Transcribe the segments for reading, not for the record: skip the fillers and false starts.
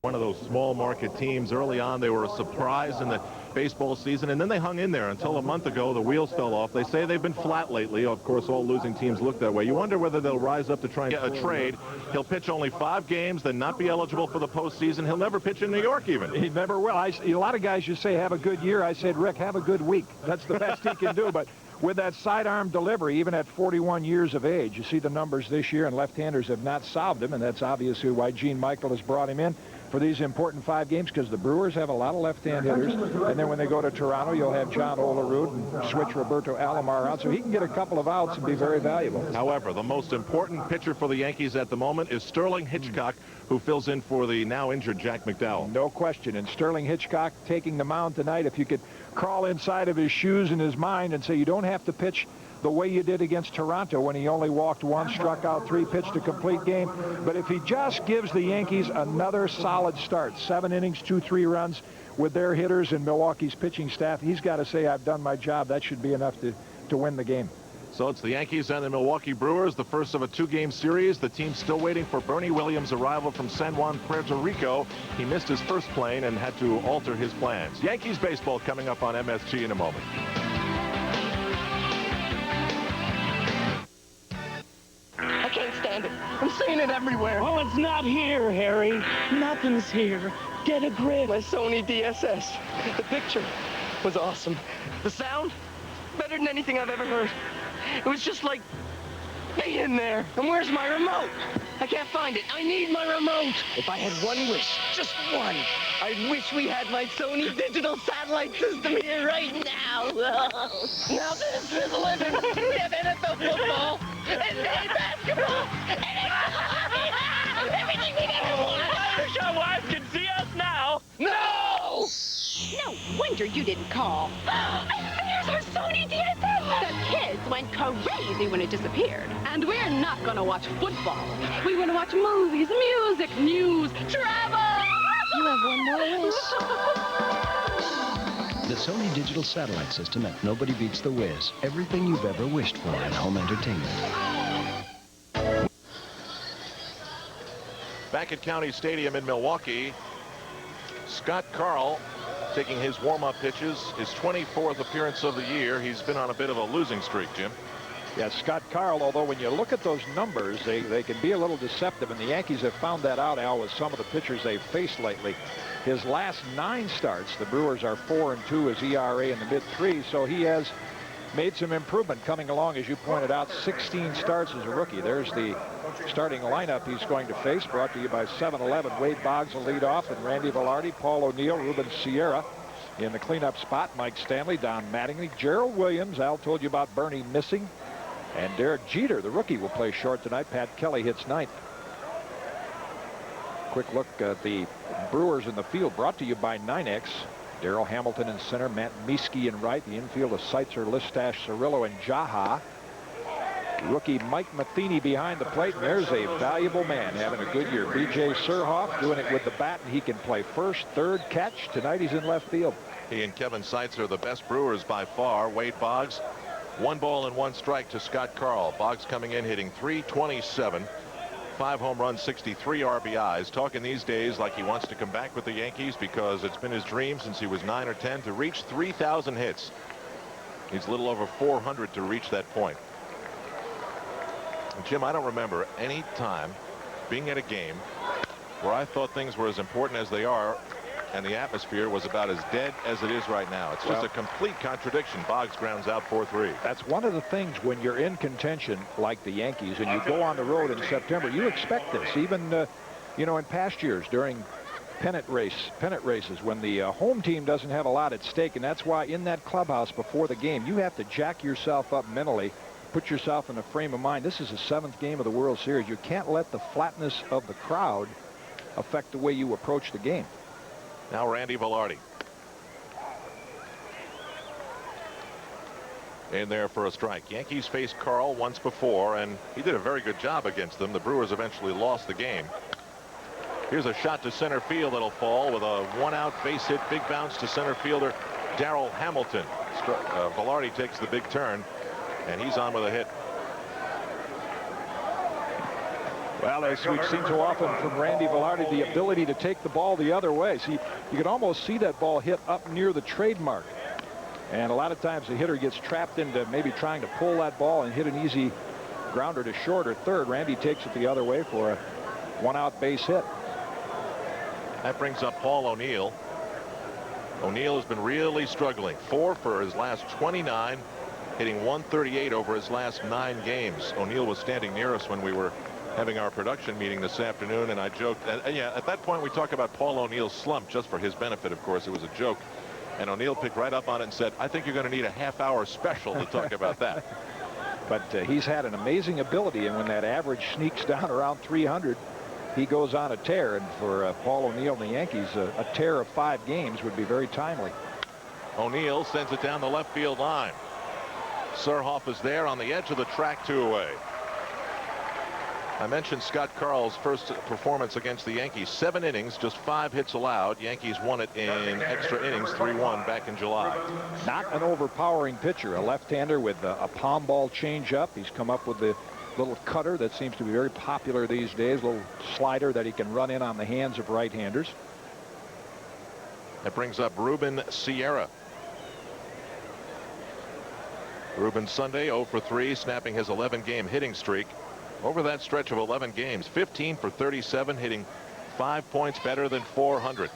One of those small market teams. Early on, they were a surprise in the baseball season, and then they hung in there until a month ago. The wheels fell off. They say they've been flat lately. Of course, all losing teams look that way. You wonder whether they'll rise up to try and get a trade. He'll pitch only 5 games, then not be eligible for the postseason. He'll never pitch in New York even. He never will. A lot of guys just say, have a good year. I said, Rick, have a good week. That's the best he can do. But with that sidearm delivery, even at 41 years of age, you see the numbers this year, and left-handers have not solved him, and that's obviously why Gene Michael has brought him in for these important 5 games, because the Brewers have a lot of left-hand hitters, and then when they go to Toronto, you'll have John Olerud and switch Roberto Alomar out, so he can get a couple of outs and be very valuable. However, the most important pitcher for the Yankees at the moment is Sterling Hitchcock, who fills in for the now injured Jack McDowell. No question, and Sterling Hitchcock taking the mound tonight. If you could crawl inside of his shoes and his mind and say you don't have to pitch the way you did against Toronto when he only walked 1, struck out 3, pitched a complete game. But if he just gives the Yankees another solid start, 7 innings, 2-3 runs with their hitters and Milwaukee's pitching staff, he's got to say, I've done my job. That should be enough to win the game. So it's the Yankees and the Milwaukee Brewers, the first of a 2-game series. The team's still waiting for Bernie Williams' arrival from San Juan, Puerto Rico. He missed his first plane and had to alter his plans. Yankees baseball coming up on MSG in a moment. I can't stand it. I'm seeing it everywhere. Well, it's not here, Harry. Nothing's here. Get a grip. My Sony DSS. The picture was awesome. The sound, better than anything I've ever heard. It was just like being there. And where's my remote? I can't find it. I need my remote. If I had one wish, just one, I wish we had my Sony digital satellite system here right now. Now this is living. We have NFL football, NBA basketball, and everything we ever wanted. I wish our wives could see us now. No! No wonder you didn't call. There's our Sony DSS. The kids went crazy when it disappeared. And we're not going to watch football. We want to watch movies, music, news, travel. You have one more wish. The Sony digital satellite system at Nobody Beats the Wiz. Everything you've ever wished for in home entertainment. Back at County Stadium in Milwaukee, Scott Carl taking his warm-up pitches, his 24th appearance of the year. He's been on a bit of a losing streak, Jim. Yeah, Scott Carl, although when you look at those numbers, they can be a little deceptive, and the Yankees have found that out, Al, with some of the pitchers they've faced lately. His last 9 starts, the Brewers are 4-2, his ERA in the mid-3s, so he has made some improvement coming along, as you pointed out. 16 starts as a rookie. There's the starting lineup he's going to face, brought to you by 7-Eleven. Wade Boggs will lead off, and Randy Velarde, Paul O'Neill, Ruben Sierra in the cleanup spot. Mike Stanley, Don Mattingly, Gerald Williams. Al told you about Bernie missing. And Derek Jeter, the rookie, will play short tonight. Pat Kelly hits 9th. Quick look at the Brewers in the field, brought to you by 9X. Darrell Hamilton in center, Matt Mieske in right. The infield of Seitzer, Listash, Cirillo, and Jaha. Rookie Mike Matheny behind the plate, and there's a valuable man having a good year. B.J. Surhoff doing it with the bat, and he can play first, third, catch. Tonight he's in left field. He and Kevin Seitzer are the best Brewers by far. Wade Boggs, 1 ball and 1 strike to Scott Carl. Boggs coming in hitting .327. 5 home runs, 63 RBIs. Talking these days like he wants to come back with the Yankees because it's been his dream since he was 9 or 10 to reach 3,000 hits. He's a little over 400 to reach that point. And Jim, I don't remember any time being at a game where I thought things were as important as they are and the atmosphere was about as dead as it is right now. It's just a complete contradiction. Boggs grounds out 4-3. That's one of the things when you're in contention like the Yankees and you go on the road in September, you expect this. Even, you know, in past years during pennant races when the home team doesn't have a lot at stake, and that's why in that clubhouse before the game, you have to jack yourself up mentally, put yourself in a frame of mind. This is the 7th game of the World Series. You can't let the flatness of the crowd affect the way you approach the game. Now Randy Velarde in there for a strike. Yankees faced Carl once before, and he did a very good job against them. The Brewers eventually lost the game. Here's a shot to center field that'll fall with a 1-out base hit. Big bounce to center fielder Darrell Hamilton. Velarde takes the big turn, and he's on with a hit. Well, as we've seen so often from Randy Velarde, the ability to take the ball the other way. See, you can almost see that ball hit up near the trademark. And a lot of times the hitter gets trapped into maybe trying to pull that ball and hit an easy grounder to short or third. Randy takes it the other way for a one-out base hit. That brings up Paul O'Neill. O'Neill has been really struggling. 4 for his last 29, hitting 138 over his last 9 games. O'Neill was standing near us when we were having our production meeting this afternoon, and I joked. And yeah, at that point we talk about Paul O'Neill's slump, just for his benefit, of course. It was a joke. And O'Neill picked right up on it and said, I think you're going to need a half-hour special to talk about that. But he's had an amazing ability, and when that average sneaks down around 300, he goes on a tear. And for Paul O'Neill and the Yankees, a tear of 5 games would be very timely. O'Neill sends it down the left field line. Surhoff is there on the edge of the track, 2 away. I mentioned Scott Karl's first performance against the Yankees. 7 innings, just 5 hits allowed. Yankees won it in extra innings, 3-1 back in July. Not an overpowering pitcher, a left-hander with a palm ball changeup. He's come up with the little cutter that seems to be very popular these days, a little slider that he can run in on the hands of right-handers. That brings up Ruben Sierra. Ruben Sunday 0 for 3, snapping his 11-game hitting streak. Over that stretch of 11 games, 15 for 37, hitting 5 points better than .400.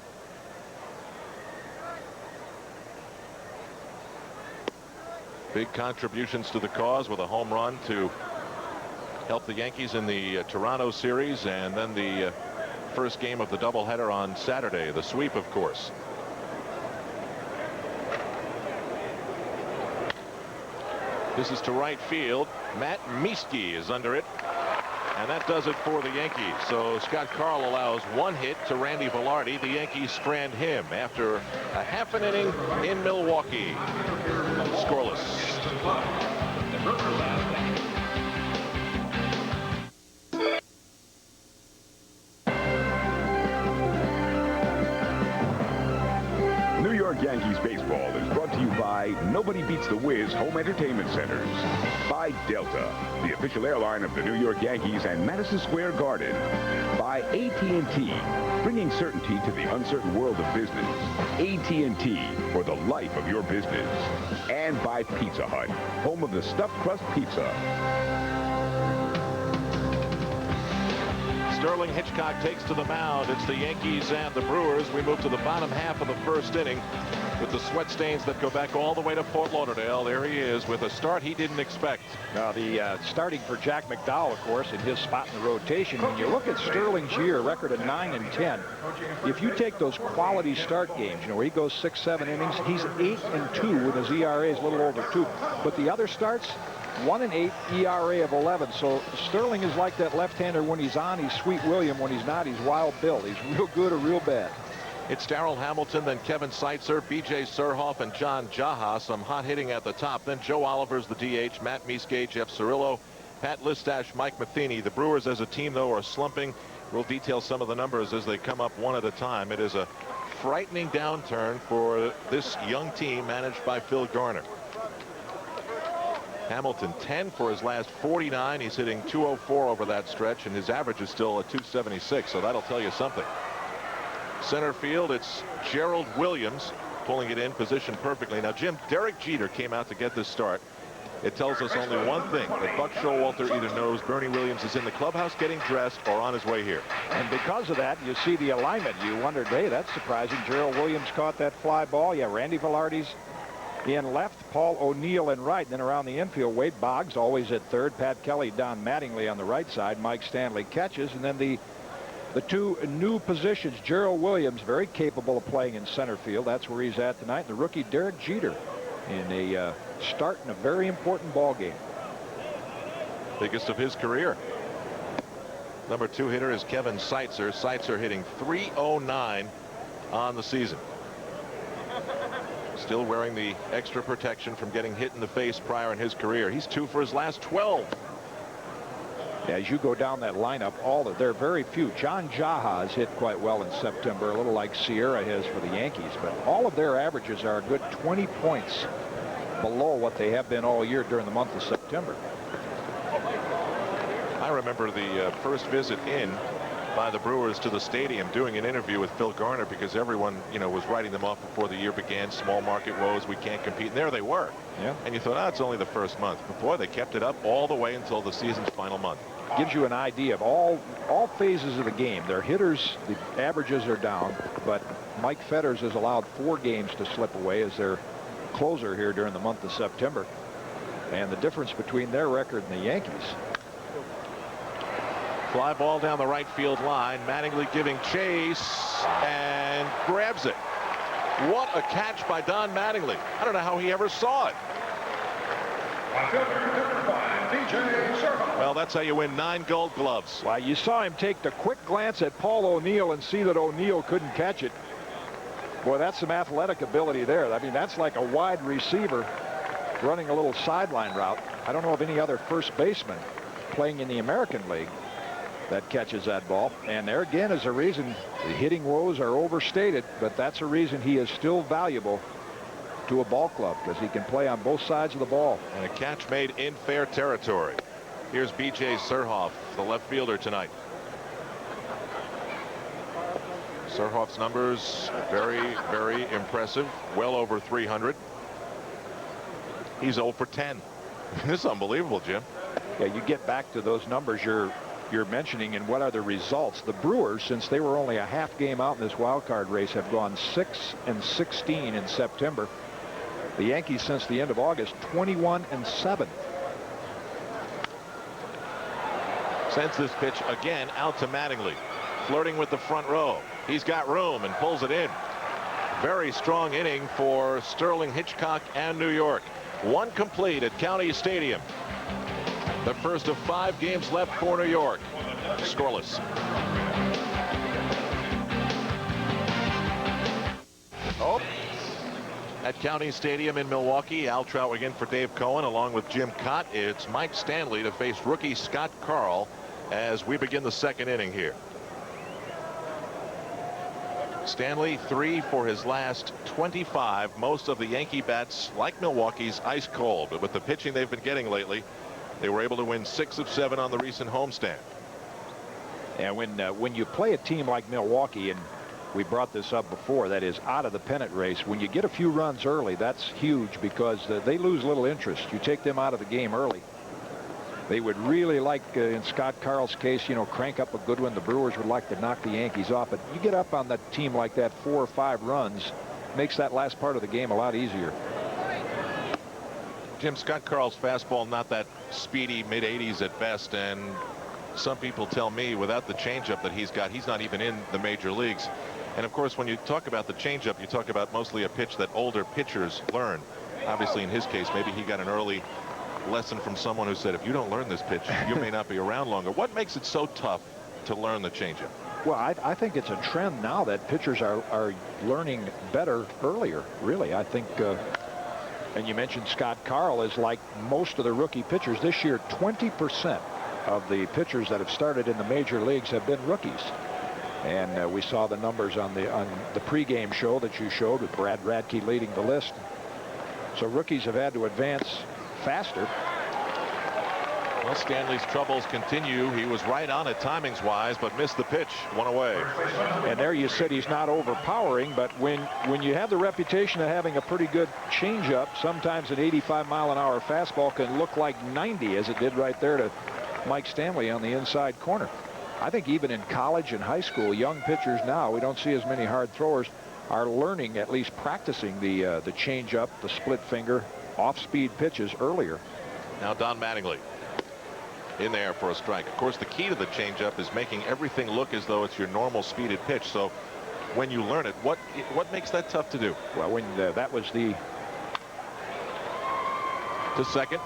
Big contributions to the cause with a home run to help the Yankees in the Toronto series, and then the first game of the doubleheader on Saturday, the sweep, of course. This is to right field. Matt Mieske is under it. And that does it for the Yankees. So Scott Karl allows 1 hit to Randy Velarde. The Yankees strand him after a half an inning in Milwaukee. Scoreless. New York Yankees baseball is brought to you by Nobody Beats the Wiz Home Entertainment Centers. By Delta, the official airline of the New York Yankees and Madison Square Garden. By AT&T, bringing certainty to the uncertain world of business. AT&T, for the life of your business. And by Pizza Hut, home of the stuffed crust pizza. Sterling Hitchcock takes to the mound. It's the Yankees and the Brewers. We move to the bottom half of the first inning with the sweat stains that go back all the way to Fort Lauderdale. There he is with a start he didn't expect. Now the starting for Jack McDowell, of course, in his spot in the rotation. When you look at Sterling's year, record of 9 and 10, if you take those quality start games, you know, where he goes 6-7 innings, he's 8 and 2 with his ERA is a little over 2. But the other starts, 1 and 8, ERA of 11. So Sterling is like that left-hander. When he's on, he's Sweet William. When he's not, he's Wild Bill. He's real good or real bad. It's Darrell Hamilton, then Kevin Seitzer, B.J. Surhoff, and John Jaha. Some hot hitting at the top. Then Joe Oliver's the DH, Matt Mieske, Jeff Cirillo, Pat Listash, Mike Matheny. The Brewers as a team, though, are slumping. We'll detail some of the numbers as they come up one at a time. It is a frightening downturn for this young team managed by Phil Garner. Hamilton 10 for his last 49. He's hitting .204 over that stretch, and his average is still at .276, so that'll tell you something. Center field, it's Gerald Williams pulling it in position perfectly. Now, Jim, Derek Jeter came out to get this start. It tells us only one thing, that Buck Showalter either knows Bernie Williams is in the clubhouse getting dressed or on his way here. And because of that, you see the alignment. You wondered, hey, that's surprising. Gerald Williams caught that fly ball. Yeah, Randy Velarde's in left, Paul O'Neill in right. And then around the infield, Wade Boggs always at third, Pat Kelly, Don Mattingly on the right side, Mike Stanley catches, and then the two new positions. Gerald Williams, very capable of playing in center field. That's where he's at tonight. And the rookie Derek Jeter in a start in a very important ball game. Biggest of his career. Number 2 hitter is Kevin Seitzer. Seitzer hitting .309 on the season. Still wearing the extra protection from getting hit in the face prior in his career. He's 2 for his last 12. As you go down that lineup, there are very few. John Jaha has hit quite well in September, a little like Sierra has for the Yankees, but all of their averages are a good 20 points below what they have been all year during the month of September. I remember the first visit in by the Brewers to the stadium, doing an interview with Phil Garner, because everyone, you know, was writing them off before the year began. Small market woes, we can't compete. And there they were. Yeah. And you thought, oh, it's only the first month. But boy, they kept it up all the way until the season's final month. Gives you an idea of all phases of the game. Their hitters, the averages are down, but Mike Fetters has allowed 4 games to slip away as their closer here during the month of September. And the difference between their record and the Yankees. Fly ball down the right field line. Mattingly giving chase and grabs it. What a catch by Don Mattingly. I don't know how he ever saw it. Well, that's how you win 9 Gold Gloves. Well, you saw him take the quick glance at Paul O'Neill and see that O'Neill couldn't catch it. Boy, that's some athletic ability there. I mean, that's like a wide receiver running a little sideline route. I don't know of any other first baseman playing in the American League that catches that ball. And there again is a reason the hitting woes are overstated, but that's a reason he is still valuable to a ball club, because he can play on both sides of the ball. And a catch made in fair territory. Here's B.J. Surhoff, the left fielder tonight. Surhoff's numbers very, very impressive. Well over 300. He's 0 for 10. This is unbelievable, Jim. Yeah, you get back to those numbers you're mentioning, and what are the results? The Brewers, since they were only a half game out in this wild card race, have gone 6-16 in September. The Yankees, since the end of August, 21-7. Sends this pitch again out to Mattingly, flirting with the front row. He's got room and pulls it in. Very strong inning for Sterling, Hitchcock, and New York. 1 complete at County Stadium. The first of 5 games left for New York. Scoreless. Oh. At County Stadium in Milwaukee, Al Trautwig in for Dave Cohen, along with Jim Kaat. It's Mike Stanley to face rookie Scott Karl as we begin the second inning here. Stanley 3 for his last 25. Most of the Yankee bats, like Milwaukee's, ice cold, but with the pitching they've been getting lately, they were able to win 6 of 7 on the recent homestand. And when you play a team like Milwaukee, and we brought this up before, that is out of the pennant race, when you get a few runs early, that's huge, because they lose little interest. You take them out of the game early. They would really like, in Scott Karl's case, you know, crank up a good one. The Brewers would like to knock the Yankees off, but you get up on that team like that, 4 or 5 runs, makes that last part of the game a lot easier. Jim, Scott Karl's fastball not that speedy, mid-80s at best, and some people tell me without the changeup that he's got, he's not even in the major leagues. And of course, when you talk about the changeup, you talk about mostly a pitch that older pitchers learn. Obviously, in his case, maybe he got an early lesson from someone who said, if you don't learn this pitch, you may not be around longer. What makes it so tough to learn the changeup? Well, I think it's a trend now that pitchers are learning better earlier, really. I think, and you mentioned Scott Karl is like most of the rookie pitchers this year. 20% of the pitchers that have started in the major leagues have been rookies. And we saw the numbers on the pregame show that you showed, with Brad Radke leading the list. So rookies have had to advance faster. Well, Stanley's troubles continue. He was right on it timings wise, but missed the pitch. 1 away. And there you said he's not overpowering, but when you have the reputation of having a pretty good changeup, sometimes an 85-mile-an-hour fastball can look like 90, as it did right there to Mike Stanley on the inside corner. I think even in college and high school, young pitchers now, we don't see as many hard throwers, are learning, at least practicing the changeup, the split finger, off-speed pitches earlier. Now Don Mattingly in there for a strike. Of course, the key to the changeup is making everything look as though it's your normal speeded pitch. So when you learn it, what makes that tough to do? Well, when that was the to second.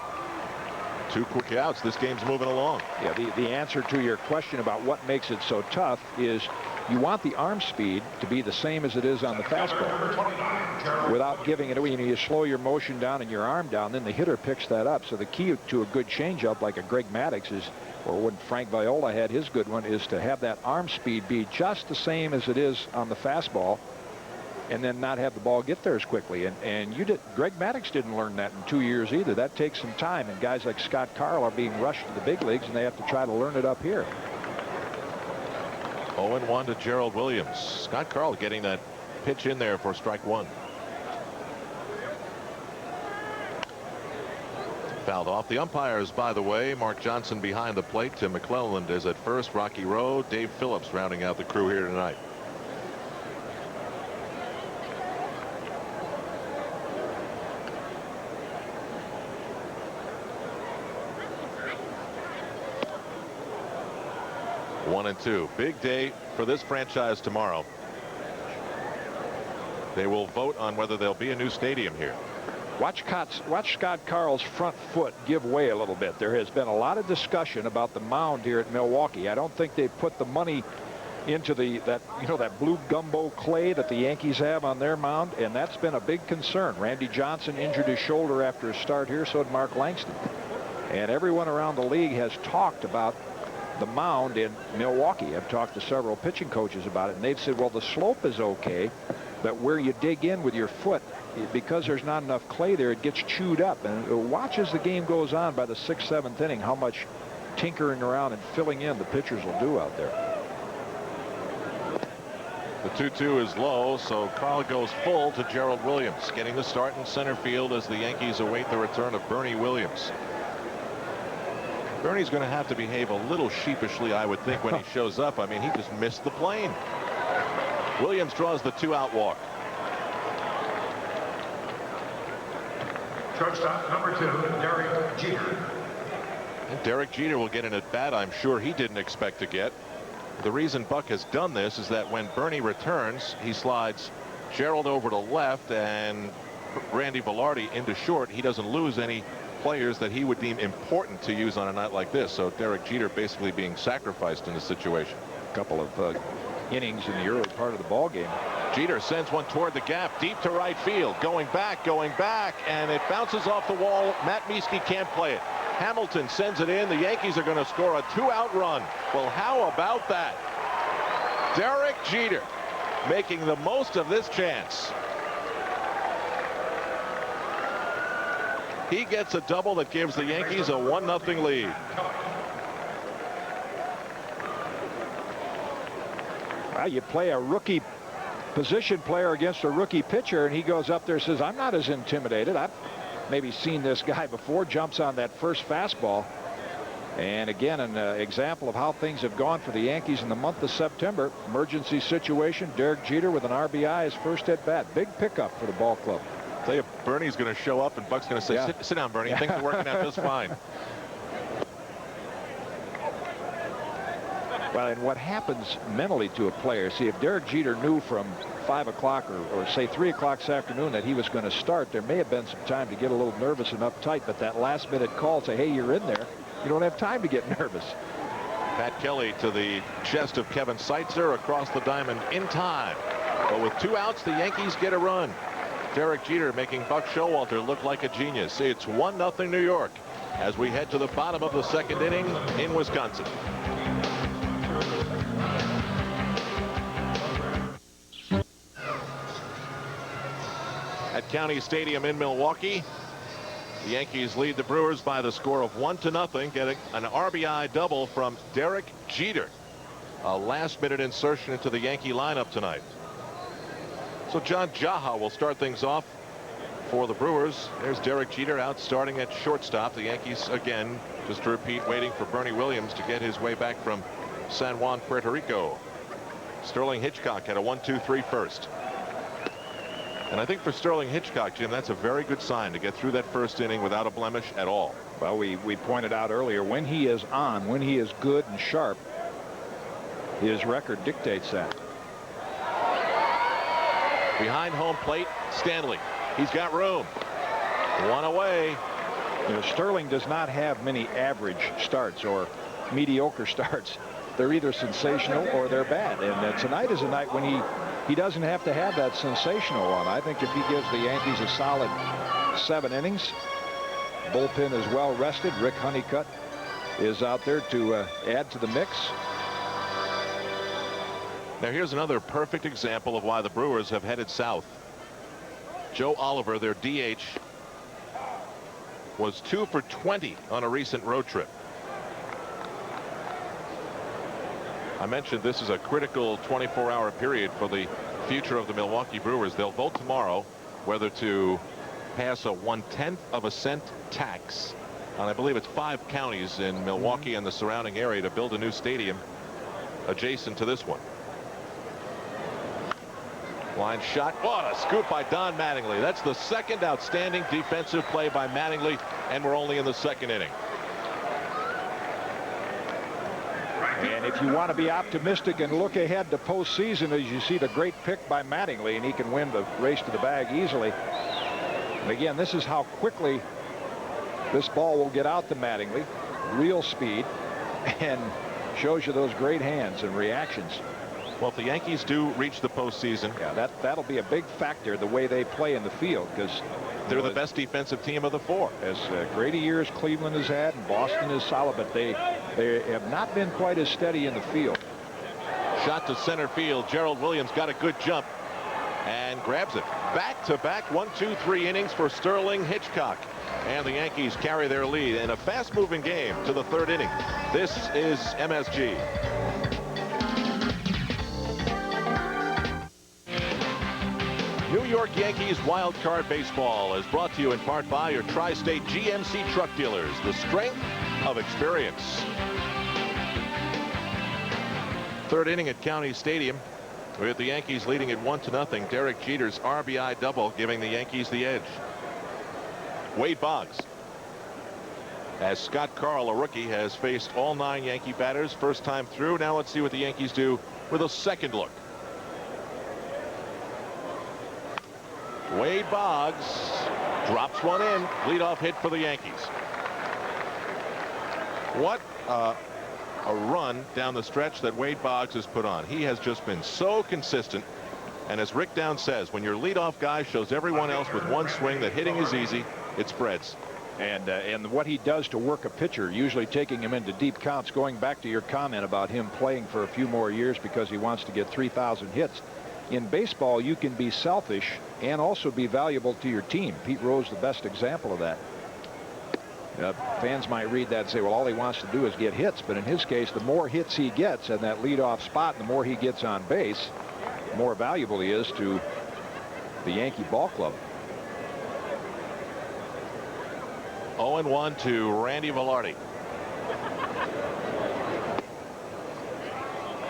2 quick outs. This game's moving along. Yeah, the answer to your question about what makes it so tough is you want the arm speed to be the same as it is on the fastball without giving it away. You slow your motion down and your arm down, then the hitter picks that up. So the key to a good changeup, like a Greg Maddux is, or when Frank Viola had his good one, is to have that arm speed be just the same as it is on the fastball. and then not have the ball get there as quickly. And Greg Maddux didn't learn that in 2 years either. That takes some time, and guys like Scott Carl are being rushed to the big leagues, and they have to try to learn it up here. 0-1 to Gerald Williams. Scott Carl getting that pitch in there for strike one. Fouled off. The umpires, by the way, Mark Johnson behind the plate. Tim McClelland is at first. Rocky Rowe, Dave Phillips rounding out the crew here tonight. One and two. Big day for this franchise tomorrow. They will vote on whether there'll be a new stadium here. Watch Scott Carl's front foot give way a little bit. There has been a lot of discussion about the mound here at Milwaukee. I don't think they've put the money into that blue gumbo clay that the Yankees have on their mound, and that's been a big concern. Randy Johnson injured his shoulder after his start here, so did Mark Langston. And everyone around the league has talked about the mound in Milwaukee. I've talked to several pitching coaches about it, and they've said, well, the slope is okay, but where you dig in with your foot, because there's not enough clay there, it gets chewed up. And watch as the game goes on by the 6th, 7th inning how much tinkering around and filling in the pitchers will do out there. The 2-2 is low, so Carl goes full to Gerald Williams, getting the start in center field as the Yankees await the return of Bernie Williams. Bernie's going to have to behave a little sheepishly, I would think, when he shows up. I mean, he just missed the plane. Williams draws the 2-out walk. Shortstop number 2, Derek Jeter. And Derek Jeter will get an at-bat I'm sure he didn't expect to get. The reason Buck has done this is that when Bernie returns, he slides Gerald over to left and Randy Velarde into short. He doesn't lose any players that he would deem important to use on a night like this. So Derek Jeter basically being sacrificed in this situation. A couple of innings in the early part of the ball game. Jeter sends one toward the gap, deep to right field, going back, and it bounces off the wall. Matt Mieske can't play it. Hamilton sends it in. The Yankees are going to score a 2-out run. Well, how about that? Derek Jeter making the most of this chance. He gets a double that gives the Yankees a 1-0 lead. Well, you play a rookie position player against a rookie pitcher, and he goes up there and says, I'm not as intimidated. I've maybe seen this guy before. Jumps on that first fastball. And again, an example of how things have gone for the Yankees in the month of September. Emergency situation. Derek Jeter with an RBI, his first at bat. Big pickup for the ball club. Tell you, Bernie's going to show up and Buck's going to say, yeah. sit down, Bernie. Things are working out just fine. Well, and what happens mentally to a player, see, if Derek Jeter knew from 5 o'clock or say 3 o'clock this afternoon that he was going to start, there may have been some time to get a little nervous and uptight, but that last minute call, say, hey, you're in there, you don't have time to get nervous. Pat Kelly to the chest of Kevin Seitzer across the diamond in time. But with 2 outs, the Yankees get a run. Derek Jeter making Buck Showalter look like a genius. It's 1-0 New York as we head to the bottom of the 2nd inning in Wisconsin. At County Stadium in Milwaukee, the Yankees lead the Brewers by the score of 1-0, getting an RBI double from Derek Jeter. A last-minute insertion into the Yankee lineup tonight. So John Jaha will start things off for the Brewers. There's Derek Jeter out starting at shortstop. The Yankees, again, just to repeat, waiting for Bernie Williams to get his way back from San Juan, Puerto Rico. Sterling Hitchcock had a 1-2-3 first. And I think for Sterling Hitchcock, Jim, that's a very good sign to get through that first inning without a blemish at all. Well, we pointed out earlier, when he is on, when he is good and sharp, his record dictates that. Behind home plate, Stanley. He's got room. One away. You know, Sterling does not have many average starts or mediocre starts. They're either sensational or they're bad. And tonight is a night when he doesn't have to have that sensational one. I think if he gives the Yankees a solid 7 innings, bullpen is well rested. Rick Honeycutt is out there to add to the mix. Now here's another perfect example of why the Brewers have headed south. Joe Oliver, their DH, was 2 for 20 on a recent road trip. I mentioned this is a critical 24-hour period for the future of the Milwaukee Brewers. They'll vote tomorrow whether to pass a 1/10 of a cent tax on, I believe it's 5 counties in Milwaukee and the surrounding area, to build a new stadium adjacent to this one. Line shot. What a scoop by Don Mattingly. That's the second outstanding defensive play by Mattingly, and we're only in the second inning. And if you want to be optimistic and look ahead to postseason, as you see the great pick by Mattingly, and he can win the race to the bag easily. And again, this is how quickly this ball will get out to Mattingly. Real speed, and shows you those great hands and reactions. Well, if the Yankees do reach the postseason, yeah, that'll be a big factor, the way they play in the field, because they're the best defensive team of the 4. As great a year as Cleveland has had, and Boston is solid, but they have not been quite as steady in the field. Shot to center field. Gerald Williams got a good jump and grabs it. Back-to-back 1-2-3 innings for Sterling Hitchcock, and the Yankees carry their lead in a fast-moving game to the 3rd inning. This is MSG. New York Yankees wild card baseball is brought to you in part by your tri-state GMC truck dealers. The strength of experience. 3rd inning at County Stadium, with the Yankees leading it 1-0. Derek Jeter's RBI double giving the Yankees the edge. Wade Boggs, as Scott Carl, a rookie, has faced all 9 Yankee batters first time through. Now let's see what the Yankees do with a second look. Wade Boggs drops one in. Leadoff hit for the Yankees. What a run down the stretch that Wade Boggs has put on. He has just been so consistent. And as Rick Downs says, when your leadoff guy shows everyone else with one swing that hitting is easy, it spreads. And what he does to work a pitcher, usually taking him into deep counts, going back to your comment about him playing for a few more years because he wants to get 3,000 hits. In baseball, you can be selfish and also be valuable to your team. Pete Rose, the best example of that. Fans might read that and say, well, all he wants to do is get hits. But in his case, the more hits he gets in that leadoff spot, and the more he gets on base, the more valuable he is to the Yankee ball club. 0-1 to Randy Velarde.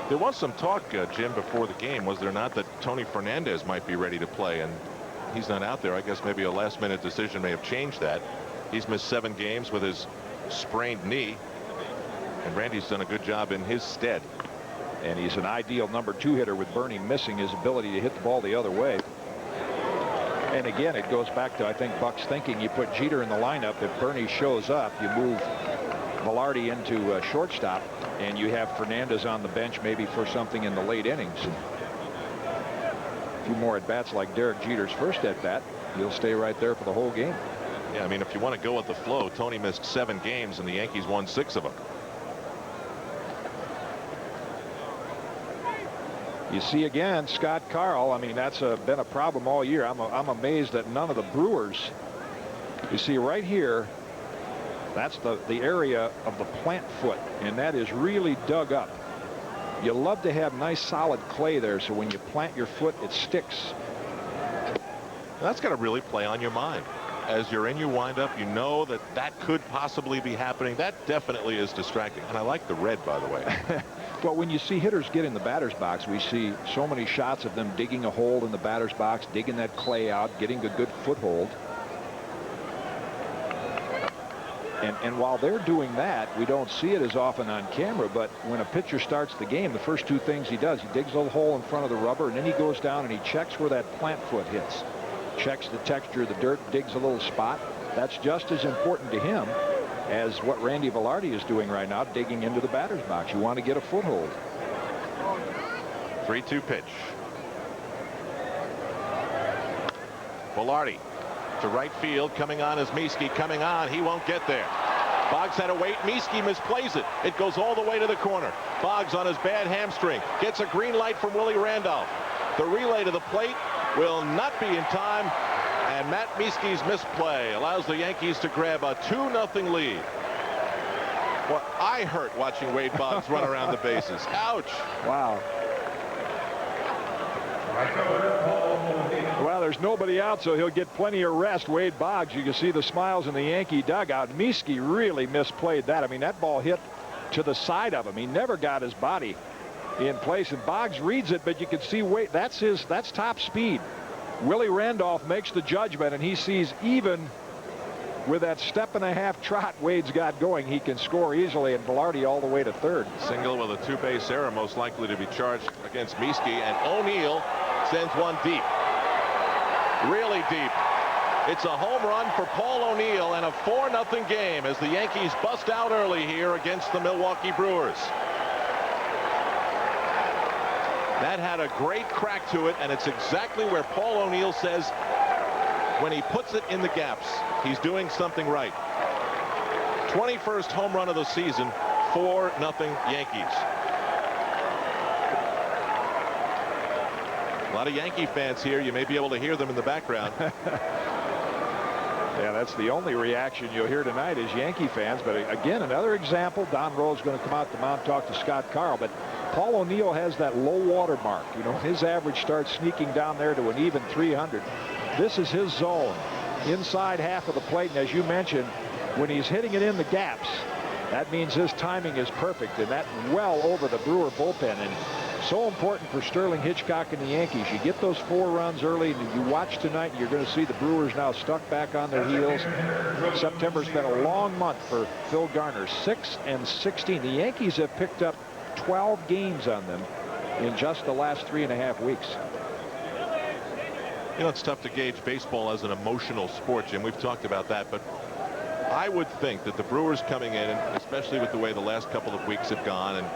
There was some talk, Jim, before the game, was there not, that Tony Fernandez might be ready to play, and he's not out there. I guess maybe a last-minute decision may have changed that. He's missed 7 games with his sprained knee, and Randy's done a good job in his stead. And he's an ideal number 2 hitter, with Bernie missing his ability to hit the ball the other way. And again, it goes back to, I think, Buck's thinking. You put Jeter in the lineup. If Bernie shows up, you move Velarde into shortstop, and you have Fernandez on the bench maybe for something in the late innings. A few more at-bats like Derek Jeter's first at-bat, he'll stay right there for the whole game. Yeah, I mean, if you want to go with the flow, Tony missed 7 games, and the Yankees won 6 of them. You see again, Scott Carl. I mean, that's been a problem all year. I'm amazed that none of the Brewers. You see right here, that's the area of the plant foot, and that is really dug up. You love to have nice solid clay there, so when you plant your foot, it sticks. That's got to really play on your mind. As you're in your windup, you know that that could possibly be happening. That definitely is distracting. And I like the red, by the way. Well, when you see hitters get in the batter's box, we see so many shots of them digging a hole in the batter's box, digging that clay out, getting a good foothold. And while they're doing that, we don't see it as often on camera, but when a pitcher starts the game, the first 2 things he does, he digs a little hole in front of the rubber, and then he goes down and he checks where that plant foot hits. Checks the texture of the dirt, digs a little spot. That's just as important to him as what Randy Velarde is doing right now, digging into the batter's box. You want to get a foothold. 3-2 pitch. Velarde to right field, coming on as Miesky coming on. He won't get there. Boggs had to wait. Mieske misplays it. It goes all the way to the corner. Boggs on his bad hamstring gets a green light from Willie Randolph. The relay to the plate will not be in time, and Matt Mieske's misplay allows the Yankees to grab a 2-0 lead. Well, I hurt watching Wade Boggs run around the bases. Ouch. Wow. Well, there's nobody out, so he'll get plenty of rest. Wade Boggs, you can see the smiles in the Yankee dugout. Mieske really misplayed that. I mean, that ball hit to the side of him. He never got his body in place, and Boggs reads it, but you can see Wade, that's top speed. Willie Randolph makes the judgment, and he sees even with that step-and-a-half trot Wade's got going, he can score easily, and Velarde all the way to third. Single with a 2-base error, most likely to be charged against Mieske, and O'Neill sends one deep. Really deep. It's a home run for Paul O'Neill and a 4-0 game as the Yankees bust out early here against the Milwaukee Brewers. That had a great crack to it, and it's exactly where Paul O'Neill says when he puts it in the gaps, he's doing something right. 21st home run of the season, 4-0 Yankees. A lot of Yankee fans here. You may be able to hear them in the background. Yeah, that's the only reaction you'll hear tonight is Yankee fans. But again, another example. Don Rowe's going to come out to mound, talk to Scott Carl. But Paul O'Neill has that low water mark. You know, his average starts sneaking down there to an even 300. This is his zone, inside half of the plate. And as you mentioned, when he's hitting it in the gaps, that means his timing is perfect, and that well over the Brewer bullpen. And so important for Sterling Hitchcock and the Yankees. You get those 4 runs early, and you watch tonight, and you're going to see the Brewers now stuck back on their heels. September's been a long month for Phil Garner, 6-16. The Yankees have picked up 12 games on them in just the last 3.5 weeks. You know, it's tough to gauge baseball as an emotional sport, Jim. We've talked about that, but I would think that the Brewers coming in, and especially with the way the last couple of weeks have gone, and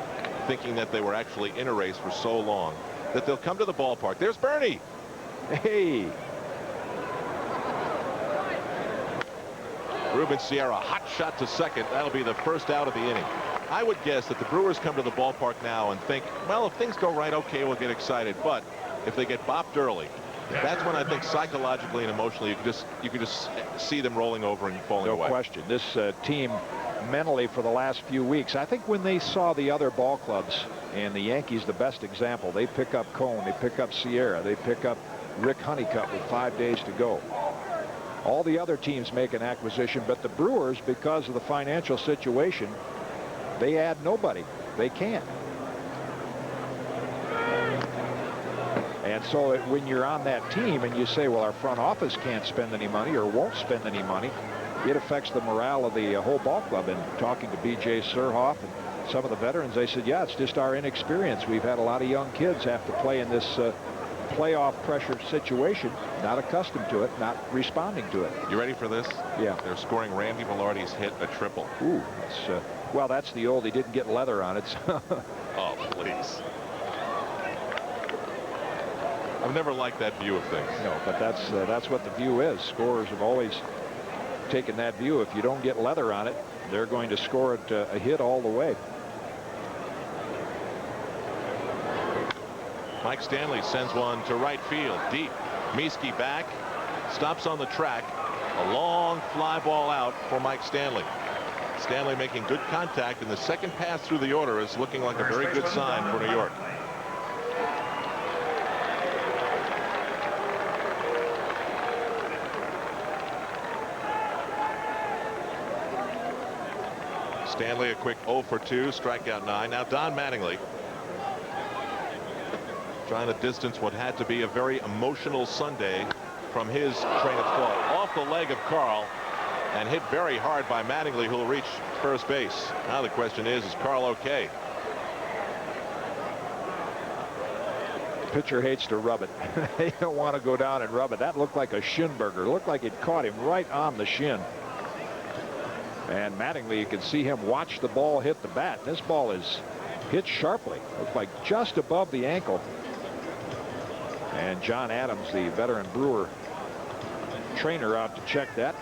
thinking that they were actually in a race for so long, that they'll come to the ballpark. There's Bernie. Hey. Ruben Sierra, hot shot to second. That'll be the first out of the inning. I would guess that the Brewers come to the ballpark now and think, well, if things go right, okay, we'll get excited. But if they get bopped early, that's when I think psychologically and emotionally you can just see them rolling over and falling away. No question. This team mentally for the last few weeks, I think when they saw the other ball clubs, and the Yankees the best example, they pick up Cohen, they pick up Sierra, they pick up Rick Honeycutt with 5 days to go. All the other teams make an acquisition, but the Brewers, because of the financial situation, they add nobody. They can't. And so when you're on that team and you say, well, our front office can't spend any money or won't spend any money, it affects the morale of the whole ball club. And talking to B.J. Surhoff and some of the veterans, they said, yeah, it's just our inexperience. We've had a lot of young kids have to play in this playoff pressure situation, not accustomed to it, not responding to it. You ready for this? Yeah. They're scoring Randy Velarde's hit a triple. Ooh, that's, well, that's the old, he didn't get leather on it. Oh, please. I've never liked that view of things. No, but that's what the view is. Scorers have always taken that view. If you don't get leather on it, they're going to score it a hit all the way. Mike Stanley sends one to right field, deep. Mieske back, stops on the track. A long fly ball out for Mike Stanley. Stanley making good contact, and the second pass through the order is looking like a very good sign for New York. Stanley a quick 0 for 2, strikeout 9. Now Don Mattingly trying to distance what had to be a very emotional Sunday from his train of thought. Off the leg of Carl and hit very hard by Mattingly, who will reach first base. Now the question is Carl okay? Pitcher hates to rub it. They don't want to go down and rub it. That looked like a shin burger. It looked like it caught him right on the shin. And Mattingly, you can see him watch the ball hit the bat. This ball is hit sharply. Looks like just above the ankle. And John Adams, the veteran Brewer trainer, out to check that.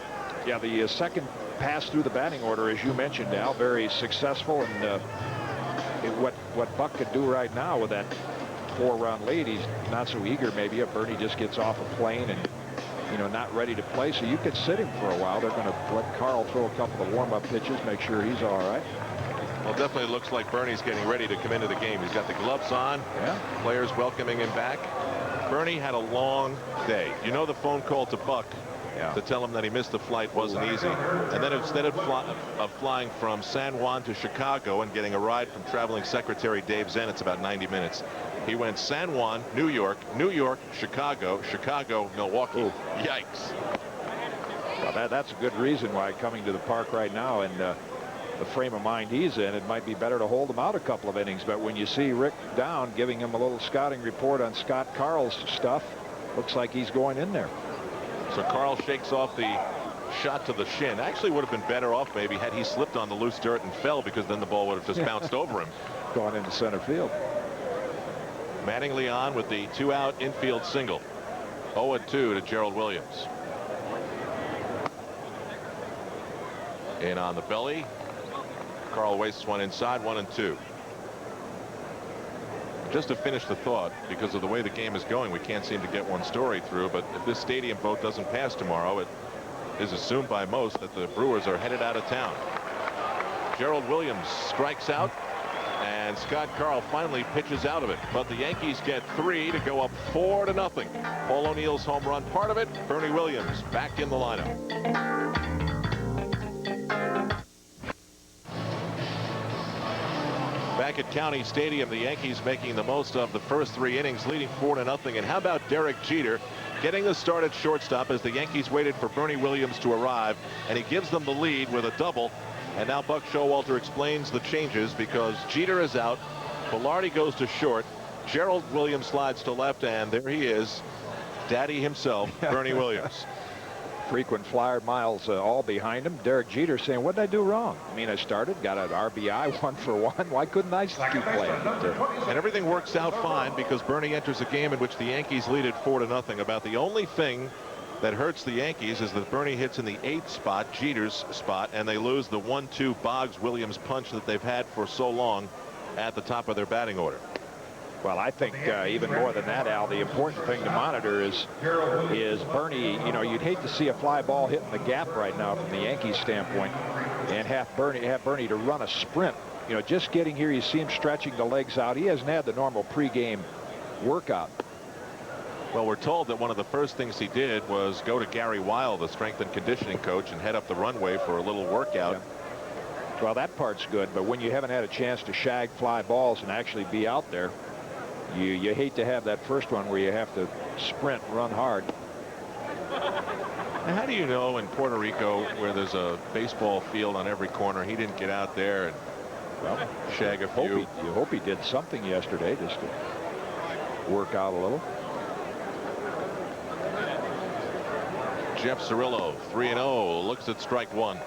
Yeah, the second passed through the batting order, as you mentioned, Al. Very successful, and what Buck could do right now with that 4-run lead, he's not so eager maybe if Bernie just gets off a plane and, you know, not ready to play. So you could sit him for a while. They're going to let Carl throw a couple of warm-up pitches, make sure he's all right. Well, definitely looks like Bernie's getting ready to come into the game. He's got the gloves on. Yeah. Players welcoming him back. Bernie had a long day. You know, the phone call to Buck to tell him that he missed the flight wasn't easy. And then instead of flying from San Juan to Chicago and getting a ride from traveling secretary Dave Zen, it's about 90 minutes. He went San Juan, New York, New York, Chicago, Chicago, Milwaukee. Ooh. Yikes. Well, that's a good reason why coming to the park right now, and the frame of mind he's in, it might be better to hold him out a couple of innings. But when you see Rick Down giving him a little scouting report on Scott Carl's stuff, looks like he's going in there. So Carl shakes off the shot to the shin. Actually would have been better off maybe had he slipped on the loose dirt and fell, because then the ball would have just bounced over him. Gone into center field. Manning Leon with the 2-out infield single. 0-2 to Gerald Williams. In on the belly. Carl wastes one inside, 1-2. Just to finish the thought, because of the way the game is going, we can't seem to get one story through, but if this stadium vote doesn't pass tomorrow, it is assumed by most that the Brewers are headed out of town. Gerald Williams strikes out, and Scott Carl finally pitches out of it, but the Yankees get 3 to go up 4-0. Paul O'Neill's home run part of it. Bernie Williams back in the lineup. Back at County Stadium, the Yankees making the most of the first 3 innings, leading 4-0. And how about Derek Jeter getting the start at shortstop as the Yankees waited for Bernie Williams to arrive, and he gives them the lead with a double. And now Buck Showalter explains the changes, because Jeter is out, Velarde goes to short, Gerald Williams slides to left, and there he is, Daddy himself, Bernie Williams. Frequent flyer miles all behind him. Derek Jeter saying, what did I do wrong? I mean, I started, got an RBI 1 for 1. Why couldn't I keep playing? And everything works out fine, because Bernie enters a game in which the Yankees lead it 4-0. About the only thing that hurts the Yankees is that Bernie hits in the 8th spot, Jeter's spot, and they lose the 1-2 Boggs-Williams punch that they've had for so long at the top of their batting order. Well, I think even more than that, Al, the important thing to monitor is Bernie. You know, you'd hate to see a fly ball hitting the gap right now from the Yankees standpoint, and have Bernie to run a sprint. You know, just getting here, you see him stretching the legs out. He hasn't had the normal pregame workout. Well, we're told that one of the first things he did was go to Gary Weil, the strength and conditioning coach, and head up the runway for a little workout. Yeah. Well, that part's good, but when you haven't had a chance to shag fly balls and actually be out there, you hate to have that first one where you have to sprint, run hard. Now, how do you know in Puerto Rico, where there's a baseball field on every corner, he didn't get out there and shag a few? You hope he did something yesterday just to work out a little. Jeff Cirillo, 3-0, looks at strike 1.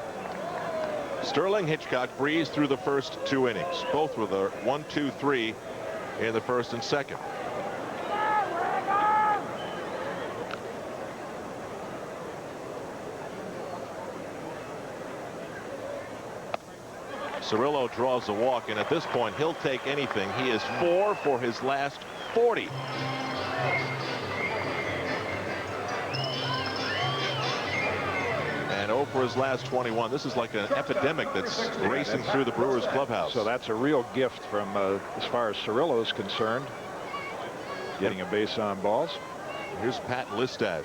Sterling Hitchcock breezed through the first 2 innings, both with a 1-2-3 in the first and second. Cirillo draws a walk, and at this point he'll take anything. He is 4 for his last 40. And 0 for his last 21. This is like an epidemic that's racing through the Brewers clubhouse. So that's a real gift from as far as Cirillo is concerned, getting a base on balls. Here's Pat Listash,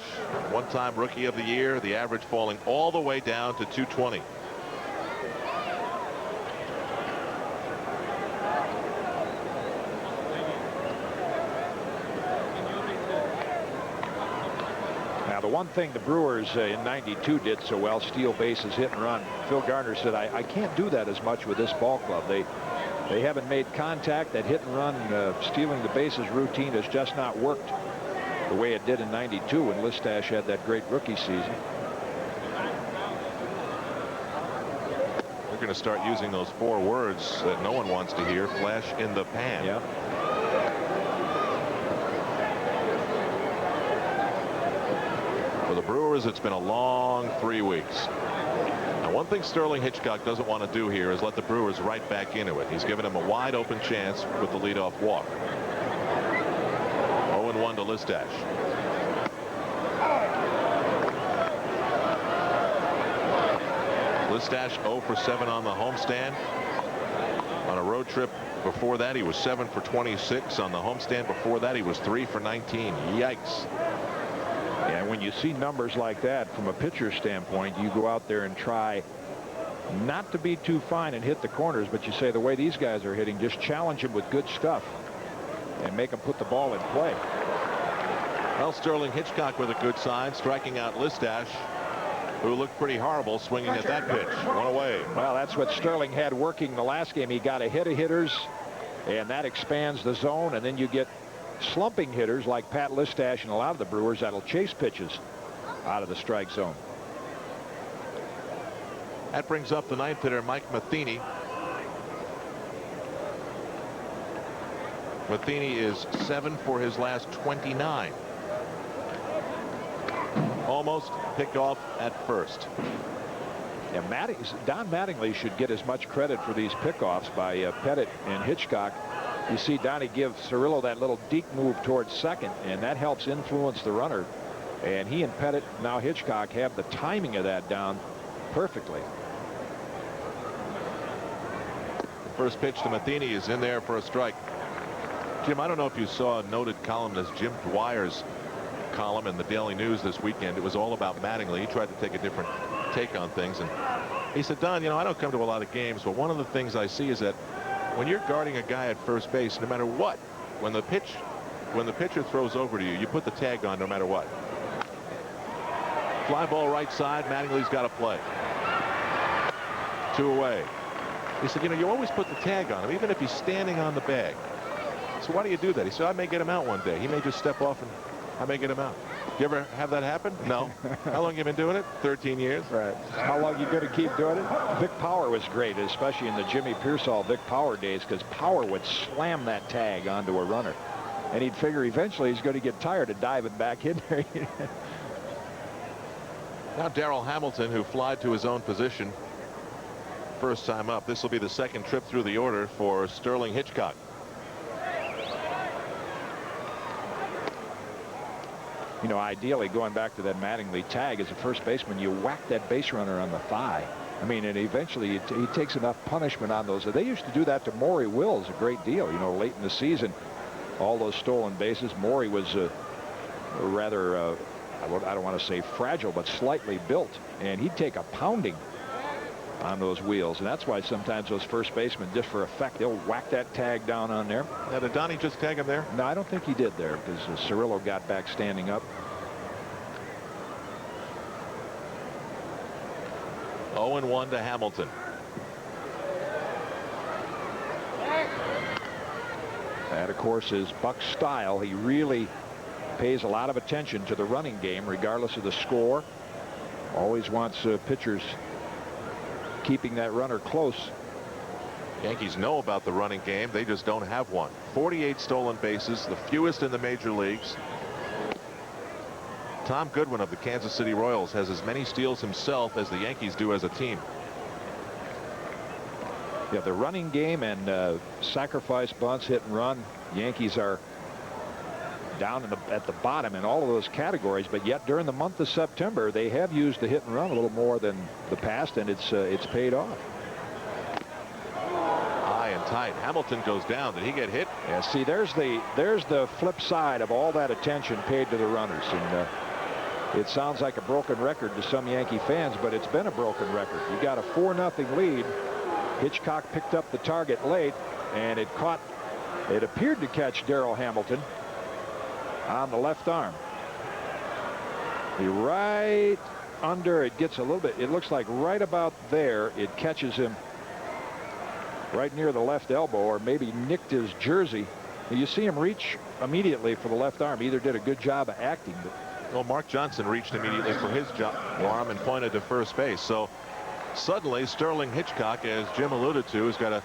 one-time Rookie of the Year, the average falling all the way down to 220. The one thing the Brewers in '92 did so well, steal bases, hit and run. Phil Garner said, I can't do that as much with this ball club. They haven't made contact. That hit and run, stealing the bases routine has just not worked the way it did in '92 when Listash had that great rookie season. We're going to start using those 4 words that no one wants to hear. Flash in the pan. Yeah. For the Brewers, it's been a long 3 weeks. Now, one thing Sterling Hitchcock doesn't want to do here is let the Brewers right back into it. He's given him a wide open chance with the leadoff walk. 0-1 to Listash. Listash 0 for 7 on the homestand. On a road trip before that, he was 7 for 26. On the homestand before that, he was 3 for 19. Yikes. And when you see numbers like that from a pitcher's standpoint, you go out there and try not to be too fine and hit the corners, but you say the way these guys are hitting, just challenge them with good stuff and make them put the ball in play. Well, Sterling Hitchcock with a good sign, striking out Listash, who looked pretty horrible swinging at that pitch. One away. Well, that's what Sterling had working the last game. He got ahead of hitters, and that expands the zone, and then you get slumping hitters like Pat Listash and a lot of the Brewers that'll chase pitches out of the strike zone. That brings up the ninth hitter, Mike Matheny. Matheny is 7 for his last 29. Almost picked off at first. Yeah, Don Mattingly should get as much credit for these pickoffs by Pettit and Hitchcock. You see Donnie give Cirillo that little deke move towards second, and that helps influence the runner. And he and Pettit, now Hitchcock, have the timing of that down perfectly. The first pitch to Matheny is in there for a strike. Jim, I don't know if you saw noted columnist Jim Dwyer's column in the Daily News this weekend. It was all about Mattingly. He tried to take a different take on things, and he said, Don, you know, I don't come to a lot of games, but one of the things I see is that when you're guarding a guy at first base, no matter what, when the pitcher throws over to you, you put the tag on no matter what. Fly ball right side, Mattingly's got to play. 2 away. He said, you know, you always put the tag on him, even if he's standing on the bag. So why do you do that? He said, I may get him out one day. He may just step off and I may get him out. You ever have that happen? No. How long you been doing it? 13 years. Right. How long you going to keep doing it? Vic Power was great, especially in the Jimmy Pearsall, Vic Power days, because Power would slam that tag onto a runner. And he'd figure eventually he's going to get tired of diving back in there. Now Darrell Hamilton, who flied to his own position first time up. This will be the second trip through the order for Sterling Hitchcock. You know, ideally, going back to that Mattingly tag, as a first baseman, you whack that base runner on the thigh. I mean, and eventually he takes enough punishment on those. They used to do that to Maury Wills a great deal. You know, late in the season, all those stolen bases. Maury was rather, I don't want to say fragile, but slightly built, and he'd take a pounding on those wheels, and that's why sometimes those first basemen, just for effect, they'll whack that tag down on there. Now, did Donnie just tag him there? No, I don't think he did there, because Cirillo got back standing up. 0-1 to Hamilton. That, of course, is Buck's style. He really pays a lot of attention to the running game, regardless of the score. Always wants pitchers keeping that runner close. Yankees know about the running game. They just don't have one. 48 stolen bases, the fewest in the major leagues. Tom Goodwin of the Kansas City Royals has as many steals himself as the Yankees do as a team. Yeah, the running game and sacrifice bunts, hit and run. Yankees are down at the bottom in all of those categories, but yet during the month of September they have used the hit and run a little more than the past, and it's paid off. High and tight. Hamilton goes down. Did he get hit? Yeah, see, there's the flip side of all that attention paid to the runners, and it sounds like a broken record to some Yankee fans, but it's been a broken record. You got a 4-0 lead. Hitchcock picked up the target late, and it appeared to catch Darrell Hamilton on the left arm. Right under, it gets a little bit, it looks like right about there, it catches him right near the left elbow, or maybe nicked his jersey. You see him reach immediately for the left arm. Either did a good job of acting. Well, Mark Johnson reached immediately for his arm and pointed to first base. So suddenly Sterling Hitchcock, as Jim alluded to, has got a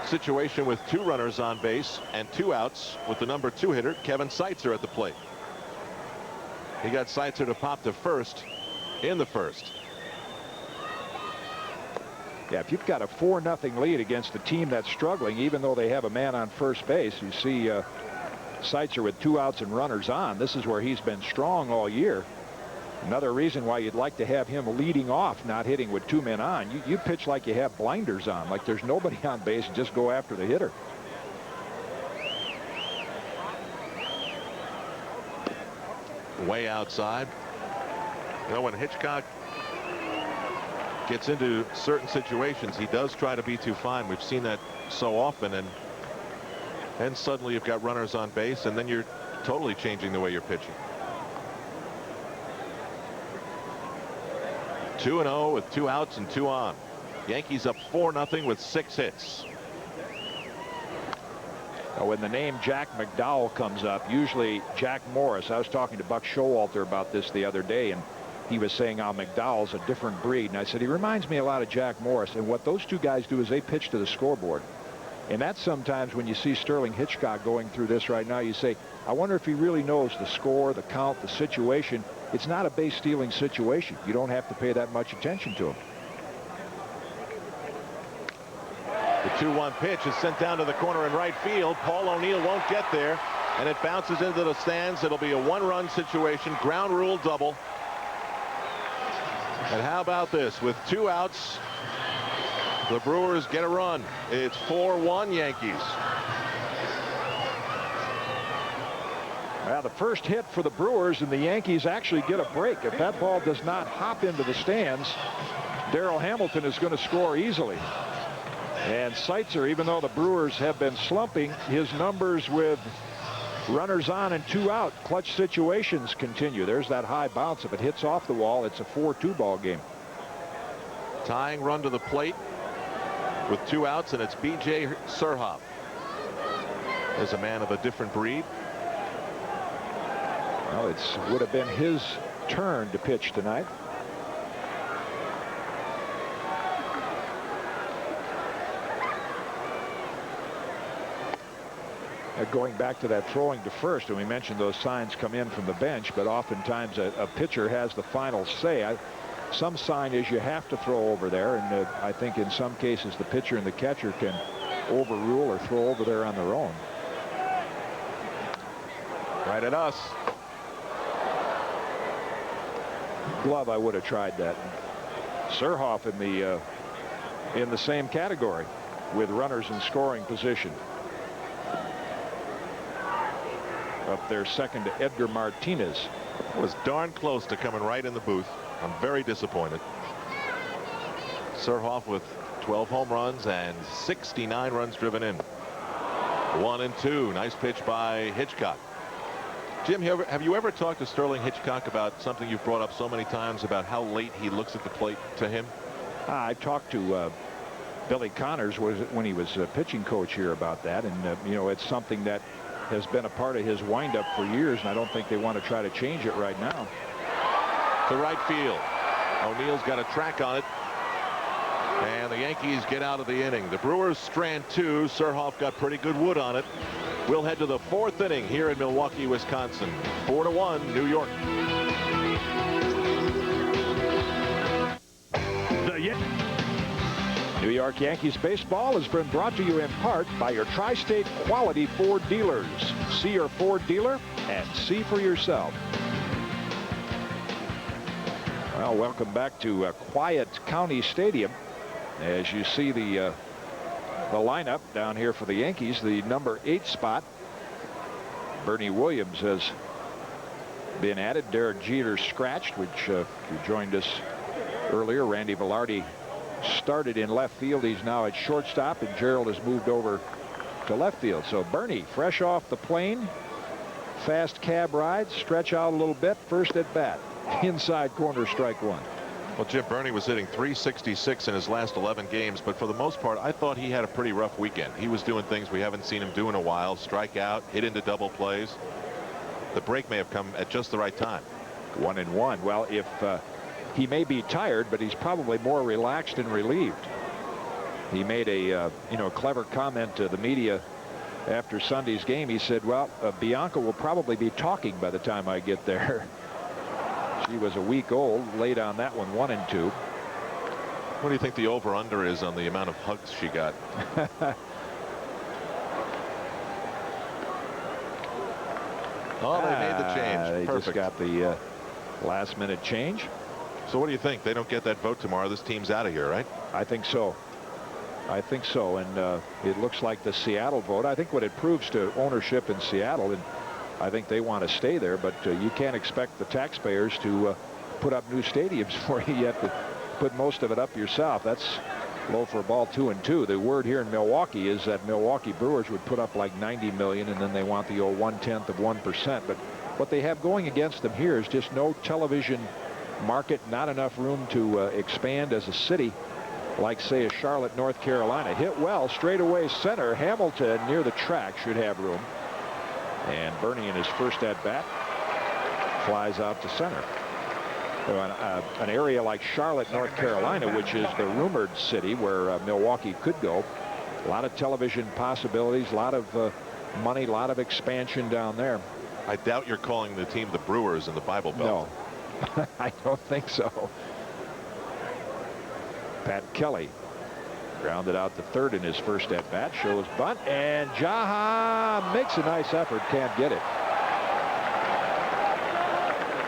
situation with 2 runners on base and 2 outs with the number 2 hitter, Kevin Seitzer, at the plate. He got Seitzer to pop to first in the first. Yeah, if you've got a 4-0 lead against a team that's struggling, even though they have a man on first base, you see Seitzer with 2 outs and runners on. This is where he's been strong all year. Another reason why you'd like to have him leading off, not hitting with 2 men on. You pitch like you have blinders on, like there's nobody on base, and just go after the hitter. Way outside. You know, when Hitchcock gets into certain situations, he does try to be too fine. We've seen that so often, and then suddenly you've got runners on base, and then you're totally changing the way you're pitching. 2-0 with 2 outs and 2 on. Yankees up 4-0 with 6 hits. Now, when the name Jack McDowell comes up, usually Jack Morris. I was talking to Buck Showalter about this the other day, and he was saying how McDowell's a different breed. And I said, he reminds me a lot of Jack Morris. And what those two guys do is they pitch to the scoreboard. And that's sometimes when you see Sterling Hitchcock going through this right now, you say, I wonder if he really knows the score, the count, the situation. It's not a base stealing situation. You don't have to pay that much attention to him. The 2-1 pitch is sent down to the corner in right field. Paul O'Neill won't get there, and it bounces into the stands. It'll be a 1-run situation, ground rule double. And how about this? With 2 outs, the Brewers get a run. It's 4-1 Yankees. Well, the first hit for the Brewers, and the Yankees actually get a break. If that ball does not hop into the stands, Darrell Hamilton is going to score easily. And Seitzer, even though the Brewers have been slumping, his numbers with runners on and 2 out, clutch situations continue. There's that high bounce. If it hits off the wall, it's a 4-2 ball game. Tying run to the plate with 2 outs, and it's B.J. Surhoff. There's a man of a different breed. Well, it would have been his turn to pitch tonight. Going back to that throwing to first, and we mentioned those signs come in from the bench, but oftentimes a pitcher has the final say. Some sign is you have to throw over there, and I think in some cases the pitcher and the catcher can overrule or throw over there on their own. Right at us. Glove, I would have tried that. Surhoff in the same category with runners in scoring position. Up there second to Edgar Martinez. Was darn close to coming right in the booth. I'm very disappointed. Surhoff with 12 home runs and 69 runs driven in. 1-2. Nice pitch by Hitchcock. Jim, have you ever talked to Sterling Hitchcock about something you've brought up so many times about how late he looks at the plate to him? I talked to Billy Connors when he was a pitching coach here about that, and you know, it's something that has been a part of his windup for years, and I don't think they want to try to change it right now. To right field. O'Neill's got a track on it, and the Yankees get out of the inning. The Brewers strand 2. Surhoff got pretty good wood on it. We'll head to the 4th inning here in Milwaukee, Wisconsin. 4-1 New York. New York Yankees baseball has been brought to you in part by your Tri-State Quality Ford dealers. See your Ford dealer and see for yourself. Well, welcome back to Quiet County Stadium. As you see the lineup down here for the Yankees, the number 8 spot, Bernie Williams has been added. Derek Jeter scratched, which who joined us earlier. Randy Velarde started in left field. He's now at shortstop, and Gerald has moved over to left field. So Bernie, fresh off the plane, fast cab ride, stretch out a little bit, first at bat, inside corner, strike 1. Well, Jim, Bernie was hitting .366 in his last 11 games, but for the most part, I thought he had a pretty rough weekend. He was doing things we haven't seen him do in a while. Strike out, hit into double plays. The break may have come at just the right time. 1-1. Well, if he may be tired, but he's probably more relaxed and relieved. He made a clever comment to the media after Sunday's game. He said, well, Bianca will probably be talking by the time I get there. She was a week old, laid on that one, 1-2. What do you think the over-under is on the amount of hugs she got? Oh, they made the change. They Perfect. just got the last-minute change. So what do you think? They don't get that vote tomorrow. This team's out of here, right? I think so. I think so. And it looks like the Seattle vote. I think what it proves to ownership in Seattle, and I think they want to stay there, but you can't expect the taxpayers to put up new stadiums for you. You have to put most of it up yourself. That's low for a ball, 2-2. The word here in Milwaukee is that Milwaukee Brewers would put up like $90 million, and then they want the old 1/10 of 1%. But what they have going against them here is just no television market, not enough room to expand as a city like, say, a Charlotte, North Carolina. Hit well, straightaway center. Hamilton near the track should have room. And Bernie in his first at-bat flies out to center. So an area like Charlotte, North Carolina, which is the rumored city where Milwaukee could go. A lot of television possibilities, a lot of money, a lot of expansion down there. I doubt you're calling the team the Brewers in the Bible Belt. No, I don't think so. Pat Kelly grounded out to third in his first at-bat, shows bunt, and Jaha makes a nice effort, can't get it.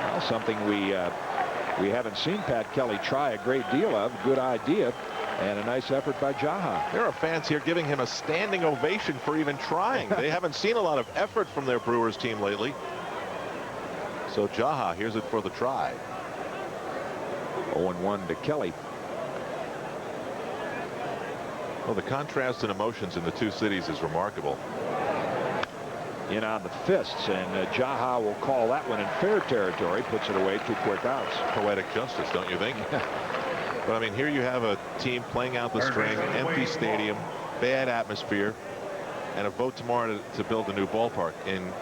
Well, something we haven't seen Pat Kelly try a great deal of. Good idea, and a nice effort by Jaha. There are fans here giving him a standing ovation for even trying. They haven't seen a lot of effort from their Brewers team lately. So Jaha, here's it for the try. 0-1 to Kelly. Well, the contrast in emotions in the two cities is remarkable. In on the fists, and Jaha will call that one in fair territory. Puts it away, 2 quick outs. Poetic justice, don't you think? But I mean, here you have a team playing out the string, empty stadium, bad atmosphere, and a vote tomorrow to build a new ballpark. In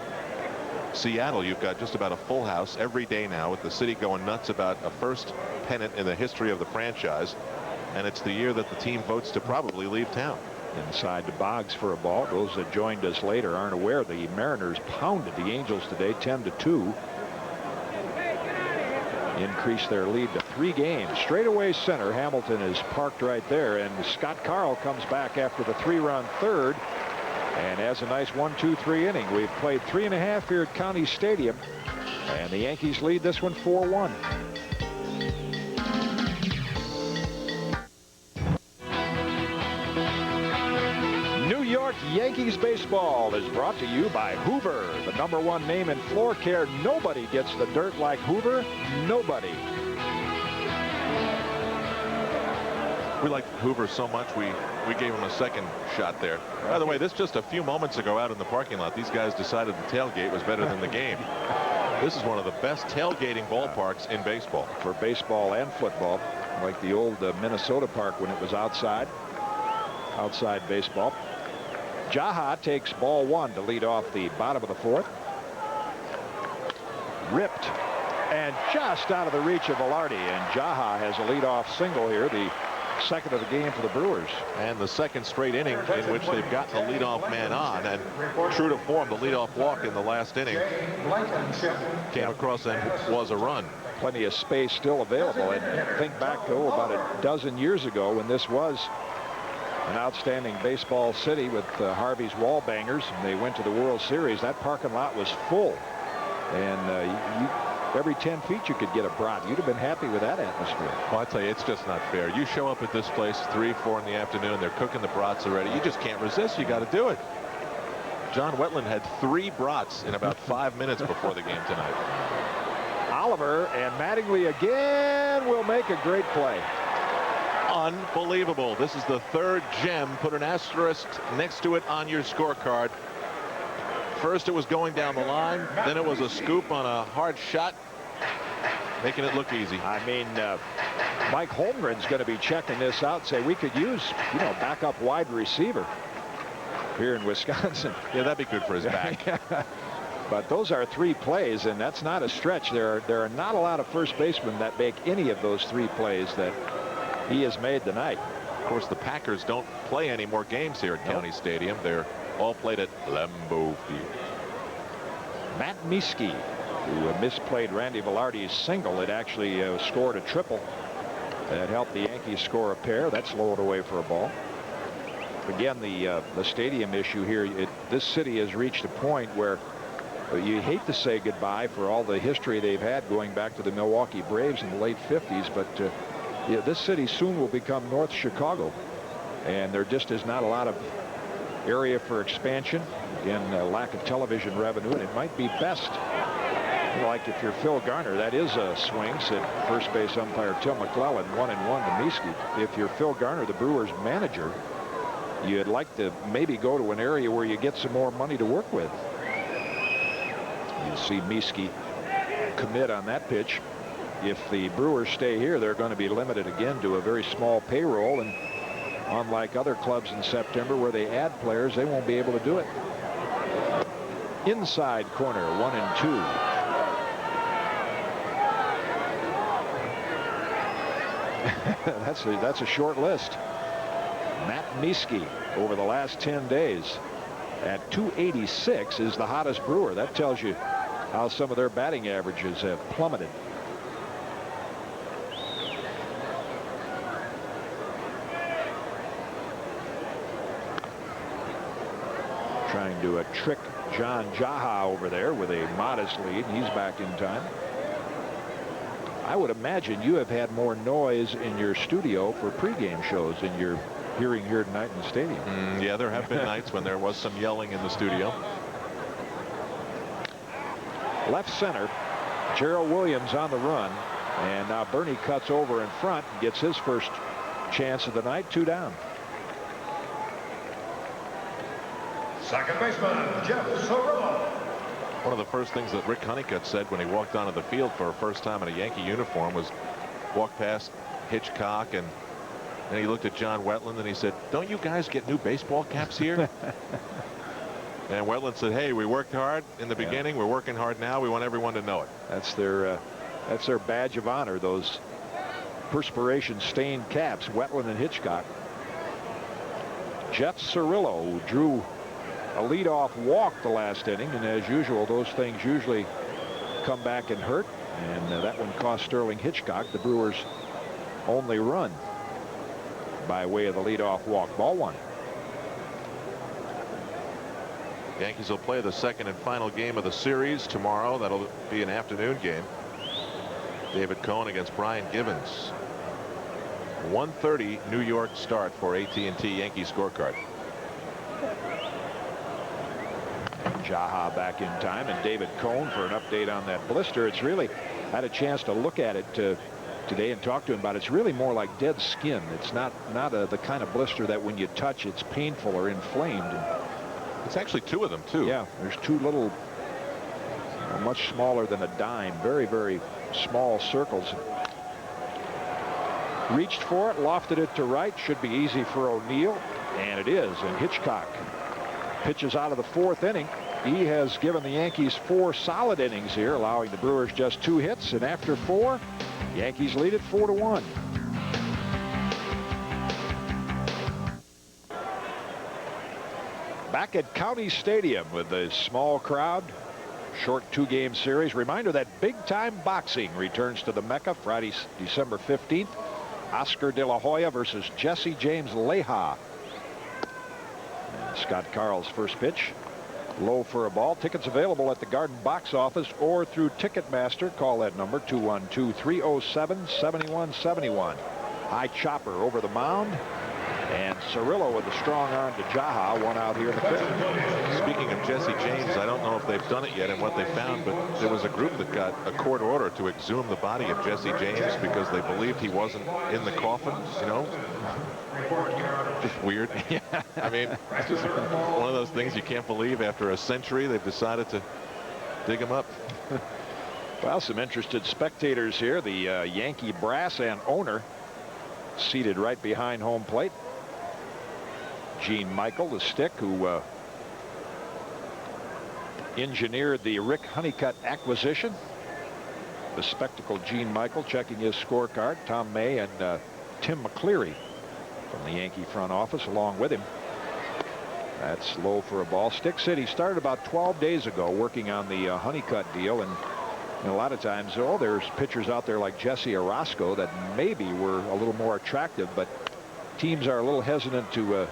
Seattle, you've got just about a full house every day now, with the city going nuts about a first pennant in the history of the franchise. And it's the year that the team votes to probably leave town. Inside to Boggs for a ball. Those that joined us later aren't aware the Mariners pounded the Angels today, 10-2. Increased their lead to 3 games. Straightaway center. Hamilton is parked right there, and Scott Carl comes back after the 3-run third and has a nice 1-2-3 inning. We've played 3.5 here at County Stadium, and the Yankees lead this one 4-1. Yankees baseball is brought to you by Hoover, the #1 name in floor care. Nobody gets the dirt like Hoover. Nobody. We like Hoover so much we gave him a second shot there. By the way, this just a few moments ago out in the parking lot. These guys decided the tailgate was better than the game. This is one of the best tailgating ballparks in baseball. For baseball and football, like the old Minnesota park when it was outside baseball. Jaha takes ball 1 to lead off the bottom of the 4th. Ripped and just out of the reach of Velarde, and Jaha has a leadoff single here, the second of the game for the Brewers. And the second straight inning in which they've gotten a leadoff man on, and true to form, the leadoff walk in the last inning came across and was a run. Plenty of space still available, and think back to about a dozen years ago when this was an outstanding baseball city with Harvey's wall bangers, and they went to the World Series. That parking lot was full, and every 10 feet you could get a brat. You'd have been happy with that atmosphere. Well, I tell you, it's just not fair. You show up at this place 3, 4 in the afternoon, they're cooking the brats already. You just can't resist. You got to do it. John Wetland had 3 brats in about 5 minutes before the game tonight. Oliver and Mattingly again will make a great play. Unbelievable. This is the 3rd gem. Put an asterisk next to it on your scorecard. First it was going down the line, then it was a scoop on a hard shot, making it look easy. I mean, Mike Holmgren's going to be checking this out, say we could use, backup wide receiver here in Wisconsin. Yeah, that'd be good for his back. But those are 3 plays, and that's not a stretch. There are not a lot of first basemen that make any of those 3 plays that he has made tonight. Of course, the Packers don't play any more games here at County Stadium. They're all played at Lambeau Field. Matt Miske, who misplayed Randy Velarde's single. It actually scored a triple That helped the Yankees score a pair. That's lowered away for a ball. Again, the stadium issue here. This city has reached a point where you hate to say goodbye for all the history they've had going back to the Milwaukee Braves in the late 50s, but yeah, this city soon will become North Chicago, and there just is not a lot of area for expansion. Again, a lack of television revenue, and it might be best, like if you're Phil Garner, that is a swing, said first base umpire Tim McClellan, 1-1 to Mieske. If you're Phil Garner, the Brewers manager, you'd like to maybe go to an area where you get some more money to work with. You see Mieske commit on that pitch. If the Brewers stay here, they're going to be limited again to a very small payroll, and unlike other clubs in September where they add players, they won't be able to do it. Inside corner, 1-2. That's a short list. Matt Mieske over the last 10 days at 286 is the hottest Brewer. That tells you how some of their batting averages have plummeted. Trying to trick John Jaha over there with a modest lead. He's back in time. I would imagine you have had more noise in your studio for pregame shows than you're hearing here tonight in the stadium. Yeah, there have been nights when there was some yelling in the studio. Left center, Gerald Williams on the run, and now Bernie cuts over in front and gets his first chance of the night. 2 down. Second baseman, Jeff Cirillo. One of the first things that Rick Honeycutt said when he walked onto the field for the first time in a Yankee uniform was walk past Hitchcock, and then he looked at John Wetland and he said, "Don't you guys get new baseball caps here?" And Wetland said, "Hey, we worked hard in the beginning. We're working hard now. We want everyone to know it." That's their badge of honor, those perspiration stained caps, Wetland and Hitchcock. Jeff Cirillo, who drew a leadoff walk the last inning, and as usual, those things usually come back and hurt, and that one cost Sterling Hitchcock the Brewers' only run by way of the leadoff walk. Ball 1. Yankees will play the second and final game of the series tomorrow. That'll be an afternoon game. David Cohen against Brian Givens. 1:30 New York start for AT&T Yankee scorecard. Jaha back in time, and David Cohen for an update on that blister. It's really, had a chance to look at it today and talk to him about it. It's really more like dead skin. It's not the kind of blister that when you touch it's painful or inflamed. It's actually 2 of them too. Yeah, there's 2 little, much smaller than a dime, very, very small circles. Reached for it, lofted it to right. Should be easy for O'Neill, and it is. And Hitchcock pitches out of the 4th inning. He has given the Yankees 4 solid innings here, allowing the Brewers just 2 hits, and after 4, Yankees lead it 4-1. Back at County Stadium with a small crowd, short 2-game series. Reminder that Big Time Boxing returns to the Mecca Friday, December 15th. Oscar De La Hoya versus Jesse James Leija. And Scott Carl's first pitch. Low for a ball. Tickets available at the Garden box office or through Ticketmaster. Call that number, 212-307-7171. High chopper over the mound. And Cirillo with a strong arm to Jaha. 1 out here in the 5th. Speaking of Jesse James, I don't know if they've done it yet and what they found, but there was a group that got a court order to exhume the body of Jesse James because they believed he wasn't in the coffin, you know? Just weird. Yeah. I mean, it's just one of those things you can't believe. After a century, they've decided to dig him up. Well, some interested spectators here. The Yankee brass and owner seated right behind home plate. Gene Michael, the stick, who engineered the Rick Honeycutt acquisition. The spectacled Gene Michael checking his scorecard. Tom May and Tim McCleary from the Yankee front office along with him. That's low for a ball. Stick City started about 12 days ago working on the Honeycutt deal, and And a lot of times, there's pitchers out there like Jesse Orosco that maybe were a little more attractive, but teams are a little hesitant to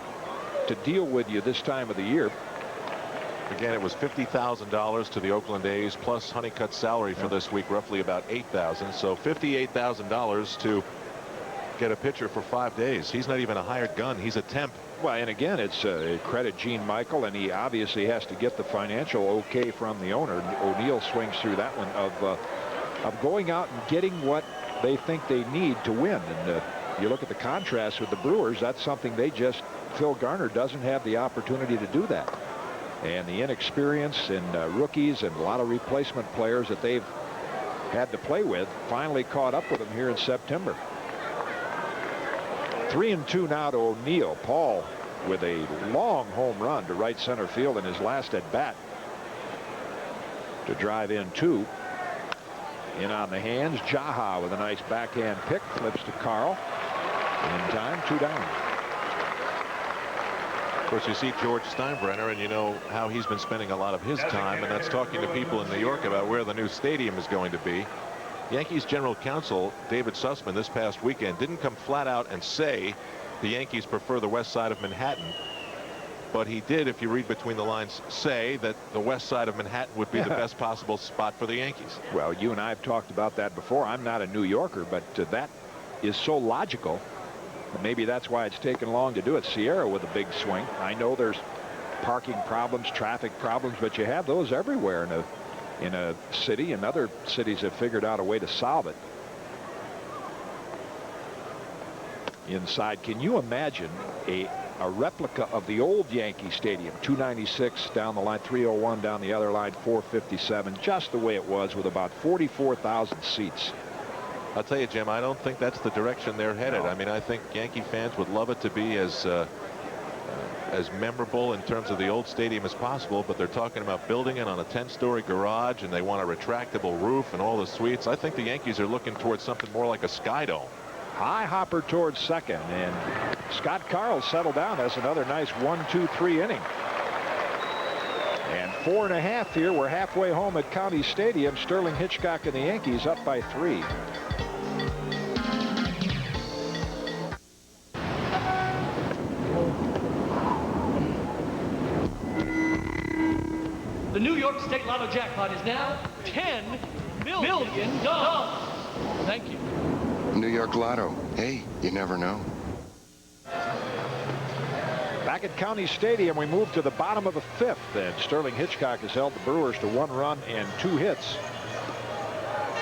deal with you this time of the year. Again, it was $50,000 to the Oakland A's plus Honeycutt's salary for this week, roughly about $8,000. So $58,000 to get a pitcher for 5 days. He's not even a hired gun. He's a temp. Well, and again, it's credit Gene Michael, and he obviously has to get the financial okay from the owner. O'Neill swings through that one of going out and getting what they think they need to win. And you look at the contrast with the Brewers. That's something Phil Garner doesn't have the opportunity to do that. And the inexperience and rookies and a lot of replacement players that they've had to play with finally caught up with them here in September. 3-2 now to O'Neill. Paul with a long home run to right center field in his last at bat to drive in 2. In on the hands. Jaha with a nice backhand pick. Flips to Carl. In time, 2 down. Of course, you see George Steinbrenner, and you know how he's been spending a lot of his time, and that's talking to people in New York about where the new stadium is going to be. Yankees general counsel David Sussman this past weekend didn't come flat out and say the Yankees prefer the west side of Manhattan, but he did, if you read between the lines, say that the west side of Manhattan would be the best possible spot for the Yankees. Well, you and I have talked about that before. I'm not a New Yorker, but that is so logical. Maybe that's why it's taken long to do it. Sierra with a big swing. I know there's parking problems, traffic problems, but you have those everywhere in a city, and other cities have figured out a way to solve it. Inside, can you imagine a replica of the old Yankee Stadium? 296 down the line, 301 down the other line, 457, just the way it was, with about 44,000 seats. I'll tell you, Jim, I don't think that's the direction they're headed. No. I mean, I think Yankee fans would love it to be as memorable in terms of the old stadium as possible, but they're talking about building it on a 10-story garage, and they want a retractable roof and all the suites. I think the Yankees are looking towards something more like a Sky Dome. High hopper towards second, and Scott Carl settled down. That's another nice 1-2-3 inning. And 4.5 here. We're halfway home at County Stadium. Sterling Hitchcock and the Yankees up by 3. The New York State Lotto jackpot is now $10 million. Thank you. New York Lotto. Hey, you never know. Back at County Stadium, we move to the bottom of the 5th, and Sterling Hitchcock has held the Brewers to 1 run and 2 hits.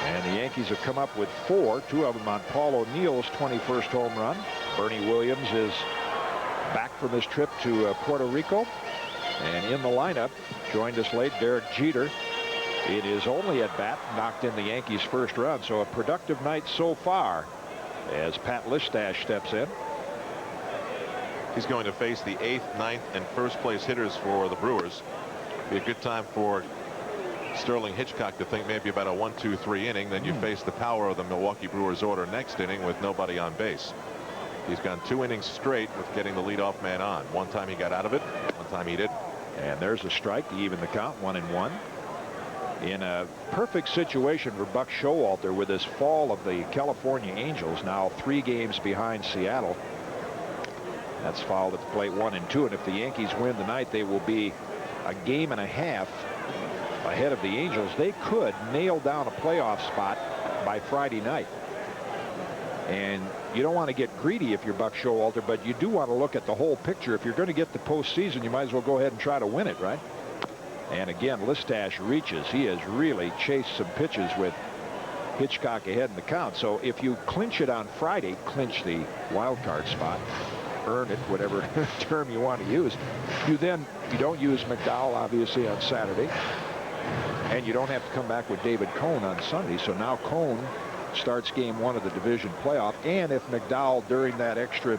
And the Yankees have come up with 4, 2 of them on Paul O'Neill's 21st home run. Bernie Williams is back from his trip to Puerto Rico. And in the lineup, joined us late, Derek Jeter. It is only at bat, knocked in the Yankees' first run. So a productive night so far as Pat Listash steps in. He's going to face the 8th, 9th, and 1st place hitters for the Brewers. Be a good time for Sterling Hitchcock to think maybe about a 1-2-3 inning. Then you face the power of the Milwaukee Brewers order next inning with nobody on base. He's gone 2 innings straight with getting the leadoff man on. One time he got out of it, one time he didn't. And there's a strike to even the count, 1-1. In a perfect situation for Buck Showalter with his fall of the California Angels, now 3 games behind Seattle. That's fouled at the plate, 1-2. And if the Yankees win tonight, they will be a game and a half ahead of the Angels. They could nail down a playoff spot by Friday night. And you don't want to get greedy if you're Buck Showalter, but you do want to look at the whole picture. If you're going to get the postseason, you might as well go ahead and try to win it, right? And again, Listash reaches. He has really chased some pitches with Hitchcock ahead in the count. So if you clinch it on Friday, clinch the wild card spot, earn it, whatever term you want to use, you don't use McDowell obviously on Saturday, and you don't have to come back with David Cohen on Sunday. So now Cohen starts game 1 of the division playoff, and if McDowell during that extra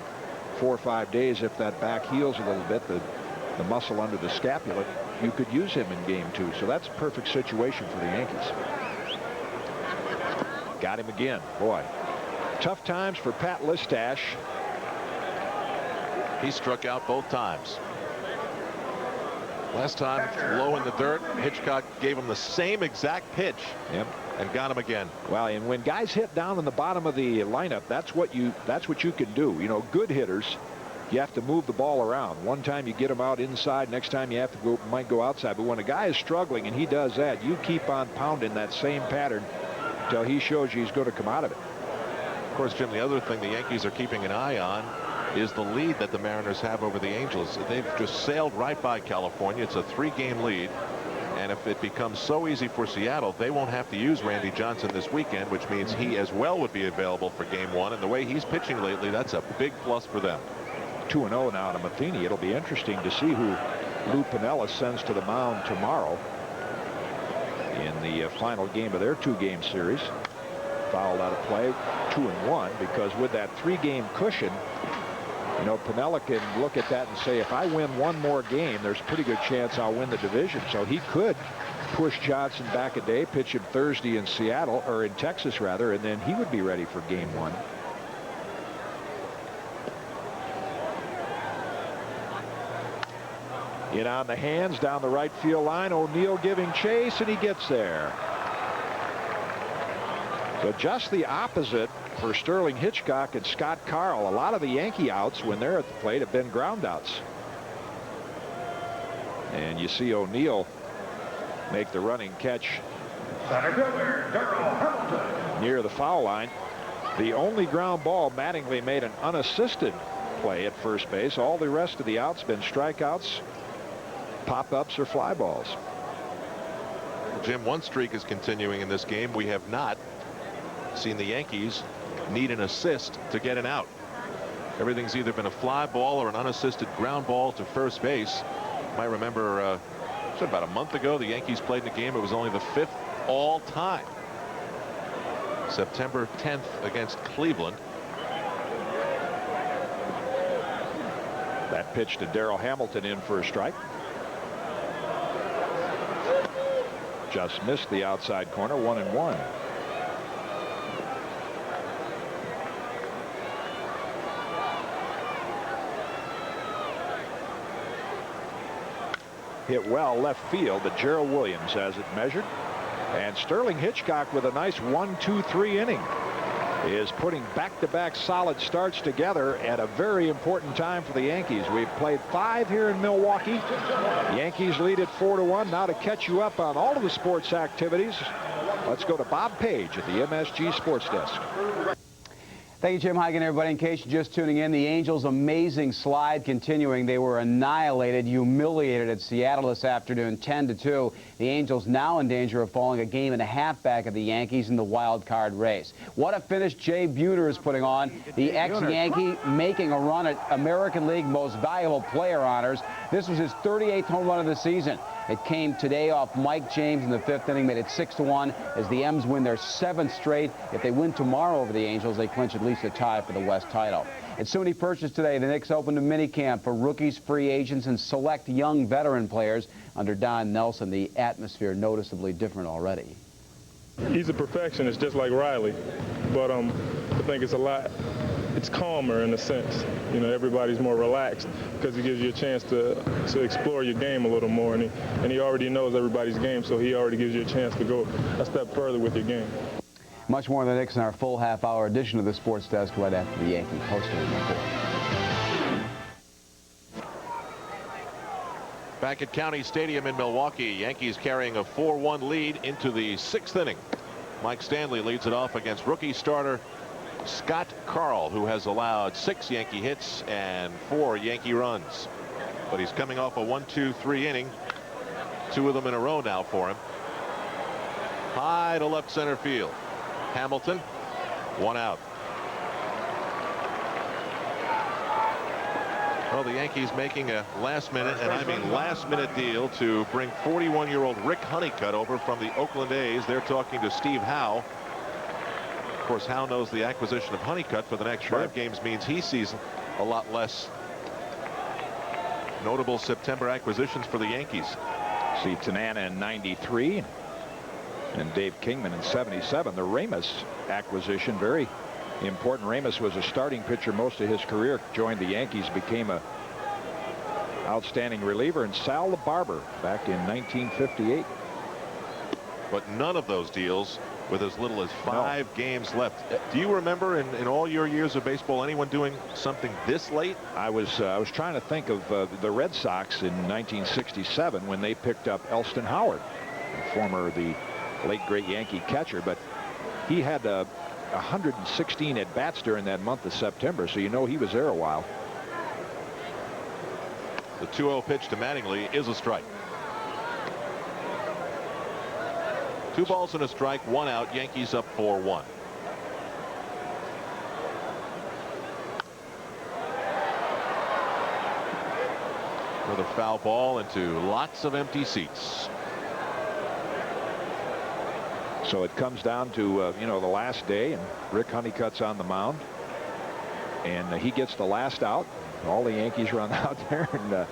4 or 5 days, if that back heals a little bit, the muscle under the scapula, you could use him in game 2. So that's a perfect situation for the Yankees. Got him again. Boy, tough times for Pat Listash. He struck out both times. Last time, low in the dirt, Hitchcock gave him the same exact pitch. Yep. And got him again. Well, and when guys hit down in the bottom of the lineup, that's what you can do. You know, good hitters, you have to move the ball around. One time you get them out inside, next time you have to might go outside. But when a guy is struggling and he does that, you keep on pounding that same pattern until he shows you he's going to come out of it. Of course, Jim, the other thing the Yankees are keeping an eye on is the lead that the Mariners have over the Angels. They've just sailed right by California. It's a 3-game lead. And if it becomes so easy for Seattle, they won't have to use Randy Johnson this weekend, which means he as well would be available for game 1. And the way he's pitching lately, that's a big plus for them. 2-0 now to Matheny. It'll be interesting to see who Lou Piniella sends to the mound tomorrow in the final game of their 2-game series. Fouled out of play, 2-1, because with that 3-game cushion, you know, Piniella can look at that and say, if I win one more game, there's a pretty good chance I'll win the division. So he could push Johnson back a day, pitch him Thursday in Seattle, or in Texas rather, and then he would be ready for game 1. In on the hands down the right field line. O'Neill giving chase, and he gets there. So just the opposite for Sterling Hitchcock and Scott Carl. A lot of the Yankee outs when they're at the plate have been ground outs. And you see O'Neill make the running catch near the foul line. The only ground ball, Mattingly made an unassisted play at first base. All the rest of the outs been strikeouts, pop-ups, or fly balls. Jim, one streak is continuing in this game. We have not seen the Yankees need an assist to get an out. Everything's either been a fly ball or an unassisted ground ball to first base. You might remember about a month ago the Yankees played in a game. It was only the 5th all time. September 10th against Cleveland. That pitch to Darrell Hamilton in for a strike. Just missed the outside corner. 1-1. Hit well left field, but Gerald Williams has it measured. And Sterling Hitchcock with a nice 1-2-3 inning is putting back-to-back solid starts together at a very important time for the Yankees. We've played 5 here in Milwaukee. The Yankees lead at 4-1. Now to catch you up on all of the sports activities, let's go to Bob Page at the MSG Sports Desk. Thank you, Jim Heigen, everybody. In case you're just tuning in, the Angels' amazing slide continuing. They were annihilated, humiliated at Seattle this afternoon, 10-2. The Angels now in danger of falling a game and a half back of the Yankees in the wild card race. What a finish Jay Buhner is putting on. The ex-Yankee making a run at American League Most Valuable Player honors. This was his 38th home run of the season. It came today off Mike James in the 5th inning, made it 6-1 as the M's win their 7th straight. If they win tomorrow over the Angels, they clinch at least a tie for the West title. At SUNY Purchase today, the Knicks opened a minicamp for rookies, free agents, and select young veteran players. Under Don Nelson, the atmosphere noticeably different already. He's a perfectionist, just like Riley, but I think it's calmer in a sense. You know, everybody's more relaxed because he gives you a chance to explore your game a little more, and he already knows everybody's game, so he already gives you a chance to go a step further with your game. Much more of the Knicks in our full half-hour edition of the Sports Desk right after the Yankee postseason report. Back at County Stadium in Milwaukee, Yankees carrying a 4-1 lead into the 6th inning. Mike Stanley leads it off against rookie starter Scott Carl, who has allowed 6 Yankee hits and 4 Yankee runs. But he's coming off a 1-2-3 inning. 2 of them in a row now for him. High to left center field. Hamilton, 1 out. Well, the Yankees making a last-minute, and I mean last-minute deal to bring 41-year-old Rick Honeycutt over from the Oakland A's. They're talking to Steve Howe. Of course, Howe knows the acquisition of Honeycutt for the next 5 games means he sees a lot less notable September acquisitions for the Yankees. See Tanana in 93 and Dave Kingman in 77. The Ramos acquisition, very important. Ramos was a starting pitcher most of his career, joined the Yankees, became a outstanding reliever, and Sal the Barber back in 1958. But none of those deals with as little as 5 games left. Do you remember in all your years of baseball anyone doing something this late? I was trying to think of the Red Sox in 1967 when they picked up Elston Howard, the late great Yankee catcher, but he had 116 at bats during that month of September, so you know he was there a while. The 2-0 pitch to Mattingly is a strike. 2 balls and a strike, 1 out. Yankees up 4-1. Another foul ball into lots of empty seats. So it comes down to the last day, and Rick Honeycutt's on the mound, and he gets the last out. All the Yankees run out there, and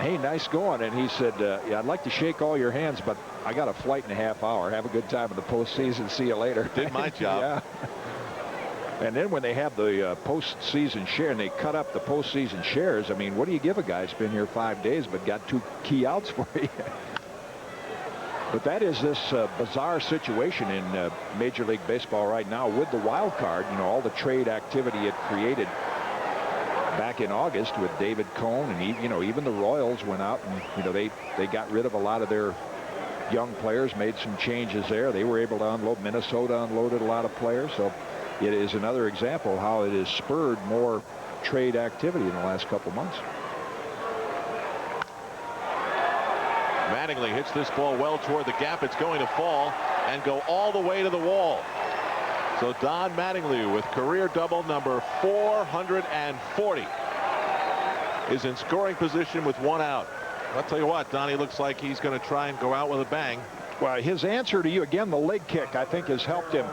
hey, nice going. And he said, yeah, I'd like to shake all your hands, but I got a flight in a half hour. Have a good time in the postseason. See you later. Did my job. Yeah. And then when they have the postseason share and they cut up the postseason shares, I mean, what do you give a guy who's been here 5 days but got 2 key outs for you? But that is this bizarre situation in Major League Baseball right now with the wild card. All the trade activity it created back in August with David Cohen, and even the Royals went out and they got rid of a lot of their young players, made some changes there. They were able to unload. Minnesota unloaded a lot of players, so it is another example how it has spurred more trade activity in the last couple months. Mattingly hits this ball well toward the gap. It's going to fall and go all the way to the wall. So Don Mattingly, with career double number 440, is in scoring position with 1 out. I'll tell you what, Donnie looks like he's going to try and go out with a bang. Well, his answer to you, again, the leg kick, I think has helped him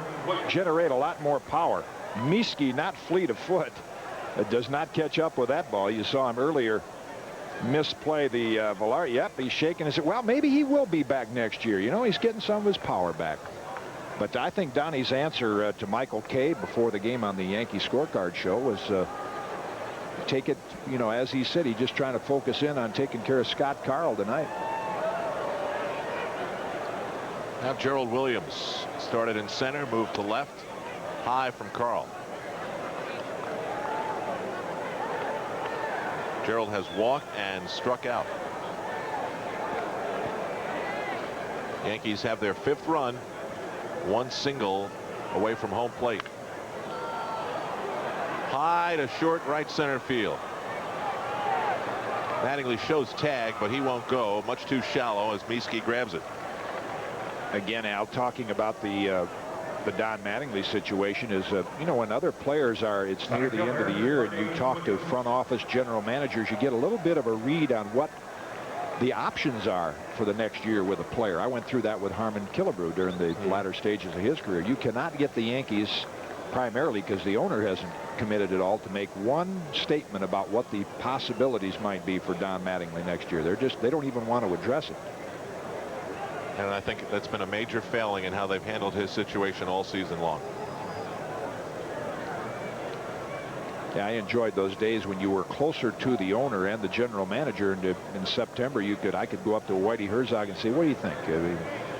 generate a lot more power. Miski, not fleet of foot, does not catch up with that ball. You saw him earlier misplay the Velarde. Yep, he's shaking his head. Well, maybe he will be back next year. He's getting some of his power back. But I think Donnie's answer to Michael Kay before the game on the Yankee scorecard show was take it, as he said, he's just trying to focus in on taking care of Scott Carl tonight. Now Gerald Williams started in center, moved to left, high from Carl. Gerald has walked and struck out. Yankees have their 5th run, 1 single away from home plate. High to short right center field. Mattingly shows tag, but he won't go. Much too shallow as Miski grabs it. Again, Al, talking about the Don Mattingly situation is, when other players it's near the end of the year and you talk to front office general managers, you get a little bit of a read on what the options are for the next year with a player. I went through that with Harmon Killebrew during the latter stages of his career. You cannot get the Yankees, primarily because the owner hasn't committed at all, to make one statement about what the possibilities might be for Don Mattingly next year. They don't even want to address it. And I think that's been a major failing in how they've handled his situation all season long. Yeah, I enjoyed those days when you were closer to the owner and the general manager. And in September, I could go up to Whitey Herzog and say, what do you think?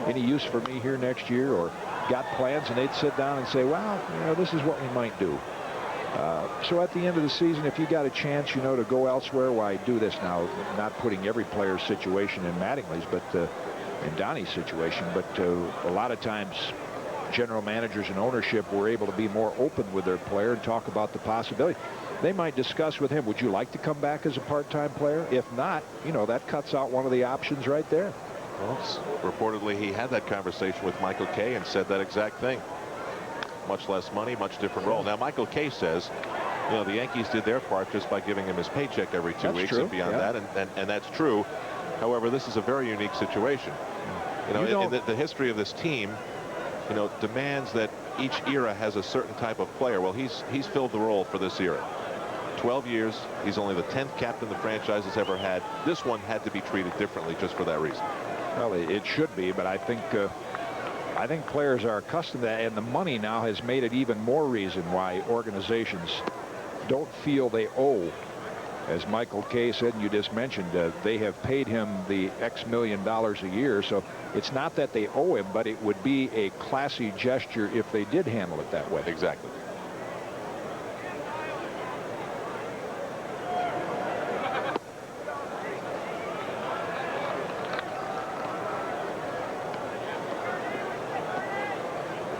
Any use for me here next year, or got plans? And they'd sit down and say, well, this is what we might do. So at the end of the season, if you got a chance, to go elsewhere, why do this now? Not putting every player's situation in Mattingly's, but in Donnie's situation, but a lot of times general managers and ownership were able to be more open with their player and talk about the possibility. They might discuss with him, would you like to come back as a part-time player? If not, that cuts out one of the options right there. Well, reportedly he had that conversation with Michael Kay and said that exact thing. Much less money, much different role. Now Michael Kay says, the Yankees did their part just by giving him his paycheck every 2 weeks and beyond that, and that's true. However, this is a very unique situation. In the history of this team, demands that each era has a certain type of player. Well, he's filled the role for this era. 12 years. He's only the 10th captain the franchise has ever had. This one had to be treated differently just for that reason. Well, it should be, but I think players are accustomed to that, and the money now has made it even more reason why organizations don't feel they owe As Michael Kay said, and you just mentioned, they have paid him the X million dollars a year. So it's not that they owe him, but it would be a classy gesture if they did handle it that way. Exactly.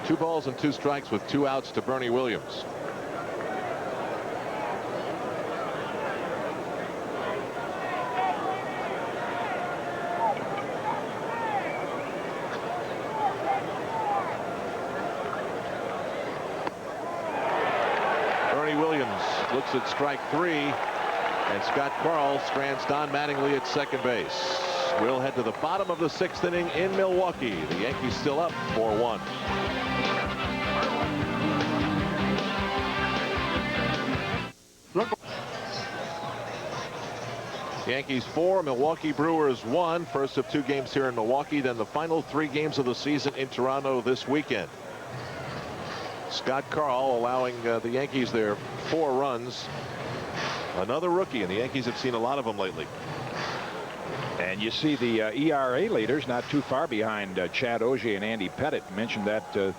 Two balls and 2 strikes with 2 outs to Bernie Williams. Bernie Williams looks at strike 3, and Scott Carl strands Don Mattingly at second base. We'll head to the bottom of the 6th inning in Milwaukee. The Yankees still up 4-1. Yankees 4, Milwaukee Brewers 1. First of 2 games here in Milwaukee, then the final 3 games of the season in Toronto this weekend. Scott Carl allowing the Yankees their 4 runs. Another rookie, and the Yankees have seen a lot of them lately. And you see the ERA leaders not too far behind Chad Ogier and Andy Pettit. Mentioned that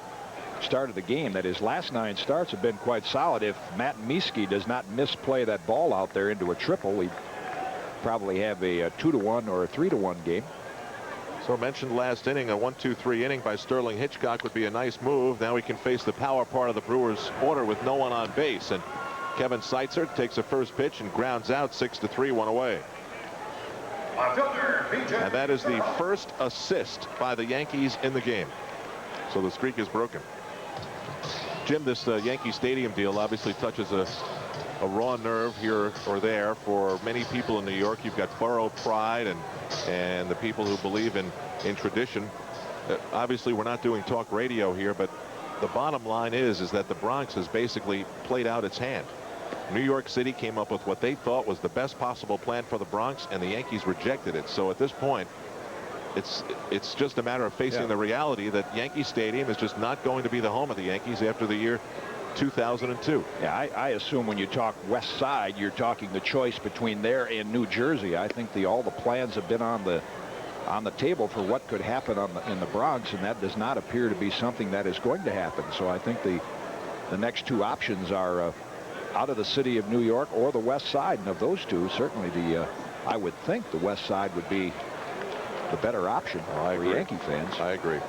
start of the game, that his last 9 starts have been quite solid. If Matt Mieske does not misplay that ball out there into a triple, he'd probably have a 2-1 or a 3-1 game. So mentioned last inning, a 1-2-3 inning by Sterling Hitchcock would be a nice move. Now he can face the power part of the Brewers order with no one on base, and Kevin Seitzer takes a first pitch and grounds out 6-3, 1 away. And that is the first assist by the Yankees in the game. So the streak is broken. Jim, this Yankee Stadium deal obviously touches a raw nerve here or there for many people in New York. You've got borough pride and the people who believe in tradition. Obviously, we're not doing talk radio here, but the bottom line is that the Bronx has basically played out its hand. New York City came up with what they thought was the best possible plan for the Bronx, and the Yankees rejected it. So at this point, it's just a matter of facing the reality that Yankee Stadium is just not going to be the home of the Yankees after the year 2002. Yeah, I assume when you talk West Side, you're talking the choice between there and New Jersey. I think all the plans have been on the table for what could happen in the Bronx, and that does not appear to be something that is going to happen. So I think the next 2 options are out of the city of New York or the West Side, and of those 2, certainly I would think the West Side would be the better option for Yankee fans. I agree.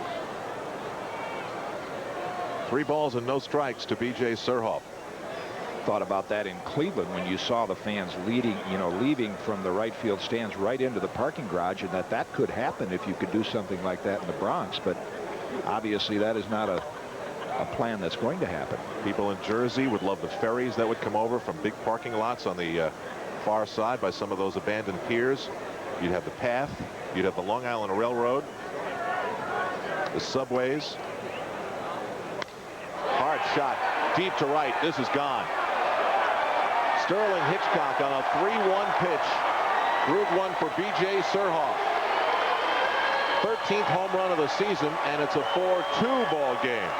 3 balls and no strikes to B.J. Surhoff. Thought about that in Cleveland when you saw the fans leaving from the right field stands right into the parking garage, and that could happen if you could do something like that in the Bronx. But obviously that is not a plan that's going to happen. People in Jersey would love the ferries that would come over from big parking lots on the far side by some of those abandoned piers. You'd have the path. You'd have the Long Island Railroad, the subways. Hard shot deep to right. This is gone. Sterling Hitchcock on a 3-1 pitch. Groove 1 for B.J. Surhoff. 13th home run of the season, and it's a 4-2 ball game.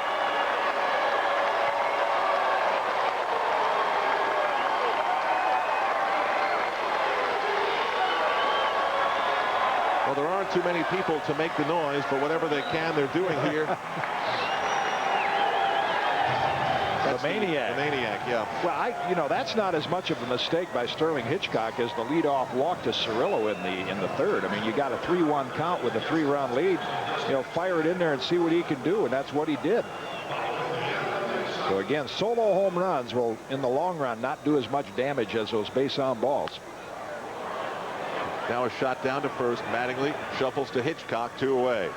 Well, there aren't too many people to make the noise, but whatever they can, they're doing here. The maniac. The maniac, yeah. Well, that's not as much of a mistake by Sterling Hitchcock as the leadoff walk to Cirillo in the 3rd. I mean, you got a 3-1 count with a 3-run lead. Fire it in there and see what he can do, and that's what he did. So again, solo home runs will, in the long run, not do as much damage as those base on balls. Now a shot down to first. Mattingly shuffles to Hitchcock, 2 away.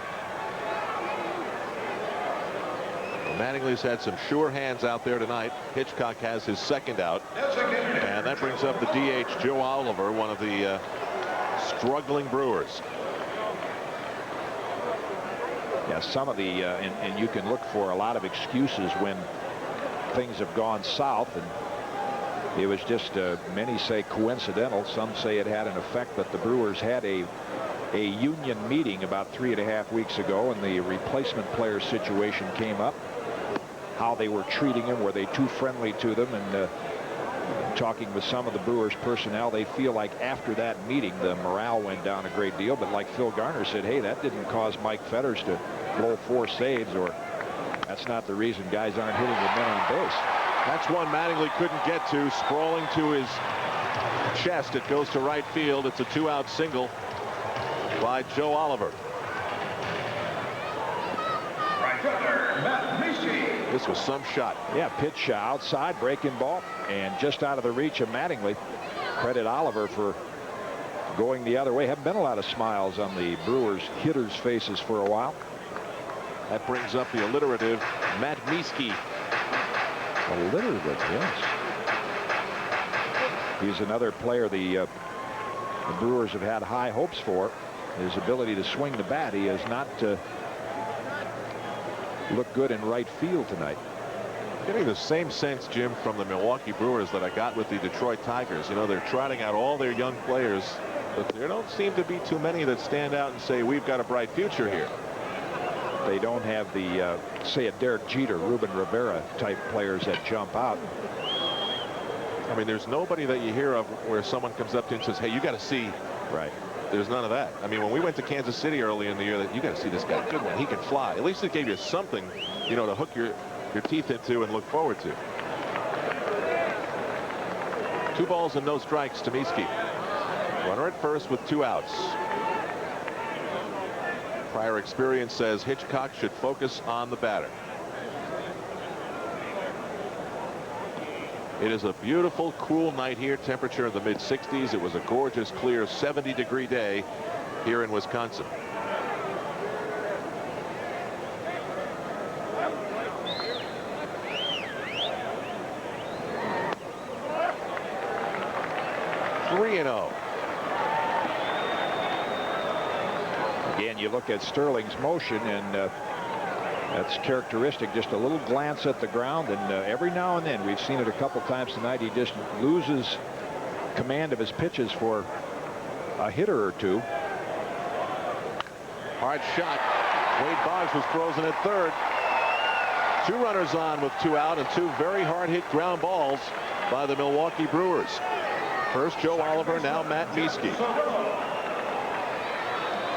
Mattingly's had some sure hands out there tonight. Hitchcock has his 2nd out. And that brings up the DH, Joe Oliver, one of the struggling Brewers. Yeah, some of the, and you can look for a lot of excuses when things have gone south, and it was just, many say coincidental. Some say it had an effect, but the Brewers had a union meeting about 3.5 weeks ago, and the replacement player situation came up. How they were treating him, were they too friendly to them? And Talking with some of the Brewers personnel, they feel like after that meeting, the morale went down a great deal. But like Phil Garner said, hey, that didn't cause Mike Fetters to blow 4 saves, or that's not the reason guys aren't hitting with men on base. That's one Mattingly couldn't get to. Sprawling to his chest. It goes to right field. It's a 2-out single by Joe Oliver. Right fielder, Matt Misty. This was some shot. Yeah, pitch outside, breaking ball, and just out of the reach of Mattingly. Credit Oliver for going the other way. Haven't been a lot of smiles on the Brewers hitters' faces for a while. That brings up the alliterative Matt Misty. Alliterative, yes. He's another player the Brewers have had high hopes for. His ability to swing the bat. He has not looked good in right field tonight. Getting the same sense, Jim, from the Milwaukee Brewers that I got with the Detroit Tigers. You know, they're trotting out all their young players, but there don't seem to be too many that stand out and say we've got a bright future here. They don't have the say a Derek Jeter, Ruben Rivera type players that jump out. I mean, there's nobody that you hear of where someone comes up to you and says, hey, you got to see. Right. There's none of that. I mean, when we went to Kansas City early in the year, that you got to see this guy. Good one. He can fly. At least it gave you something, you know, to hook your teeth into and look forward to. 2 balls and no strikes to Misty. Runner at first with 2 outs. Prior experience says Hitchcock should focus on the batter. It is a beautiful, cool night here. Temperature in the mid-60s. It was a gorgeous, clear 70-degree day here in Wisconsin. (3-0). Again, you look at Sterling's motion, and that's characteristic. Just a little glance at the ground, and every now and then, we've seen it a couple times tonight, he just loses command of his pitches for a hitter or two. Hard shot. Wade Boggs was frozen at third. 2 runners on with 2 out, and 2 very hard hit ground balls by the Milwaukee Brewers. First Joe Oliver, now Matt Misty.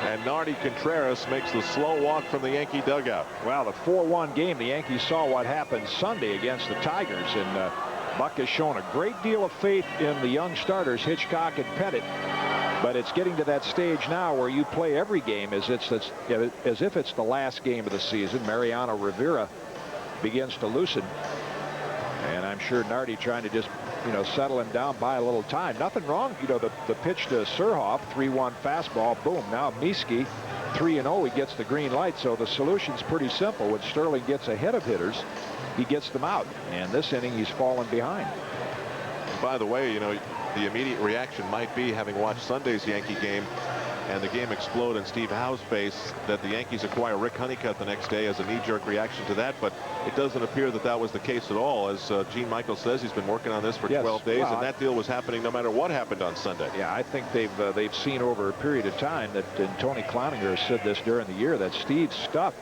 And Nardi Contreras makes the slow walk from the Yankee dugout. Well, the 4-1 game, the Yankees saw what happened Sunday against the Tigers, and Buck has shown a great deal of faith in the young starters, Hitchcock and Pettit. But it's getting to that stage now where you play every game as if it's the last game of the season. Mariano Rivera begins to loosen, and I'm sure Nardi trying to just, you know, settle him down, buy a little time. Nothing wrong, you know, the pitch to Surhoff, 3-1 fastball, boom. Now Misty, 3-0, he gets the green light. So the solution's pretty simple. When Sterling gets ahead of hitters, he gets them out. And this inning, he's fallen behind. By the way, you know, the immediate reaction might be, having watched Sunday's Yankee game and the game explode in Steve Howe's face, that the Yankees acquire Rick Honeycutt the next day as a knee-jerk reaction to that. But it doesn't appear that that was the case at all. As Gene Michaels says, he's been working on this for 12 days, and that deal was happening no matter what happened on Sunday. Yeah, I think they've seen over a period of time that, and Tony Cloninger has said this during the year, that Steve's stuff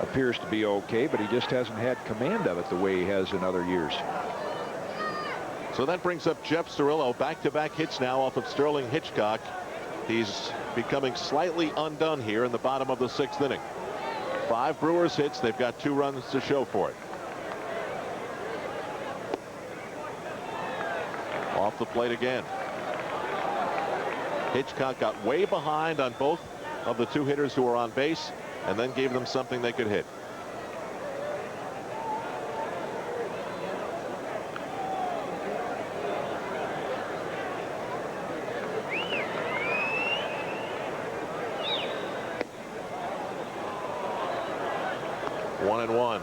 appears to be okay, but he just hasn't had command of it the way he has in other years. So that brings up Jeff Cirillo. Back-to-back hits now off of Sterling Hitchcock. He's becoming slightly undone here in the bottom of the 6th inning. 5 Brewers hits. They've got 2 runs to show for it. Off the plate again. Hitchcock got way behind on both of the 2 hitters who were on base, and then gave them something they could hit. One and one.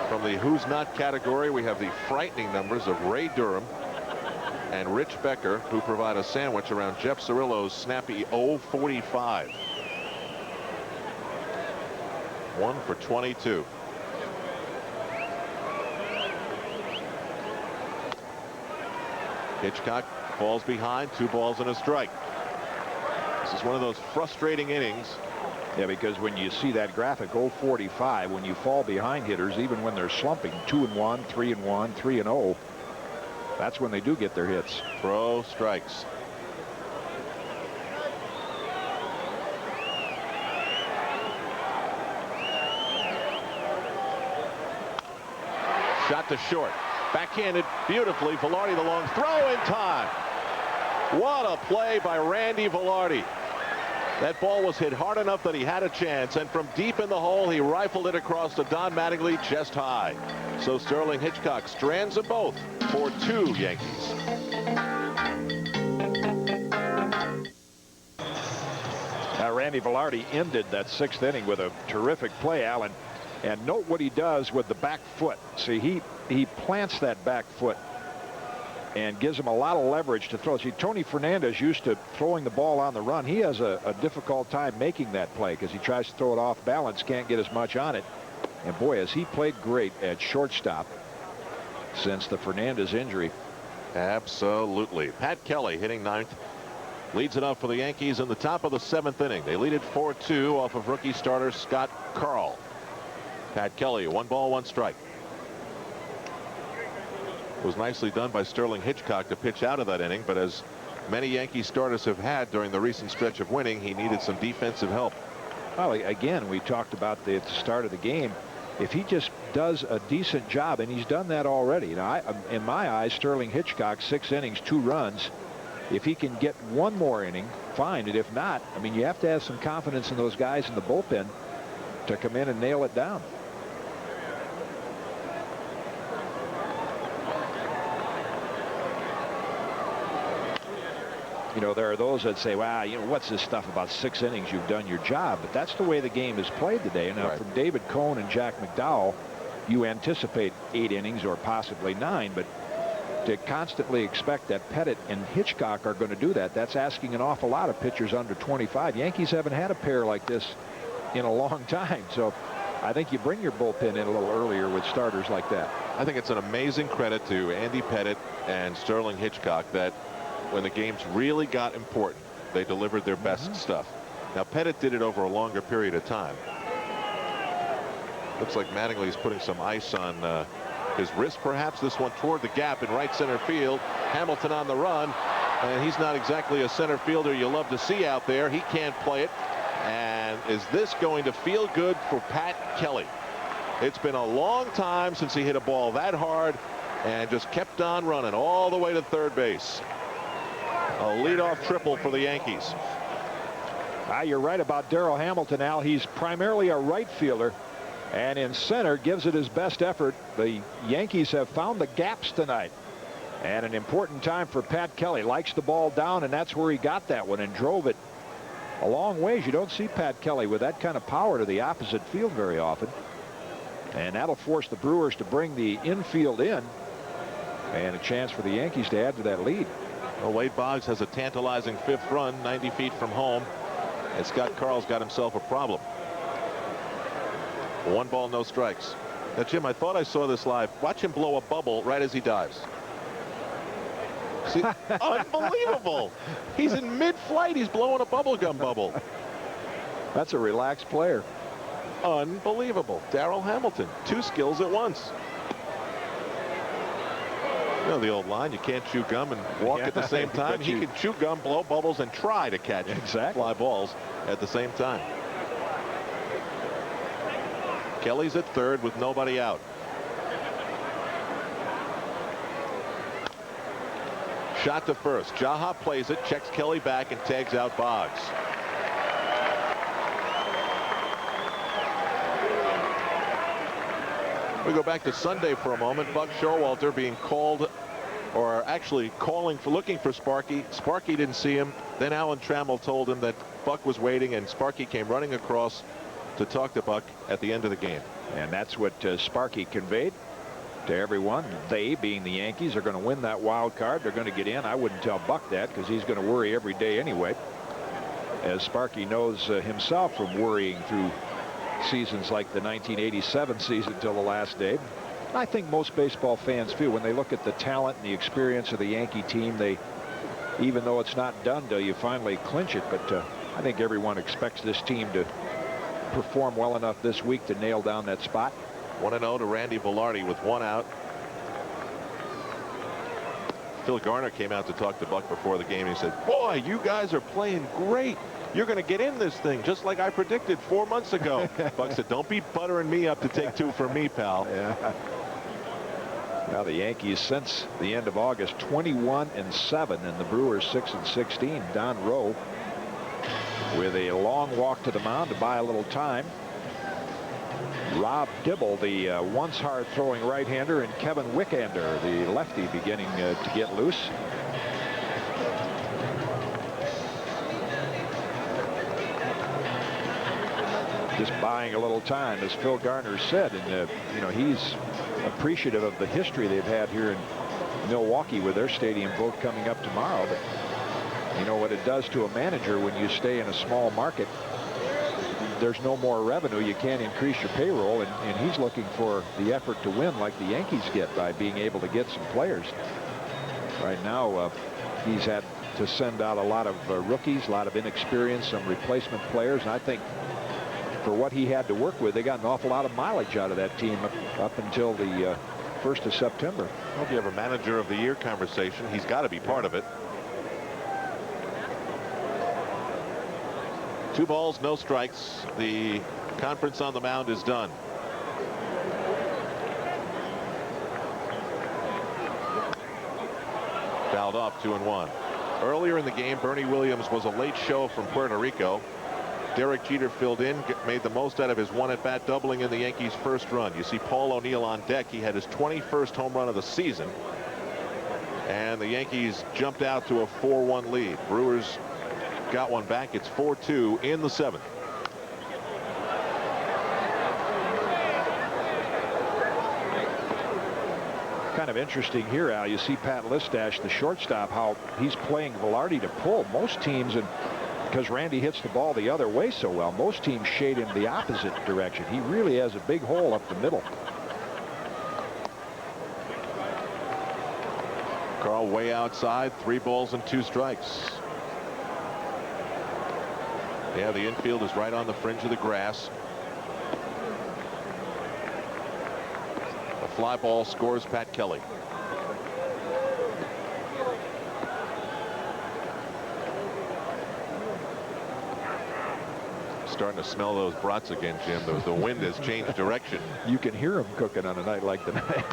From the who's not category, we have the frightening numbers of Ray Durham and Rich Becker, who provide a sandwich around Jeff Cirillo's snappy 0-45. 1 for 22. Hitchcock falls behind, 2 balls and a strike. This is one of those frustrating innings. Yeah, because when you see that graphic, 0-45, when you fall behind hitters, even when they're slumping, 2-1, 3-1, 3-0, That's when they do get their hits. Throw, strikes. Shot to short. Backhanded beautifully. Velarde the long throw in time. What a play by Randy Velarde. That ball was hit hard enough that he had a chance, and from deep in the hole he rifled it across to Don Mattingly chest high. So Sterling Hitchcock strands them both for 2 Yankees. Now Randy Velarde ended that 6th inning with a terrific play, Alan. And note what he does with the back foot. See, he plants that back foot and gives him a lot of leverage to throw. See, Tony Fernandez used to throwing the ball on the run. He has a difficult time making that play because he tries to throw it off balance, can't get as much on it. And boy, has he played great at shortstop since the Fernandez injury. Absolutely. Pat Kelly hitting 9th. Leads it off for the Yankees in the top of the 7th inning. They lead it 4-2 off of rookie starter Scott Karl. Pat Kelly, 1 ball, 1 strike. It was nicely done by Sterling Hitchcock to pitch out of that inning, but as many Yankee starters have had during the recent stretch of winning, he needed some defensive help. Well, again, we talked about at the start of the game. If he just does a decent job, and he's done that already. You know, in my eyes, Sterling Hitchcock, 6 innings, 2 runs. If he can get 1 more inning, fine. And if not, I mean, you have to have some confidence in those guys in the bullpen to come in and nail it down. You know, there are those that say, wow, you know, what's this stuff about 6 innings? You've done your job. But that's the way the game is played today. Now, from David Cohen and Jack McDowell, you anticipate 8 innings or possibly 9. But to constantly expect that Pettit and Hitchcock are going to do that, that's asking an awful lot of pitchers under 25. Yankees haven't had a pair like this in a long time. So I think you bring your bullpen in a little earlier with starters like that. I think it's an amazing credit to Andy Pettit and Sterling Hitchcock that when the games really got important, they delivered their best stuff. Now, Pettit did it over a longer period of time. Looks like Mattingly's putting some ice on his wrist, perhaps. This one toward the gap in right center field. Hamilton on the run, and he's not exactly a center fielder you love to see out there. He can't play it. And is this going to feel good for Pat Kelly? It's been a long time since he hit a ball that hard and just kept on running all the way to third base. A leadoff triple for the Yankees. You're right about Darryl Hamilton, Al. He's primarily a right fielder, and in center gives it his best effort. The Yankees have found the gaps tonight, and an important time for Pat Kelly. Likes the ball down, and that's where he got that one and drove it a long ways. You don't see Pat Kelly with that kind of power to the opposite field very often, and that'll force the Brewers to bring the infield in, and a chance for the Yankees to add to that lead. Well, Wade Boggs has a tantalizing 5th run, 90 feet from home, and Scott Karl's got himself a problem. 1 ball, no strikes. Now, Jim, I thought I saw this live. Watch him blow a bubble right as he dives. See, unbelievable. He's in mid-flight. He's blowing a bubblegum bubble. That's a relaxed player. Unbelievable. Darryl Hamilton, 2 skills at once. You know the old line, you can't chew gum and walk at the same time. He can chew gum, blow bubbles, and try to catch fly balls at the same time. Kelly's at third with nobody out. Shot to first. Jaha plays it, checks Kelly back, and tags out Boggs. We go back to Sunday for a moment. Buck Showalter being called, or actually calling for, looking for Sparky. Sparky didn't see him. Then Alan Trammell told him that Buck was waiting, and Sparky came running across to talk to Buck at the end of the game. And that's what Sparky conveyed to everyone. They, being the Yankees, are going to win that wild card. They're going to get in. I wouldn't tell Buck that because he's going to worry every day anyway, as Sparky knows himself from worrying through seasons like the 1987 season till the last day. I think most baseball fans feel when they look at the talent and the experience of the Yankee team, they, even though it's not done till you finally clinch it, but I think everyone expects this team to perform well enough this week to nail down that spot. 1-0 to Randy Velarde with 1 out. Phil Garner came out to talk to Buck before the game. He said, boy, you guys are playing great. You're going to get in this thing just like I predicted 4 months ago. Buck said, don't be buttering me up to take 2 from me, pal. Yeah. Now the Yankees since the end of August 21-7, and the Brewers 6-16. Don Rowe with a long walk to the mound to buy a little time. Rob Dibble, the once hard throwing right-hander, and Kevin Wickander, the lefty, beginning to get loose. Just buying a little time, as Phil Garner said, and you know, he's appreciative of the history they've had here in Milwaukee with their stadium vote coming up tomorrow. But you know what it does to a manager when you stay in a small market. There's no more revenue. You can't increase your payroll, and he's looking for the effort to win like the Yankees get by being able to get some players. Right now, he's had to send out a lot of rookies, a lot of inexperience, some replacement players, and I think for what he had to work with, they got an awful lot of mileage out of that team up until the 1st of September. Well, if you have a manager of the year conversation, he's got to be part of it. 2 balls, no strikes. The conference on the mound is done. Fouled off, 2-1. Earlier in the game, Bernie Williams was a late show from Puerto Rico. Derek Jeter filled in, made the most out of his 1 at-bat, doubling in the Yankees' first run. You see Paul O'Neill on deck. He had his 21st home run of the season. And the Yankees jumped out to a 4-1 lead. Brewers got one back. It's 4-2 in the 7th. Kind of interesting here, Al. You see Pat Listash, the shortstop, how he's playing Velarde to pull. Most teams, and because Randy hits the ball the other way so well, most teams shade him the opposite direction. He really has a big hole up the middle. Carl way outside, 3 balls and 2 strikes. Yeah, the infield is right on the fringe of the grass. A fly ball scores Pat Kelly. Starting to smell those brats again, Jim. The wind has changed direction. You can hear him cooking on a night like tonight.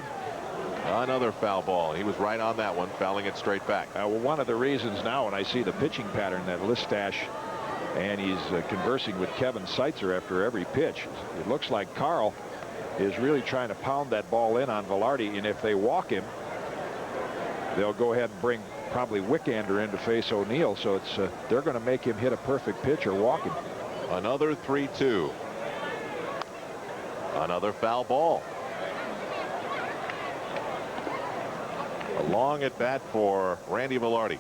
Another foul ball. He was right on that one, fouling it straight back. Well, one of the reasons now when I see the pitching pattern that Listash, and he's conversing with Kevin Seitzer after every pitch, it looks like Carl is really trying to pound that ball in on Velarde, and if they walk him, they'll go ahead and bring probably Wickander in to face O'Neill. So it's they're going to make him hit a perfect pitch or walk him. Another 3-2. Another foul ball. A long at bat for Randy Velarde.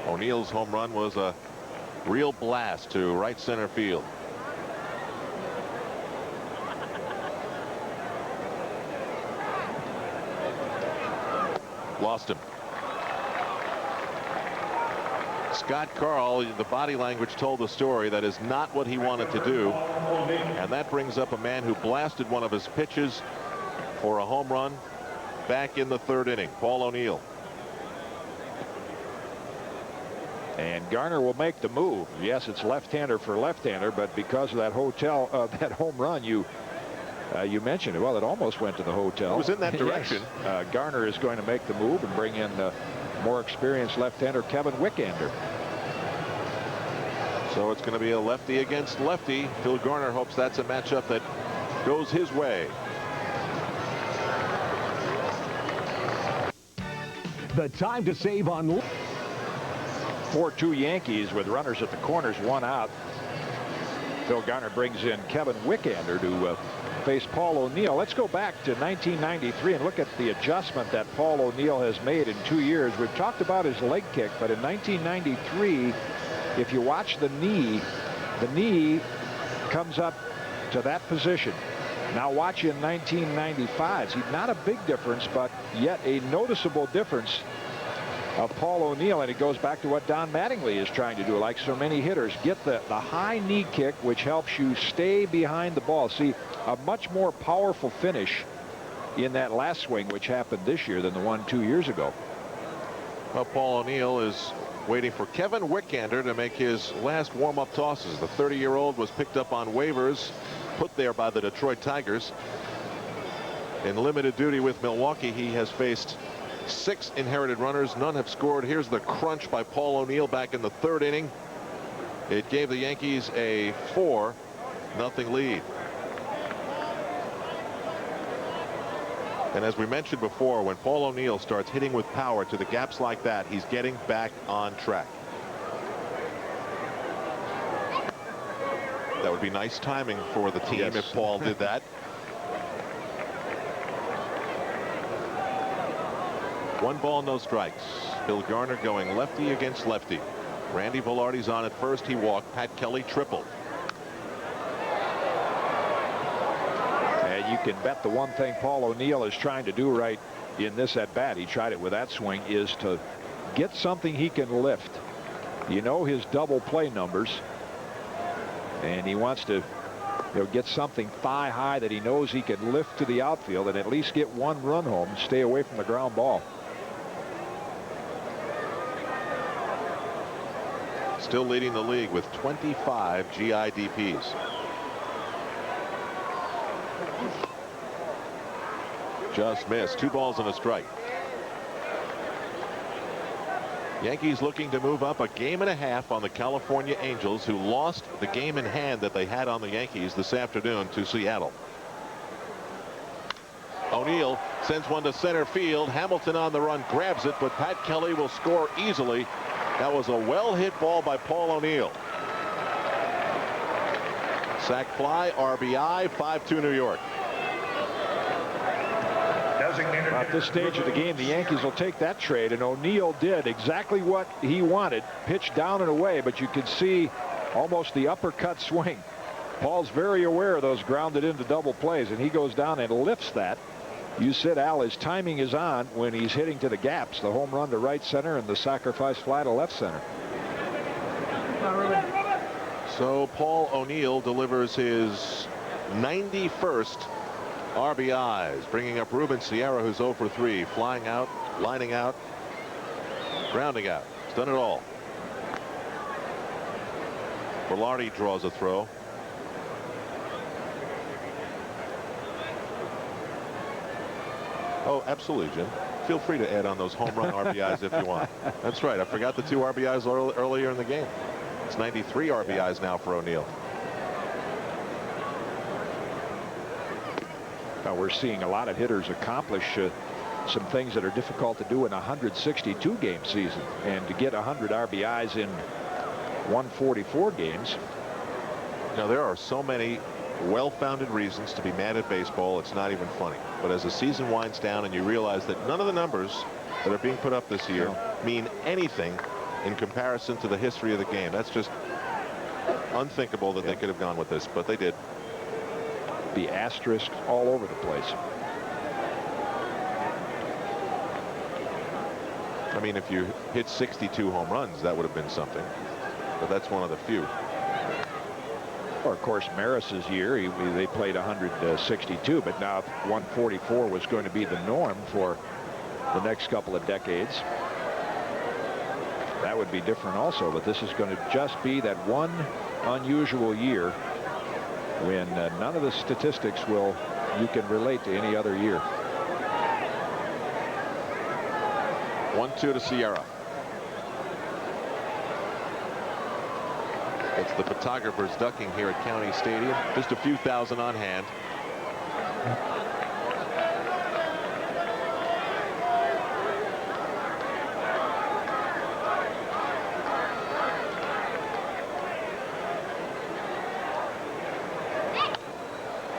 O'Neill's home run was a real blast to right center field. Lost him. Scott Carl, the body language told the story. That is not what he wanted to do. And that brings up a man who blasted one of his pitches for a home run back in the 3rd inning, Paul O'Neill. And Garner will make the move. Yes, it's left-hander for left-hander, but because of that that home run you mentioned it. Well, it almost went to the hotel. It was in that direction. Yes. Garner is going to make the move and bring in more experienced left-hander Kevin Wickander. So it's going to be a lefty against lefty. Phil Garner hopes that's a matchup that goes his way. The time to save on 4-2 Yankees with runners at the corners, 1 out. Phil Garner brings in Kevin Wickander to face Paul O'Neill. Let's go back to 1993 and look at the adjustment that Paul O'Neill has made in 2 years. We've talked about his leg kick, but in 1993, if you watch the knee comes up to that position. Now watch in 1995. See, not a big difference, but yet a noticeable difference of Paul O'Neill, and it goes back to what Don Mattingly is trying to do, like so many hitters. Get the high knee kick, which helps you stay behind the ball. See, a much more powerful finish in that last swing, which happened this year, than the one 2 years ago. Well, Paul O'Neill is waiting for Kevin Wickander to make his last warm-up tosses. The 30-year-old was picked up on waivers, put there by the Detroit Tigers. In limited duty with Milwaukee, he has faced 6 inherited runners. None have scored. Here's the crunch by Paul O'Neill back in the 3rd inning. It gave the Yankees a 4-0 lead. And as we mentioned before, when Paul O'Neill starts hitting with power to the gaps like that, he's getting back on track. That would be nice timing for the team if Paul did that. 1 ball, no strikes. Bill Garner going lefty against lefty. Randy Velarde's on at first. He walked. Pat Kelly tripled. And you can bet the one thing Paul O'Neill is trying to do right in this at bat, he tried it with that swing, is to get something he can lift. You know his double play numbers, and he wants to get something thigh high that he knows he can lift to the outfield and at least get 1 run home and stay away from the ground ball. Still leading the league with 25 GIDPs. Just missed. 2 balls and a strike. Yankees looking to move up a 1.5 games on the California Angels, who lost the game in hand that they had on the Yankees this afternoon to Seattle. O'Neill sends one to center field. Hamilton on the run, grabs it, but Pat Kelly will score easily. That was a well-hit ball by Paul O'Neill. Sac fly, RBI, 5-2 New York. At this stage of the game, the Yankees will take that trade, and O'Neill did exactly what he wanted. Pitched down and away, but you could see almost the uppercut swing. Paul's very aware of those grounded into double plays, and he goes down and lifts that. You said, Al, his timing is on when he's hitting to the gaps. The home run to right center and the sacrifice fly to left center. So Paul O'Neill delivers his 91st RBIs, bringing up Ruben Sierra, who's 0 for 3, flying out, lining out, grounding out. He's done it all. Velarde draws a throw. Oh, absolutely, Jim. Feel free to add on those home run RBIs if you want. That's right. I forgot the 2 RBIs earlier in the game. It's 93 RBIs now for O'Neill. Now we're seeing a lot of hitters accomplish some things that are difficult to do in a 162 game season, and to get 100 RBIs in 144 games. Now there are so many well-founded reasons to be mad at baseball, it's not even funny. But as the season winds down and you realize that none of the numbers that are being put up this year mean anything in comparison to the history of the game, that's just unthinkable that they could have gone with this, but they did. The asterisks all over the place. I mean, if you hit 62 home runs, that would have been something, but that's one of the few. Or of course, Maris's year, they played 162, but now 144 was going to be the norm for the next couple of decades. That would be different also, but this is going to just be that one unusual year when none of the statistics you can relate to any other year. 1-2 to Sierra. It's the photographers ducking here at County Stadium. Just a few thousand on hand.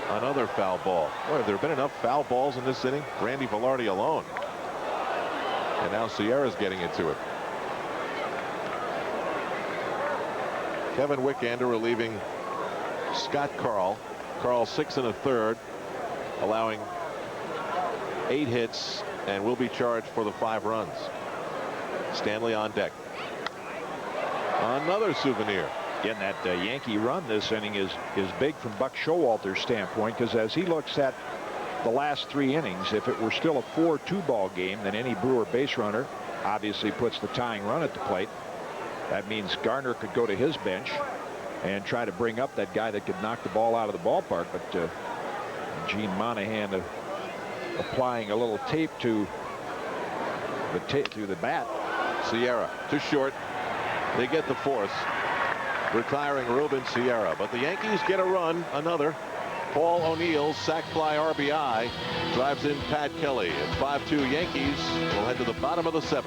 Another foul ball. Boy, have there been enough foul balls in this inning? Randy Velarde alone. And now Sierra's getting into it. Kevin Wickander relieving Scott Carl. Carl 6 1/3, allowing 8 hits, and will be charged for the 5 runs. Stanley on deck. Another souvenir. Again, that Yankee run this inning is big from Buck Showalter's standpoint, because as he looks at the last 3 innings. If it were still a 4-2 ball game, then any Brewer base runner obviously puts the tying run at the plate. That means Garner could go to his bench and try to bring up that guy that could knock the ball out of the ballpark. But Gene Monahan applying a little tape to the bat. Sierra to short. They get the force, retiring Ruben Sierra. But the Yankees get a run, another. Paul O'Neill's sac fly RBI drives in Pat Kelly. At 5-2 Yankees will head to the bottom of the 7th.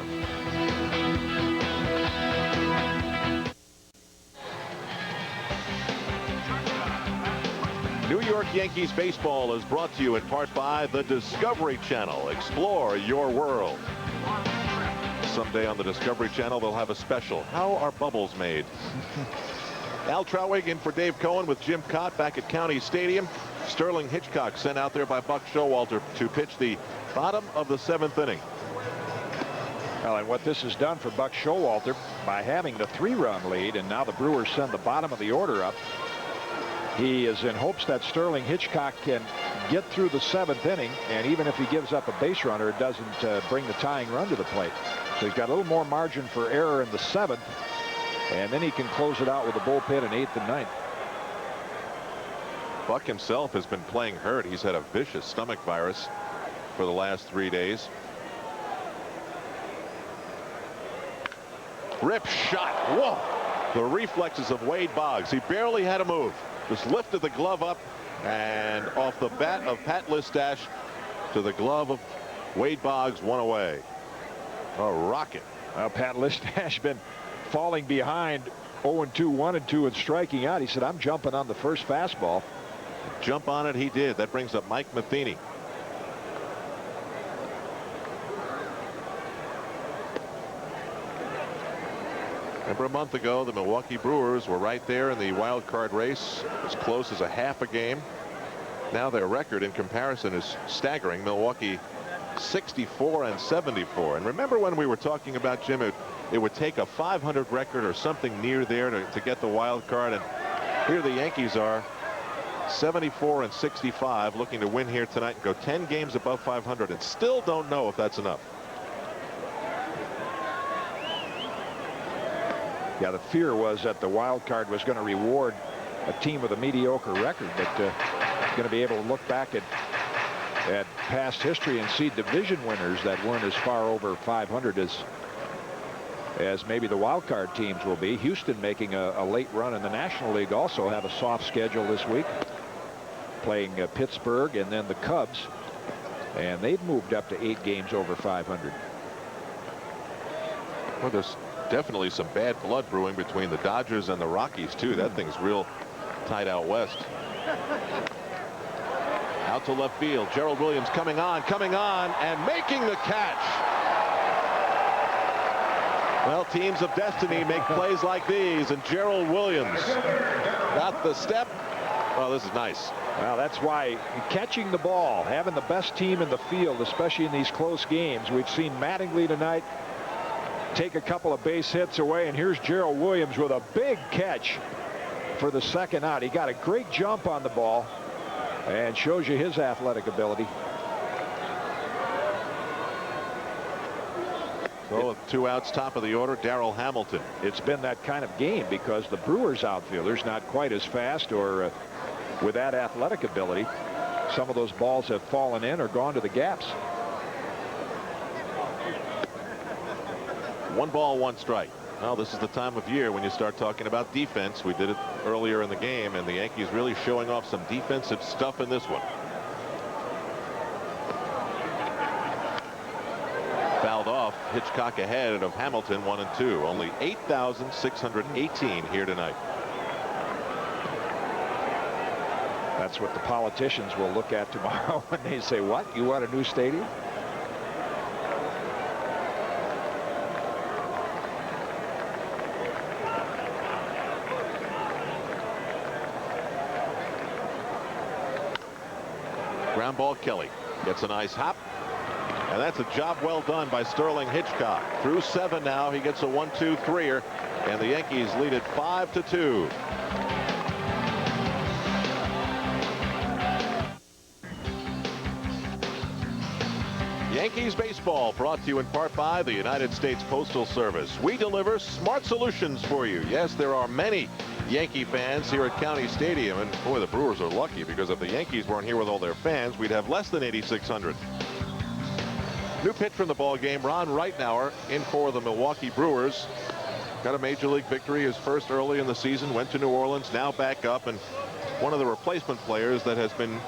New York Yankees baseball is brought to you in part by the Discovery Channel. Explore your world. Someday on the Discovery Channel they'll have a special. How are bubbles made? Al Trautwig in for Dave Cohen with Jim Kaat back at County Stadium. Sterling Hitchcock sent out there by Buck Showalter to pitch the bottom of the 7th inning. Well, and what this has done for Buck Showalter by having the 3-run lead, and now the Brewers send the bottom of the order up. He is in hopes that Sterling Hitchcock can get through the 7th inning, and even if he gives up a base runner, it doesn't bring the tying run to the plate. So he's got a little more margin for error in the 7th, and then he can close it out with a bullpen in 8th and 9th. Buck himself has been playing hurt. He's had a vicious stomach virus for the last 3 days. Rip shot. Whoa. The reflexes of Wade Boggs. He barely had to move. Just lifted the glove up and off the bat of Pat Listash to the glove of Wade Boggs, one away. A rocket. Well, Pat Listash been falling behind 0-2, 1-2 and striking out. He said, I'm jumping on the first fastball. Jump on it he did. That brings up Mike Matheny. Remember a month ago the Milwaukee Brewers were right there in the wild card race, as close as a half a game. Now their record in comparison is staggering. Milwaukee 64-74. And remember when we were talking about, Jim, it would take a 500 record or something near there to get the wild card, and here the Yankees are 74-65, looking to win here tonight and go 10 games above 500, and still don't know if that's enough. Yeah, the fear was that the wild card was going to reward a team with a mediocre record, but going to be able to look back at past history and see division winners that weren't as far over 500 as maybe the wild card teams will be. Houston making a late run in the National League also have a soft schedule this week, playing Pittsburgh and then the Cubs, and they've moved up to 8 games over 500. Well, there's definitely some bad blood brewing between the Dodgers and the Rockies too. That thing's real tight out west. Out to left field. Gerald Williams coming on and making the catch. Well, teams of destiny make plays like these, and Gerald Williams got the step. Oh, this is nice. Well, that's why catching the ball, having the best team in the field, especially in these close games. We've seen Mattingly tonight take a couple of base hits away, and here's Gerald Williams with a big catch for the second out. He got a great jump on the ball and shows you his athletic ability. So with 2 outs, top of the order, Darrell Hamilton. It's been that kind of game because the Brewers outfielders not quite as fast or with that athletic ability. Some of those balls have fallen in or gone to the gaps. 1 ball, 1 strike. Well, this is the time of year when you start talking about defense. We did it earlier in the game, and the Yankees really showing off some defensive stuff in this one. Fouled off. Hitchcock ahead of Hamilton, 1-2. Only 8,618 here tonight. That's what the politicians will look at tomorrow when they say, what? You want a new stadium? Ground ball. Kelly gets a nice hop, and that's a job well done by Sterling Hitchcock. Through 7 now. He gets a 1-2-3er, and the Yankees lead it 5-2. Yankees baseball brought to you in part by the United States Postal Service. We deliver smart solutions for you. Yes, there are many Yankee fans here at County Stadium, and boy, the Brewers are lucky, because if the Yankees weren't here with all their fans, we'd have less than 8,600. New pitch from the ball game. Ron Reitnauer in for the Milwaukee Brewers. Got a major league victory, his first early in the season. Went to New Orleans, now back up, and one of the replacement players that has been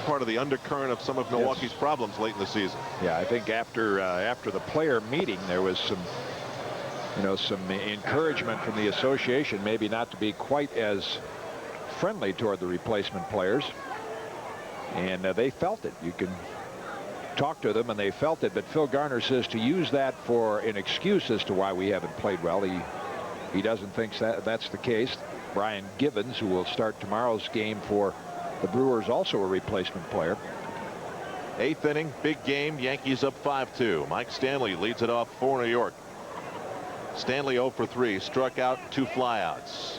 part of the undercurrent of some of Milwaukee's problems late in the season. Yeah, I think after the player meeting, there was some encouragement from the association, maybe not to be quite as friendly toward the replacement players, and they felt it. You can talk to them and they felt it, but Phil Garner says to use that for an excuse as to why we haven't played well, he doesn't think that's the case. Brian Givens, who will start tomorrow's game for the Brewers, also a replacement player. 8th inning, big game. Yankees up 5-2. Mike Stanley leads it off for New York. Stanley 0 for 3, struck out, 2 flyouts.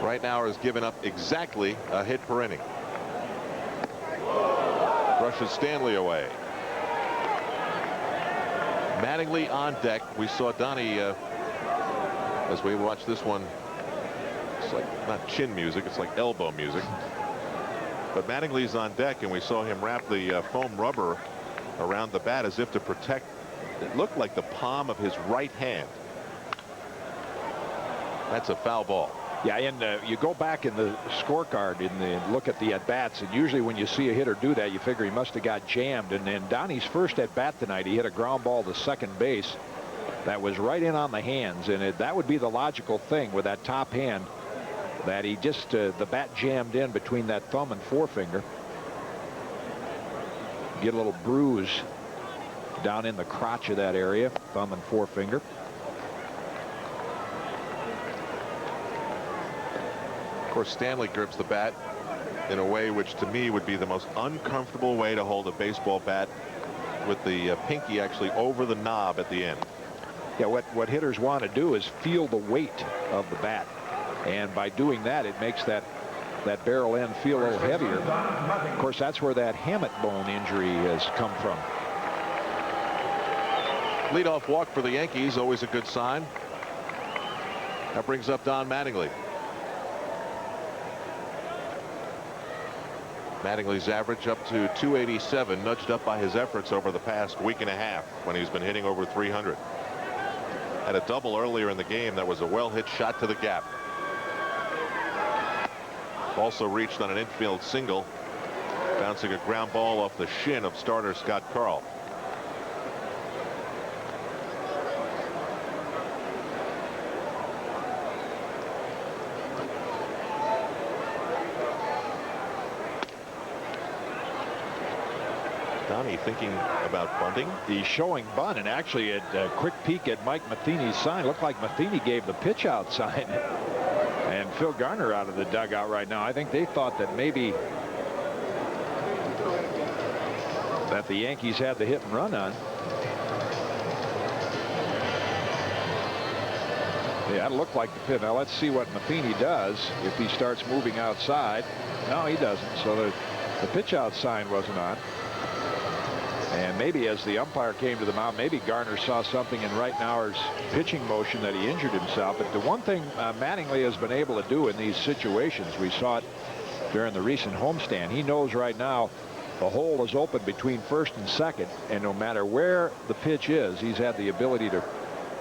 Reitnauer has given up exactly a hit per inning. Brushes Stanley away. Mattingly on deck. We saw Donnie as we watch this one. It's like not chin music, it's like elbow music. But Mattingly's on deck, and we saw him wrap the foam rubber around the bat as if to protect, it looked like the palm of his right hand. That's a foul ball. Yeah, and you go back in the scorecard and look at the at-bats, and usually when you see a hitter do that, you figure he must have got jammed. And then Donnie's first at-bat tonight, he hit a ground ball to second base that was right in on the hands, and that would be the logical thing with that top hand, that he just the bat jammed in between that thumb and forefinger. Get a little bruise down in the crotch of that area, thumb and forefinger. Of course, Stanley grips the bat in a way which to me would be the most uncomfortable way to hold a baseball bat, with the pinky actually over the knob at the end. Yeah, what hitters want to do is feel the weight of the bat, and by doing that, it makes that barrel end feel a little heavier. Of course, that's where that hamate bone injury has come from. Leadoff walk for the Yankees, always a good sign. That brings up Don Mattingly. Mattingly's average up to 287, nudged up by his efforts over the past week and a half when he's been hitting over 300. Had a double earlier in the game that was a well-hit shot to the gap. Also reached on an infield single, bouncing a ground ball off the shin of starter Scott Karl. Donnie thinking about bunting. He's showing bunt, and actually a quick peek at Mike Matheny's sign. Looked like Matheny gave the pitch out sign. And Phil Garner out of the dugout right now. I think they thought that maybe that the Yankees had the hit and run on. Yeah, it looked like the pitch. Now let's see what Matheny does if he starts moving outside. No, he doesn't. So the pitch out sign wasn't on. And maybe as the umpire came to the mound, maybe Garner saw something in Reitnauer's pitching motion that he injured himself. But the one thing Mattingly has been able to do in these situations, we saw it during the recent homestand. He knows right now the hole is open between first and second, and no matter where the pitch is, he's had the ability to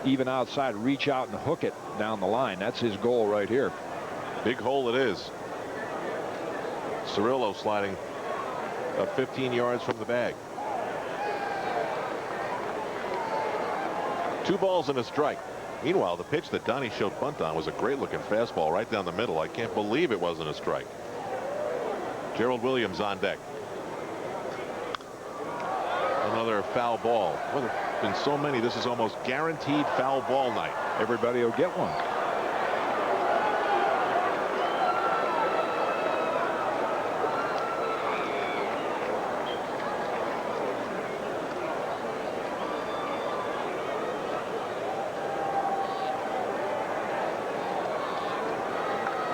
even outside reach out and hook it down the line. That's his goal right here. Big hole it is. Cirillo sliding up 15 yards from the bag. 2 balls and a strike. Meanwhile, the pitch that Donnie showed bunt on was a great looking fastball right down the middle. I can't believe it wasn't a strike. Gerald Williams on deck. Another foul ball. Well, there have been so many. This is almost guaranteed foul ball night. Everybody will get one.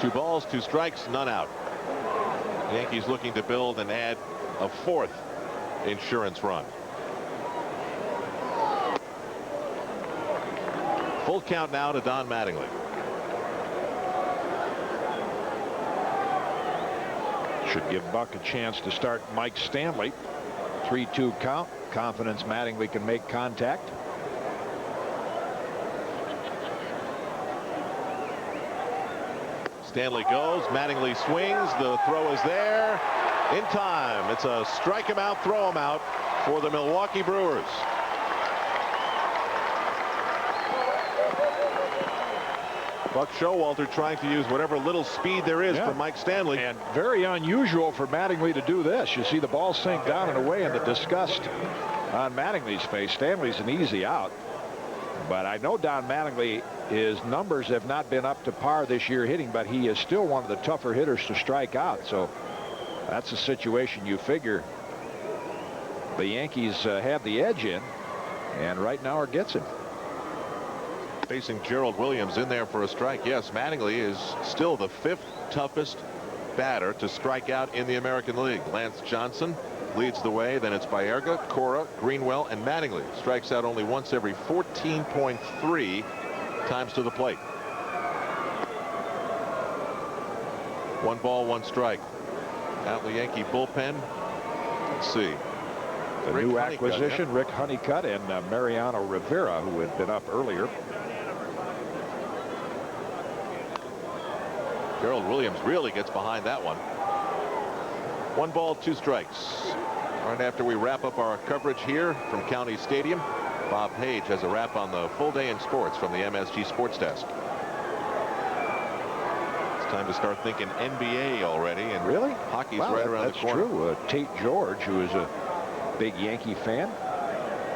Two balls, 2 strikes, none out. The Yankees looking to build and add a 4th insurance run. Full count now to Don Mattingly. Should give Buck a chance to start Mike Stanley. 3-2 count. Confidence Mattingly can make contact. Stanley goes. Mattingly swings. The throw is there in time. It's a strike him out, throw him out for the Milwaukee Brewers. Buck Showalter trying to use whatever little speed there is from Mike Stanley. And very unusual for Mattingly to do this. You see the ball sink down and away, and the disgust on Mattingly's face. Stanley's an easy out. But I know Don Mattingly, his numbers have not been up to par this year hitting, but he is still one of the tougher hitters to strike out. So that's a situation you figure the Yankees have the edge in, and right now it gets him. Facing Gerald Williams in there for a strike. Yes, Mattingly is still the 5th toughest batter to strike out in the American League. Lance Johnson leads the way. Then it's Baerga, Cora, Greenwell, and Mattingly. Strikes out only once every 14.3 times to the plate. 1 ball, 1 strike. Out in the Yankee bullpen. Let's see. The new acquisition, Rick Honeycutt and Mariano Rivera, who had been up earlier. Gerald Williams really gets behind that one. 1 ball, 2 strikes. Right after we wrap up our coverage here from County Stadium, Bob Page has a wrap on the full day in sports from the MSG Sports Desk. It's time to start thinking NBA already, and really, hockey's right around the corner. That's true. Tate George, who is a big Yankee fan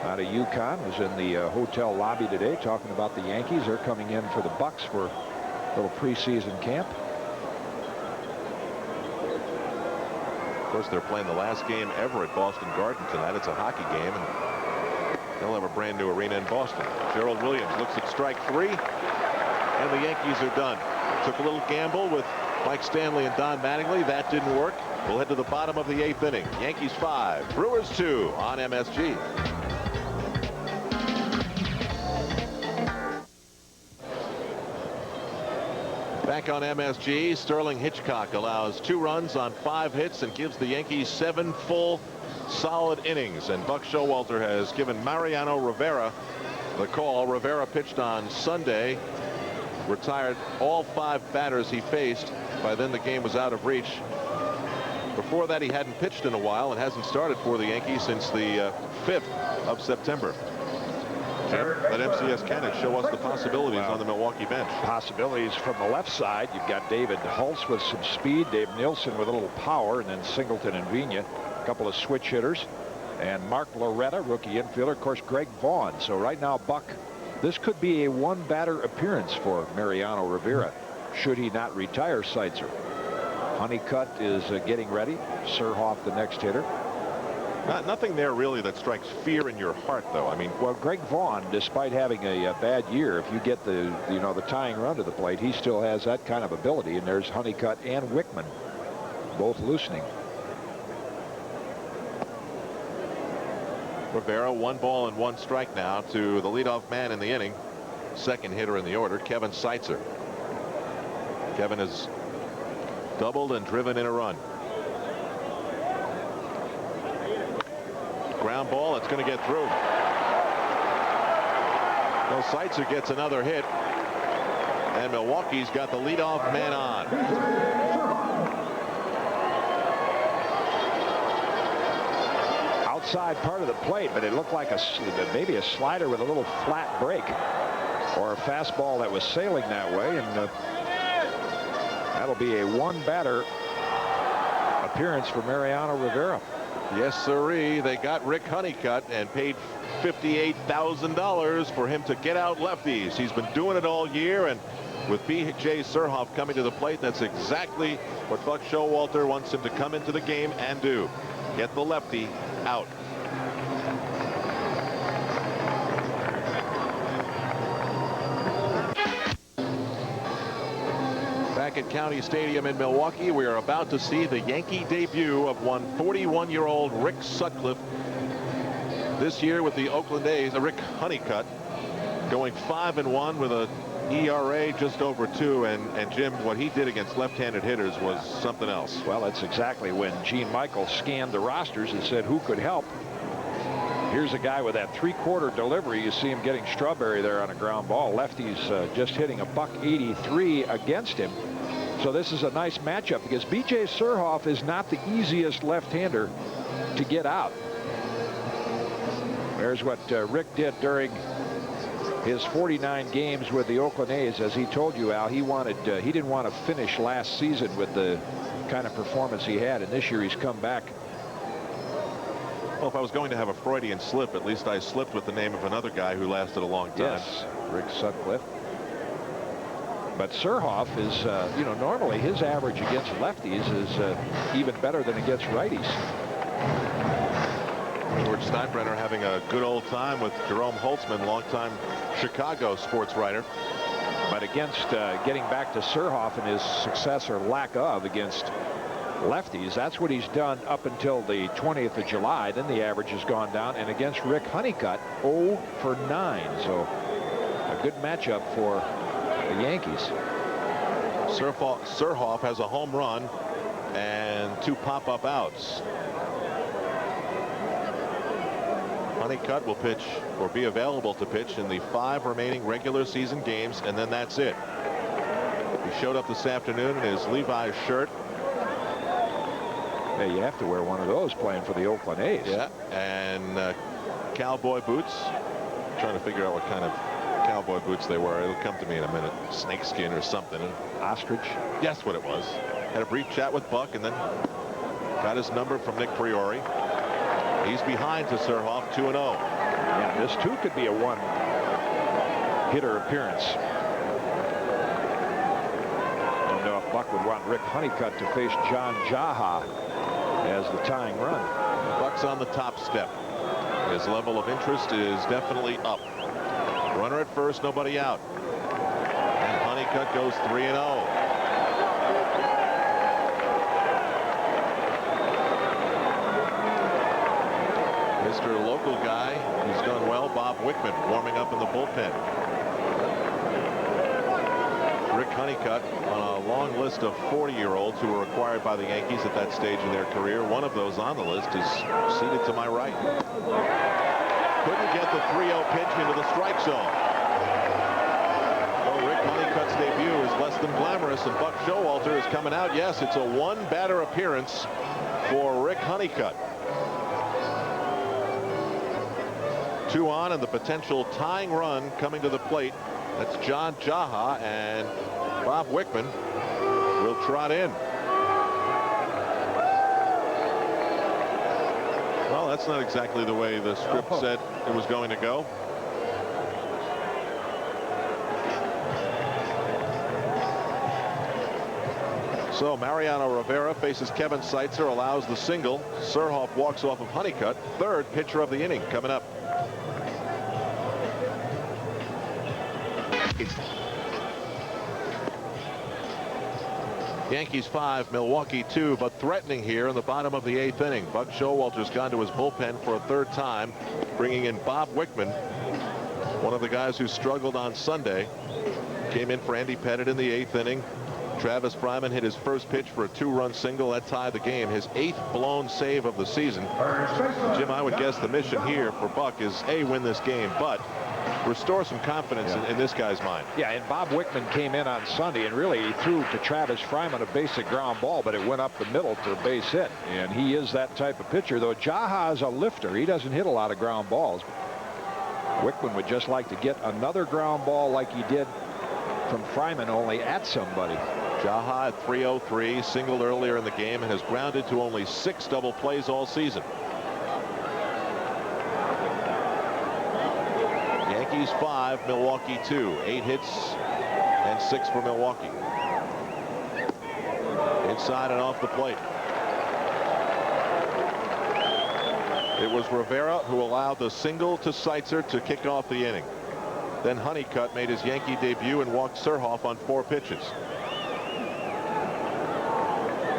out of UConn, was in the hotel lobby today talking about the Yankees. They're coming in for the Bucks for a little preseason camp. Of course, they're playing the last game ever at Boston Garden tonight. It's a hockey game, and they'll have a brand new arena in Boston. Gerald Williams looks at strike 3, and the Yankees are done. Took a little gamble with Mike Stanley and Don Mattingly. That didn't work. We'll head to the bottom of the 8th inning. Yankees 5, Brewers 2 on MSG. Back on MSG, Sterling Hitchcock allows 2 runs on 5 hits and gives the Yankees 7 full solid innings. And Buck Showalter has given Mariano Rivera the call. Rivera pitched on Sunday, retired all 5 batters he faced. By then the game was out of reach. Before that, he hadn't pitched in a while and hasn't started for the Yankees since the 5th of September. Let MCS Kenneth show us the possibilities on the Milwaukee bench. Possibilities from the left side. You've got David Hulse with some speed, Dave Nielsen with a little power, and then Singleton and Vigna, a couple of switch hitters, and Mark Loretta, rookie infielder, of course Greg Vaughn. So right now, Buck, this could be a 1-batter appearance for Mariano Rivera should he not retire Seitzer. Honeycutt is getting ready. Surhoff the next hitter. Nothing there really that strikes fear in your heart, though. I mean, well, Greg Vaughn, despite having a bad year, if you get the tying run to the plate, he still has that kind of ability. And there's Honeycutt and Wickman both loosening. Rivera, 1 ball and 1 strike now to the leadoff man in the inning, 2nd hitter in the order, Kevin Seitzer. Kevin has doubled and driven in a run. Ground ball, it's going to get through. Well, Seitzer gets another hit, and Milwaukee's got the leadoff man on. Outside part of the plate, but it looked like maybe a slider with a little flat break, or a fastball that was sailing that way, and that'll be a 1-batter appearance for Mariano Rivera. Yes, sirree. They got Rick Honeycutt and paid $58,000 for him to get out lefties. He's been doing it all year, and with B.J. Surhoff coming to the plate, that's exactly what Buck Showalter wants him to come into the game and do. Get the lefty out. Back Beckett County Stadium in Milwaukee. We are about to see the Yankee debut of 41-year-old Rick Sutcliffe. This year with the Oakland A's, Rick Honeycutt, going 5-1 with a ERA just over 2. And Jim, what he did against left-handed hitters was something else. Well, that's exactly when Gene Michael scanned the rosters and said who could help. Here's a guy with that 3/4 delivery. You see him getting Strawberry there on a ground ball. Lefty's just hitting a $183 against him. So this is a nice matchup because B.J. Surhoff is not the easiest left-hander to get out. There's what Rick did during his 49 games with the Oakland A's. As he told you, Al, he didn't want to finish last season with the kind of performance he had, and this year he's come back. Well, if I was going to have a Freudian slip, at least I slipped with the name of another guy who lasted a long time. Yes, Rick Sutcliffe. But Surhoff is, you know, normally his average against lefties is even better than against righties. George Steinbrenner having a good old time with Jerome Holtzman, longtime Chicago sports writer. But against getting back to Surhoff and his success or lack of against lefties, that's what he's done up until the 20th of July. Then the average has gone down, and against Rick Honeycutt, 0 for 9. So a good matchup for the Yankees. Surhoff has a home run and 2 pop-up outs. Honeycutt will pitch or be available to pitch in the 5 remaining regular season games, and then that's it. He showed up this afternoon in his Levi's shirt. Yeah, you have to wear one of those playing for the Oakland A's. Yeah, and cowboy boots. I'm trying to figure out what kind of cowboy boots they were. It'll come to me in a minute. Snakeskin or something. Ostrich. That's what it was. Had a brief chat with Buck and then got his number from Nick Priori. He's behind to Surhoff, 2-0. Yeah, this too could be a one-hitter appearance. I don't know if Buck would want Rick Honeycutt to face John Jaha as the tying run. Buck's on the top step. His level of interest is definitely up. Runner at first, nobody out. And Honeycutt goes 3-0. Mr. Local guy who's done well, Bob Wickman, warming up in the bullpen. Rick Honeycutt on a long list of 40-year-olds who were acquired by the Yankees at that stage in their career. One of those on the list is seated to my right. Couldn't get the 3-0 pitch into the strike zone. Well, Rick Honeycutt's debut is less than glamorous, and Buck Showalter is coming out. Yes, it's a one-batter appearance for Rick Honeycutt. 2 on, and the potential tying run coming to the plate. That's John Jaha, and Bob Wickman will trot in. Well, that's not exactly the way the script said it was going to go. So Mariano Rivera faces Kevin Seitzer, allows the single. Surhoff walks off of Honeycutt. Third pitcher of the inning coming up. Yankees 5, Milwaukee 2, but threatening here in the bottom of the 8th inning. Buck Showalter's gone to his bullpen for a 3rd time, bringing in Bob Wickman, one of the guys who struggled on Sunday. Came in for Andy Pettit in the 8th inning. Travis Fryman hit his first pitch for a 2-run single that tied the game, his 8th blown save of the season. Jim, I would guess the mission here for Buck is A, win this game, but restore some confidence in this guy's mind. Yeah, and Bob Wickman came in on Sunday and really threw to Travis Fryman a basic ground ball, but it went up the middle to a base hit, and he is that type of pitcher. Though Jaha is a lifter, he doesn't hit a lot of ground balls. Wickman would just like to get another ground ball like he did from Fryman, only at somebody. Jaha at 303, singled earlier in the game and has grounded to only 6 double plays all season. Yankees 5, Milwaukee 2. 8 hits and 6 for Milwaukee. Inside and off the plate. It was Rivera who allowed the single to Seitzer to kick off the inning. Then Honeycutt made his Yankee debut and walked Surhoff on 4 pitches.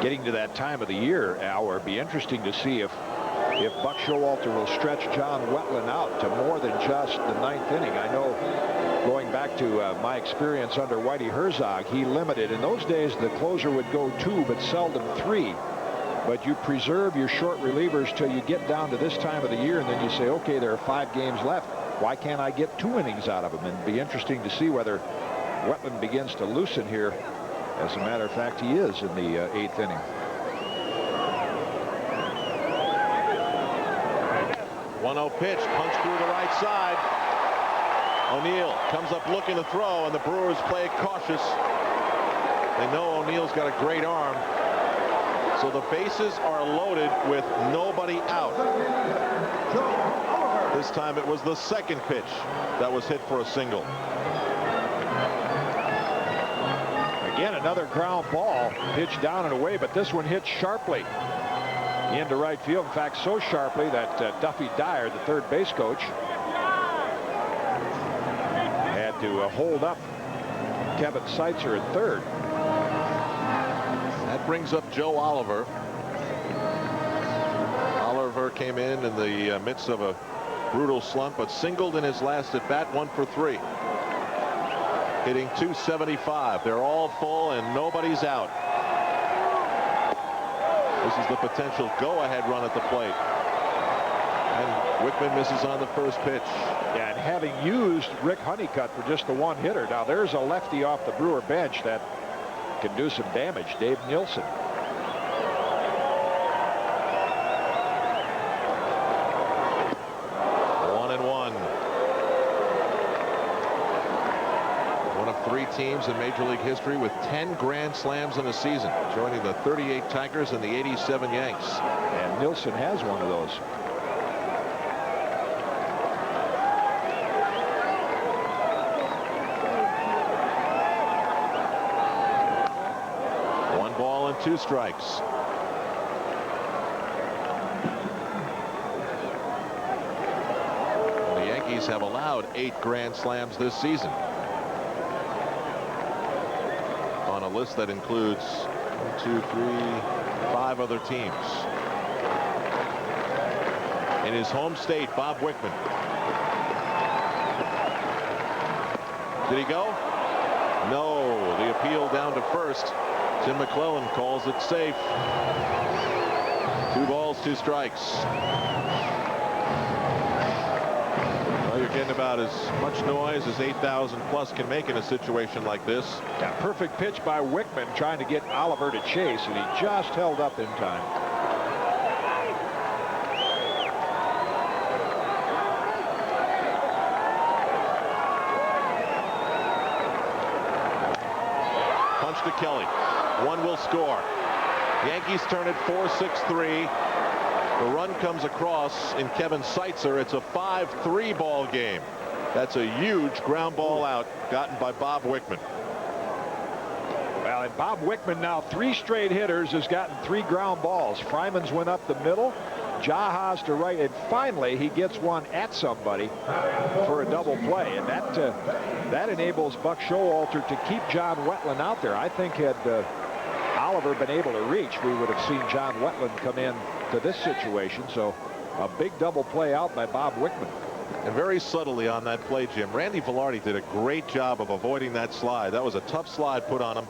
getting to that time of the year, Al, where it'd be interesting to see if Buck Showalter will stretch John Wetland out to more than just the 9th inning. I know, going back to my experience under Whitey Herzog, he limited. In those days, the closer would go 2, but seldom 3. But you preserve your short relievers till you get down to this time of the year, and then you say, okay, there are 5 games left. Why can't I get 2 innings out of them? And it'd be interesting to see whether Wetland begins to loosen here. As a matter of fact, he is in the 8th inning. 1-0 pitch, punch through the right side. O'Neill comes up looking to throw, and the Brewers play it cautious. They know O'Neill's got a great arm. So the bases are loaded with nobody out. This time it was the second pitch that was hit for a single. Again, another ground ball pitched down and away, but this one hit sharply into right field. In fact, so sharply that Duffy Dyer, the third base coach, had to hold up Kevin Seitzer at third. That brings up Joe Oliver. Oliver came in the midst of a brutal slump, but singled in his last at bat, 1 for 3. Hitting .275. They're all full and nobody's out. This is the potential go-ahead run at the plate. And Wickman misses on the first pitch. Yeah, and having used Rick Honeycutt for just the one hitter, now there's a lefty off the Brewer bench that can do some damage. Dave Nielsen. Three teams in Major League history with 10 grand slams in a season, joining the 38 Tigers and the 87 Yanks. And Nielsen has one of those. One ball and 2 strikes. The Yankees have allowed 8 grand slams this season, on a list that includes 1, 2, 3, 5 other teams. In his home state, Bob Wickman. Did he go? No. The appeal down to first. Tim McClellan calls it safe. 2 balls, 2 strikes. Well, you're getting about as much noise as 8,000 plus can make in a situation like this. Yeah, perfect pitch by Wickman, trying to get Oliver to chase, and he just held up in time. Punch to Kelly. 1 will score. Yankees turn it 4-6-3. The run comes across in Kevin Seitzer. It's a 5-3 ball game. That's a huge ground ball out gotten by Bob Wickman. Well, and Bob Wickman, now 3 straight hitters, has gotten 3 ground balls. Fryman's went up the middle, Jaha's to right, and finally he gets one at somebody for a double play, and that enables Buck Showalter to keep John Wetland out there. I think had Oliver been able to reach, we would have seen John Wetland come in to this situation. So a big double play out by Bob Wickman. And very subtly on that play, Jim, Randy Velarde did a great job of avoiding that slide. That was a tough slide put on him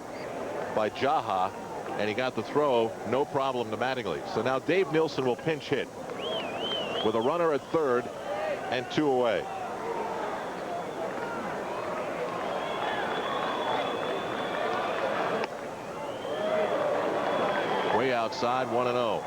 by Jaha, and he got the throw no problem pneumatically. So now Dave Nielsen will pinch hit with a runner at third and 2 away. Way outside, 1-0.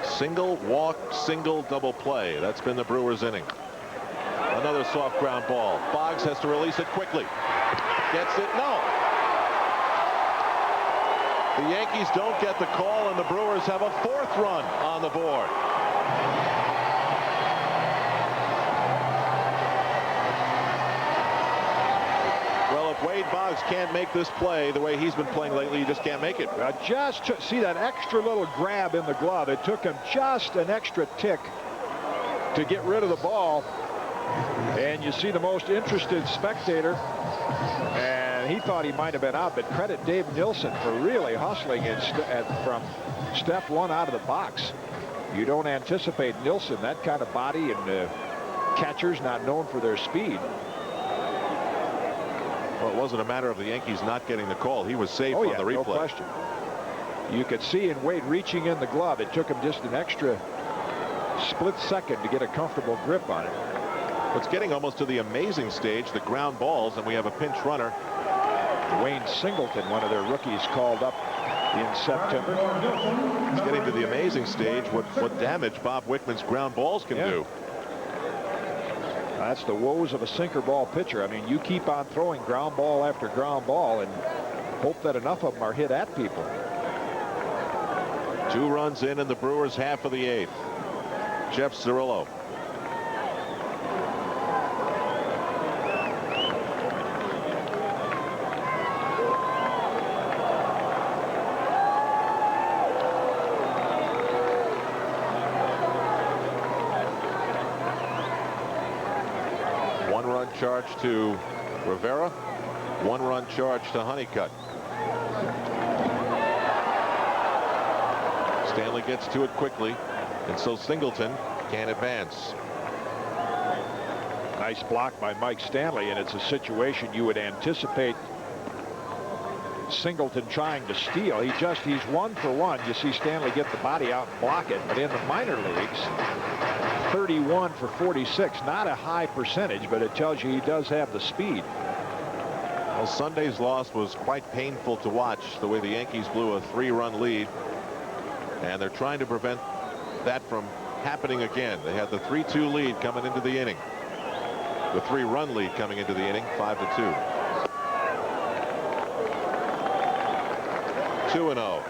Single, walk, single, double play. That's been the Brewers inning. Another soft ground ball. Boggs has to release it quickly. Gets it. No. The Yankees don't get the call, and the Brewers have a 4th run on the board. Well, if Wade Boggs can't make this play the way he's been playing lately. He just can't make it. See that extra little grab in the glove. It took him just an extra tick to get rid of the ball. And you see the most interested spectator, and he thought he might have been out, but credit Dave Nilsson for really hustling it from step one out of the box. You don't anticipate Nilsson, that kind of body, and catchers not known for their speed. Well, it wasn't a matter of the Yankees not getting the call. He was safe on the replay. No question. You could see in Wade reaching in the glove. It took him just an extra split second to get a comfortable grip on it. It's getting almost to the amazing stage, the ground balls, and we have a pinch runner. Wayne Singleton, one of their rookies, called up in September. It's getting to the amazing stage what damage Bob Wickman's ground balls can do. That's the woes of a sinker ball pitcher. I mean, you keep on throwing ground ball after ground ball and hope that enough of them are hit at people. 2 runs in the Brewers half of the 8th. Jeff Cirillo. Charge to Rivera, 1-run charge to Honeycutt. Stanley gets to it quickly, and so Singleton can't advance. Nice block by Mike Stanley, and it's a situation you would anticipate Singleton trying to steal. He's 1 for 1. You see Stanley get the body out and block it, but in the minor leagues, 31 for 46, not a high percentage, but it tells you he does have the speed. Well, Sunday's loss was quite painful to watch, the way the Yankees blew a 3-run lead, and they're trying to prevent that from happening again. They had the 3-2 lead coming into the inning, the 3-run lead coming into the inning, 5-2. 2-0.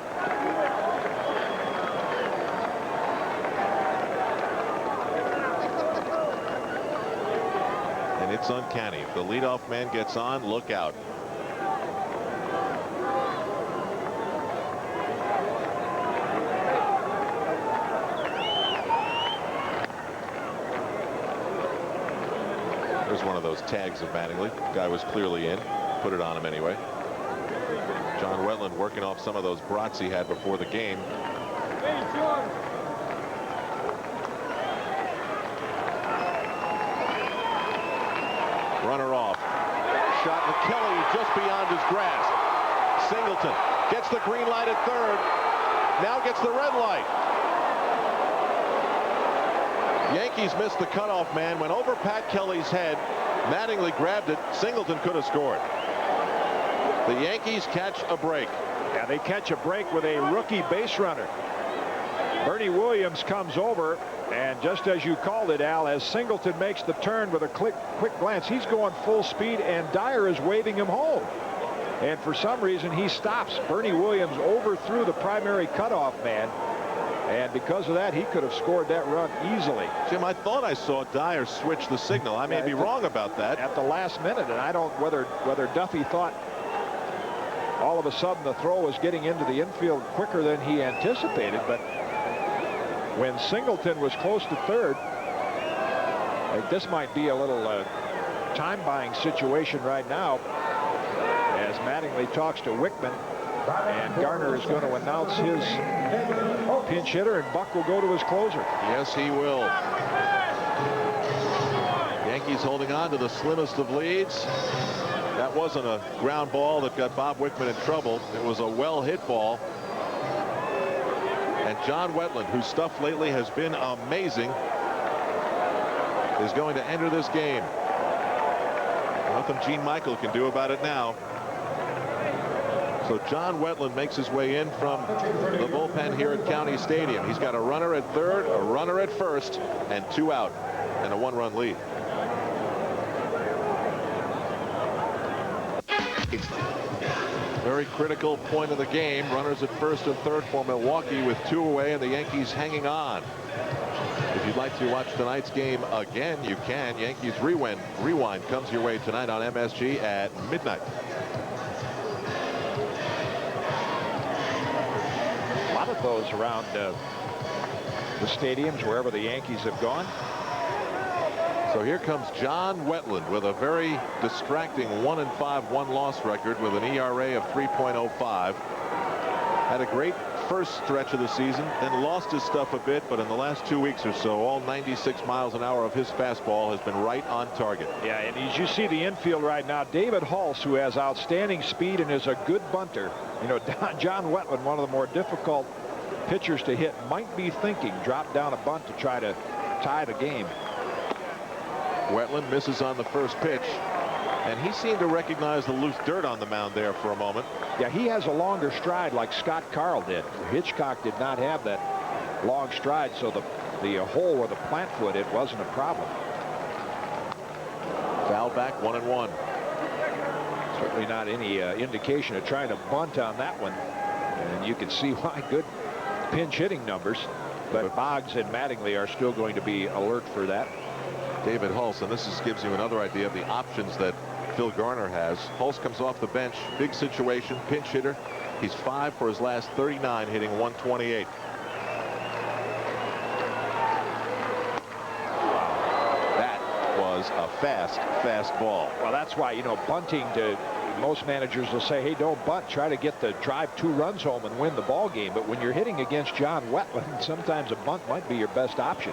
And it's uncanny. If the leadoff man gets on, look out. There's one of those tags of Mattingly. Guy was clearly in. Put it on him anyway. John Wetland working off some of those brats he had before the game. Runner off. Shot McKelly just beyond his grasp. Singleton gets the green light at third. Now gets the red light. Yankees missed the cutoff man. Went over Pat Kelly's head. Mattingly grabbed it. Singleton could have scored. The Yankees catch a break. Yeah, they catch a break with a rookie base runner. Bernie Williams comes over, and just as you called it, Al, as Singleton makes the turn with a quick glance, he's going full speed, and Dyer is waving him home. And for some reason, he stops. Bernie Williams overthrew the primary cutoff man, and because of that, he could have scored that run easily. Jim, I thought I saw Dyer switch the signal. I may be wrong about that. At the last minute, and I don't whether Duffy thought all of a sudden the throw was getting into the infield quicker than he anticipated, but when Singleton was close to third, this might be a little time-buying situation right now as Mattingly talks to Wickman, and Garner is going to announce his pinch hitter, and Buck will go to his closer. Yes, he will. Yankees holding on to the slimmest of leads. That wasn't a ground ball that got Bob Wickman in trouble. It was a well-hit ball. And John Wetland, whose stuff lately has been amazing, is going to enter this game. Nothing Gene Michael can do about it now. So John Wetland makes his way in from the bullpen here at County Stadium. He's got a runner at third, a runner at first, and 2 out, and a 1-run lead. Very critical point of the game. Runners at first and third for Milwaukee with 2 away, and the Yankees hanging on. If you'd like like to watch tonight's game again, you can. Yankees Rewind comes your way tonight on MSG at midnight. A lot of those around the stadiums wherever the Yankees have gone. So here comes John Wetland with a very distracting 1-5 1-loss record with an ERA of 3.05. Had a great first stretch of the season, then lost his stuff a bit, but in the last 2 weeks or so, all 96 miles an hour of his fastball has been right on target. Yeah, and as you see the infield right now, David Hulse, who has outstanding speed and is a good bunter. You know, John Wetland, one of the more difficult pitchers to hit, might be thinking drop down a bunt to try to tie the game. Wetland misses on the first pitch, and he seemed to recognize the loose dirt on the mound there for a moment. Yeah, he has a longer stride like Scott Carl did. Hitchcock did not have that long stride, so the hole where the plant foot, it wasn't a problem. Foul back, 1-1. Certainly not any indication of trying to bunt on that one, and you can see why. Good pinch hitting numbers, but Boggs and Mattingly are still going to be alert for that. David Hulse, and this gives you another idea of the options that Phil Garner has. Hulse comes off the bench, big situation, pinch hitter. He's 5 for his last 39, hitting 128. That was a fast ball. Well, that's why, you know, bunting, most managers will say, hey, don't bunt, try to get the drive 2 runs home and win the ball game. But when you're hitting against John Wetland, sometimes a bunt might be your best option.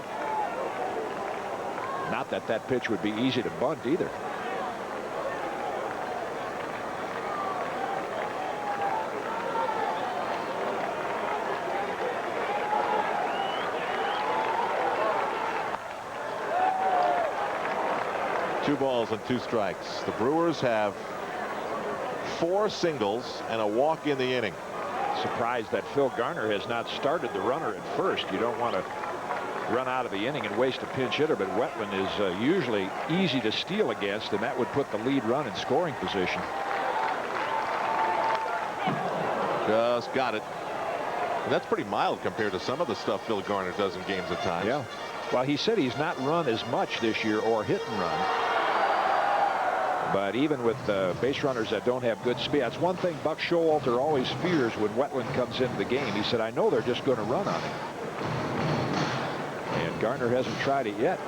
Not that that pitch would be easy to bunt either. Two balls and 2 strikes. The Brewers have 4 singles and a walk in the inning. Surprised that Phil Garner has not started the runner at first. You don't want to run out of the inning and waste a pinch hitter, but Wetland is usually easy to steal against, and that would put the lead run in scoring position. Just got it. And that's pretty mild compared to some of the stuff Phil Garner does in games at times. Yeah. Well, he said he's not run as much this year or hit and run. But even with base runners that don't have good speed, that's one thing Buck Showalter always fears when Wetland comes into the game. He said, I know they're just going to run on him. And Garner hasn't tried it yet.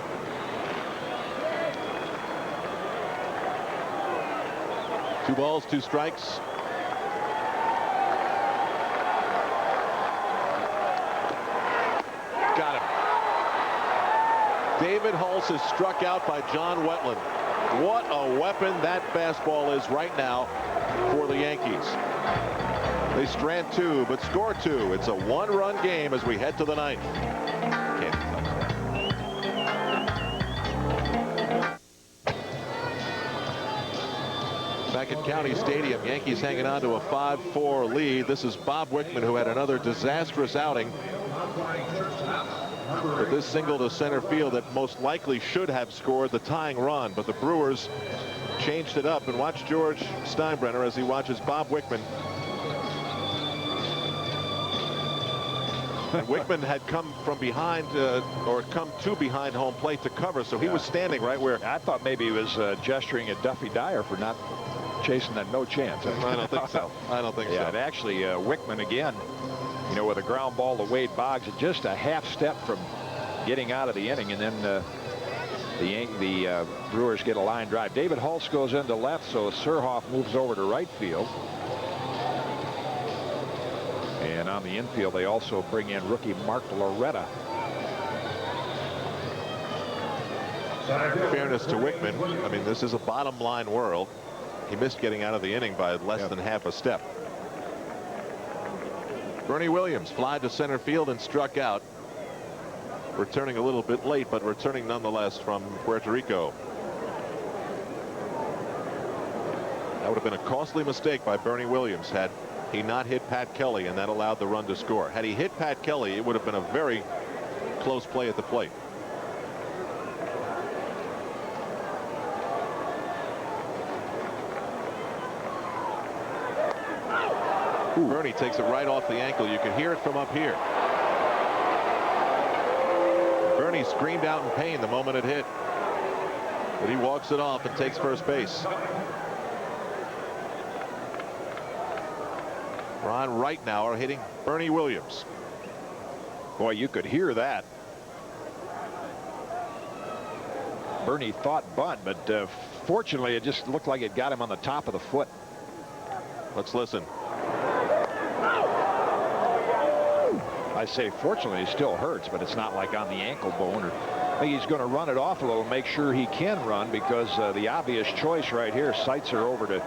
Two balls, 2 strikes. Got him. David Hulse is struck out by John Wetland. What a weapon that fastball is right now for the Yankees. They strand 2 but score 2. It's a 1-run game as we head to the 9th. Back at County Stadium, Yankees hanging on to a 5-4 lead. This is Bob Wickman, who had another disastrous outing with this single to center field that most likely should have scored the tying run, but the Brewers changed it up. And watch George Steinbrenner as he watches Bob Wickman. And Wickman had come from behind or come to behind home plate to cover, so he was standing right where. I thought maybe he was gesturing at Duffy Dyer for not chasing that no chance. I don't think so. I don't think so. Yeah, and actually Wickman again, you know, with a ground ball to Wade Boggs, just a half step from getting out of the inning, and then the Brewers get a line drive. David Hulse goes into left, so Surhoff moves over to right field. And on the infield, they also bring in rookie Mark Loretta. In fairness to Wickman, I mean, this is a bottom line world. He missed getting out of the inning by less than half a step. Bernie Williams fly to center field and struck out. Returning a little bit late, but returning nonetheless from Puerto Rico. That would have been a costly mistake by Bernie Williams had he not hit Pat Kelly, and that allowed the run to score. Had he hit Pat Kelly, it would have been a very close play at the plate. Bernie takes it right off the ankle. You can hear it from up here. Bernie screamed out in pain the moment it hit, but he walks it off and takes first base. Ron Reitnauer hitting Bernie Williams. Boy, you could hear that. Bernie thought bunt, but fortunately it just looked like it got him on the top of the foot. Let's listen. I say fortunately it still hurts, but it's not like on the ankle bone. Or I think he's going to run it off a little, make sure he can run, because the obvious choice right here, Seitzer over to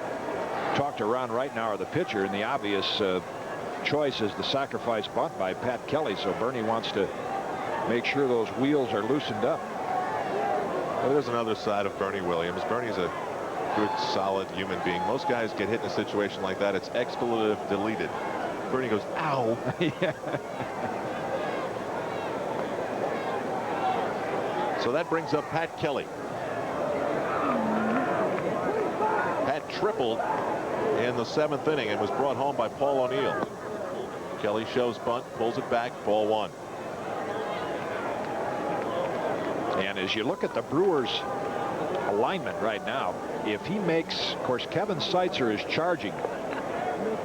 talk to Ron Reitnauer, the pitcher, and the obvious choice is the sacrifice bunt by Pat Kelly. So Bernie wants to make sure those wheels are loosened up. Well, there's another side of Bernie Williams. Bernie's a good, solid human being. Most guys get hit in a situation like that. It's expletive deleted. Bernie goes, ow. Yeah. So that brings up Pat Kelly. Pat tripled in the 7th inning and was brought home by Paul O'Neill. Kelly shows bunt, pulls it back, ball 1. And as you look at the Brewers alignment right now, if he makes, of course, Kevin Seitzer is charging,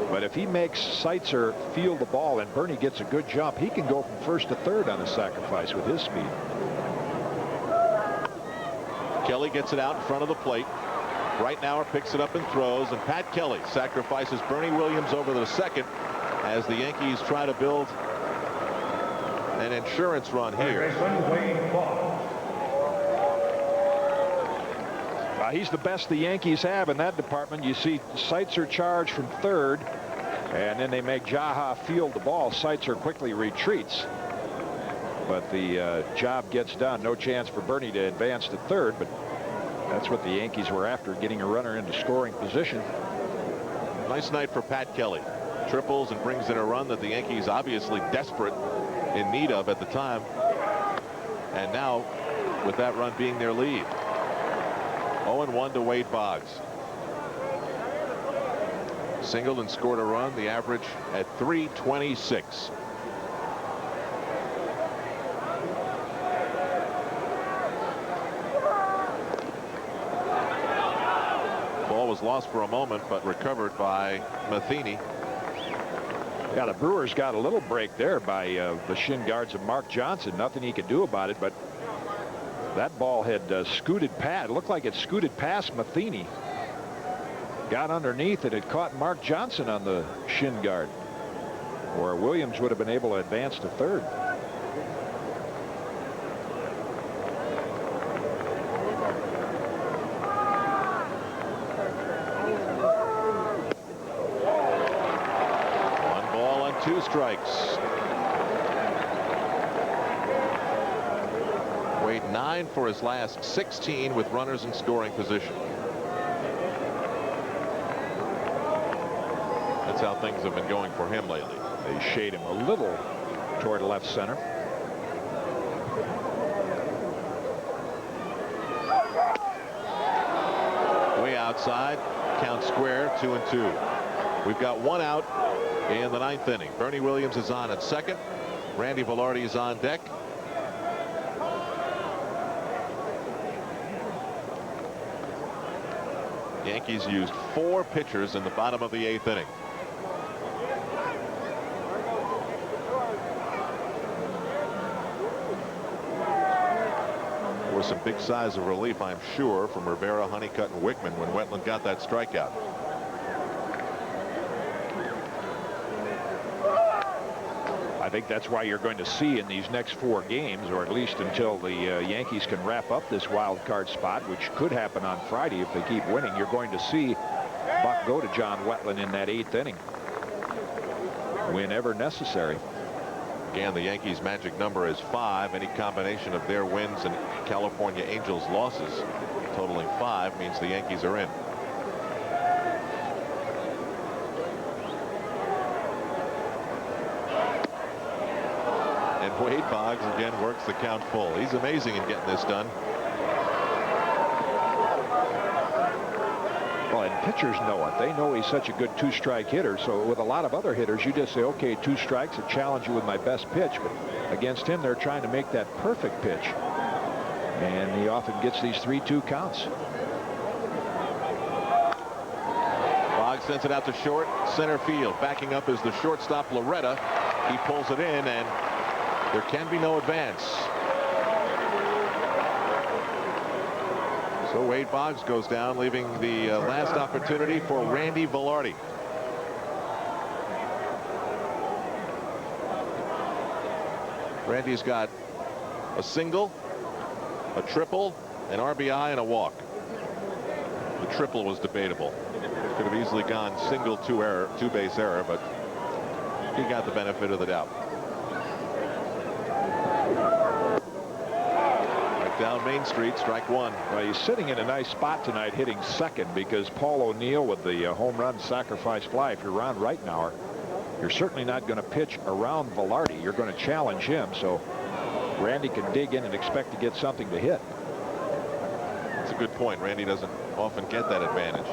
but if he makes Seitzer field the ball and Bernie gets a good jump, he can go from first to third on a sacrifice with his speed. Kelly gets it out in front of the plate. Reitnauer picks it up and throws, and Pat Kelly sacrifices Bernie Williams over to the second as the Yankees try to build an insurance run here. He's the best the Yankees have in that department. You see Seitzer charge from third, and then they make Jaha field the ball. Seitzer quickly retreats, but the job gets done. No chance for Bernie to advance to third, but that's what the Yankees were after, getting a runner into scoring position. Nice night for Pat Kelly. Triples and brings in a run that the Yankees obviously desperate in need of at the time, and now with that run being their lead. 0-1 to Wade Boggs. Singled and scored a run, the average at .326. Ball was lost for a moment, but recovered by Matheny. Yeah, the Brewers got a little break there by the shin guards of Mark Johnson. Nothing he could do about it, but that ball had scooted past. It looked like it scooted past Matheny. Got underneath it. It caught Mark Johnson on the shin guard, or Williams would have been able to advance to third. One ball and 2 strikes. Wade 9 for his last 16 with runners in scoring position. That's how things have been going for him lately. They shade him a little toward left center. Way outside, count square, 2-2. We've got 1 out in the 9th inning. Bernie Williams is on at second. Randy Velarde is on deck. Yankees used 4 pitchers in the bottom of the 8th inning. There was some big sighs of relief, I'm sure, from Rivera, Honeycutt, and Wickman when Wetland got that strikeout. I think that's why you're going to see in these next 4 games, or at least until the Yankees can wrap up this wild card spot, which could happen on Friday if they keep winning, you're going to see Buck go to John Wetland in that 8th inning whenever necessary. Again, the Yankees' magic number is 5. Any combination of their wins and California Angels losses totaling 5 means the Yankees are in. Wade Boggs again works the count full. He's amazing in getting this done. Well, and pitchers know it. They know he's such a good two-strike hitter. So with a lot of other hitters, you just say, okay, 2 strikes and challenge you with my best pitch. But against him, they're trying to make that perfect pitch. And he often gets these 3-2 counts. Boggs sends it out to short, center field. Backing up is the shortstop, Loretta. He pulls it in, and there can be no advance. So Wade Boggs goes down, leaving the last opportunity for Randy Velarde. Randy's got a single, a triple, an RBI, and a walk. The triple was debatable. Could have easily gone single, two-base error, but he got the benefit of the doubt. Right down Main Street, strike 1. Well, he's sitting in a nice spot tonight, hitting second, because Paul O'Neill with the home run sacrifice fly. If you're Ron Reitnauer, you're certainly not going to pitch around Velarde. You're going to challenge him, so Randy can dig in and expect to get something to hit. That's a good point. Randy doesn't often get that advantage.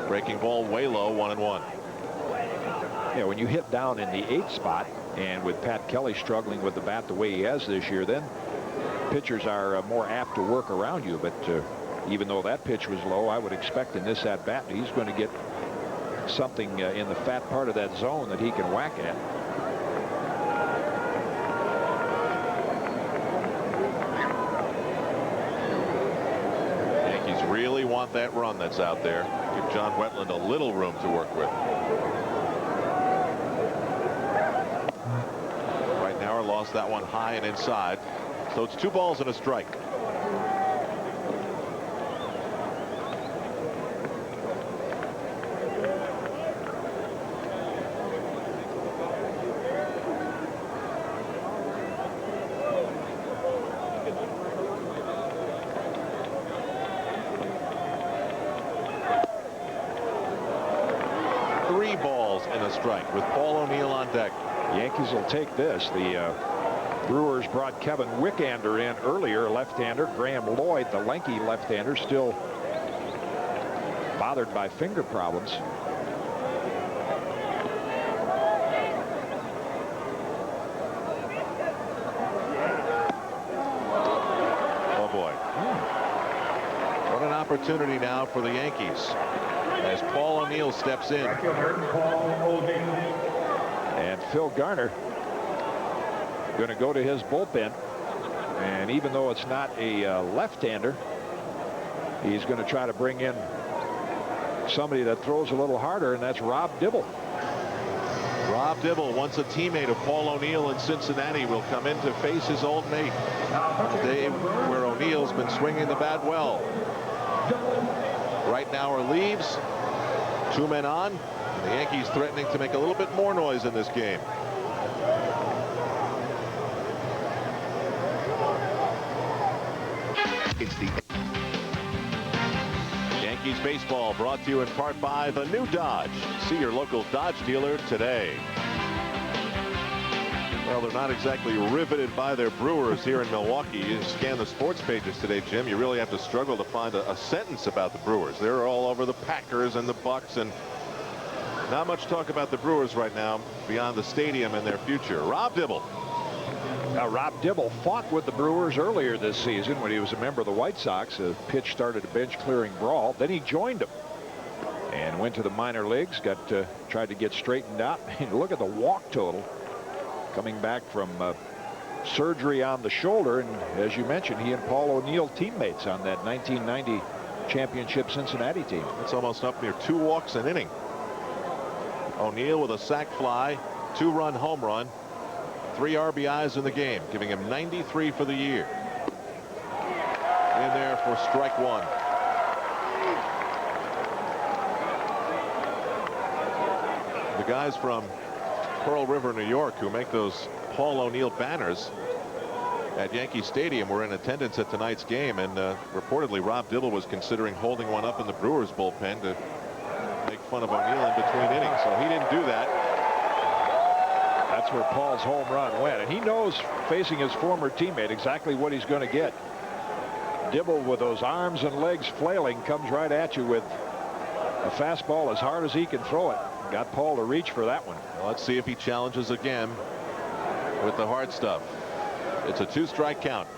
Breaking ball way low, 1-1. Yeah, when you hit down in the 8th spot, and with Pat Kelly struggling with the bat the way he has this year, then pitchers are more apt to work around you. But even though that pitch was low, I would expect in this at bat he's going to get something in the fat part of that zone that he can whack at. Yankees really want that run that's out there. Give John Wetland a little room to work with. Reitnauer lost that one high and inside. So it's 2 balls and a strike. Three balls and a strike with Paul O'Neill on deck. Yankees will take this. The Brewers brought Kevin Wickander in earlier, left-hander. Graham Lloyd, the lanky left-hander, still bothered by finger problems. Oh boy. What an opportunity now for the Yankees as Paul O'Neill steps in. And Phil Garner going to go to his bullpen, and even though it's not a left-hander, he's going to try to bring in somebody that throws a little harder, and that's Rob Dibble. Rob Dibble, once a teammate of Paul O'Neill in Cincinnati, will come in to face his old mate. A day where O'Neill's been swinging the bat well. Reitnauer leaves, 2 men on, and the Yankees threatening to make a little bit more noise in this game. It's the Yankees baseball brought to you in part by the new Dodge. See your local Dodge dealer today. Well, they're not exactly riveted by their Brewers here in Milwaukee. You scan the sports pages today, Jim, you really have to struggle to find a sentence about the Brewers. They're all over the Packers and the Bucks, and not much talk about the Brewers right now beyond the stadium and their future. Rob Dibble. Now, Rob Dibble fought with the Brewers earlier this season when he was a member of the White Sox. A pitch started a bench-clearing brawl. Then he joined them and went to the minor leagues. Tried to get straightened out. Look at the walk total coming back from surgery on the shoulder. And as you mentioned, he and Paul O'Neill teammates on that 1990 championship Cincinnati team. It's almost up near 2 walks an inning. O'Neill with a sac fly, 2-run home run. 3 RBIs in the game, giving him 93 for the year. In there for strike 1. The guys from Pearl River, New York, who make those Paul O'Neill banners at Yankee Stadium were in attendance at tonight's game, and reportedly Rob Dibble was considering holding one up in the Brewers bullpen to make fun of O'Neill in between innings, so he didn't do that. That's where Paul's home run went, and he knows, facing his former teammate, exactly what he's going to get. Dibble, with those arms and legs flailing, comes right at you with A fastball as hard as he can throw it. Got Paul to reach for that one. Well, let's see if he challenges again with the hard stuff. It's a 2-strike count.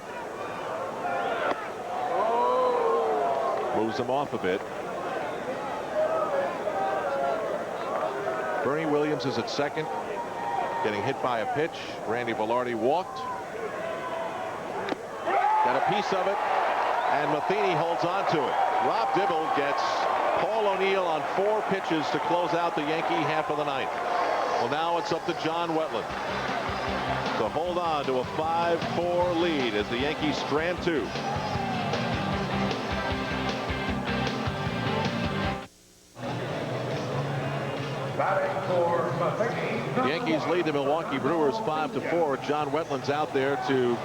Moves him off a bit. Bernie Williams is at second, getting hit by a pitch. Randy Velarde walked. Got a piece of it, and Matheny holds on to it. Rob Dibble gets Paul O'Neill on 4 pitches to close out the Yankee half of the ninth. Well, now it's up to John Wetland to hold on to a 5-4 lead as the Yankees strand 2. The Yankees lead the Milwaukee Brewers 5-4. John Wetland's out there to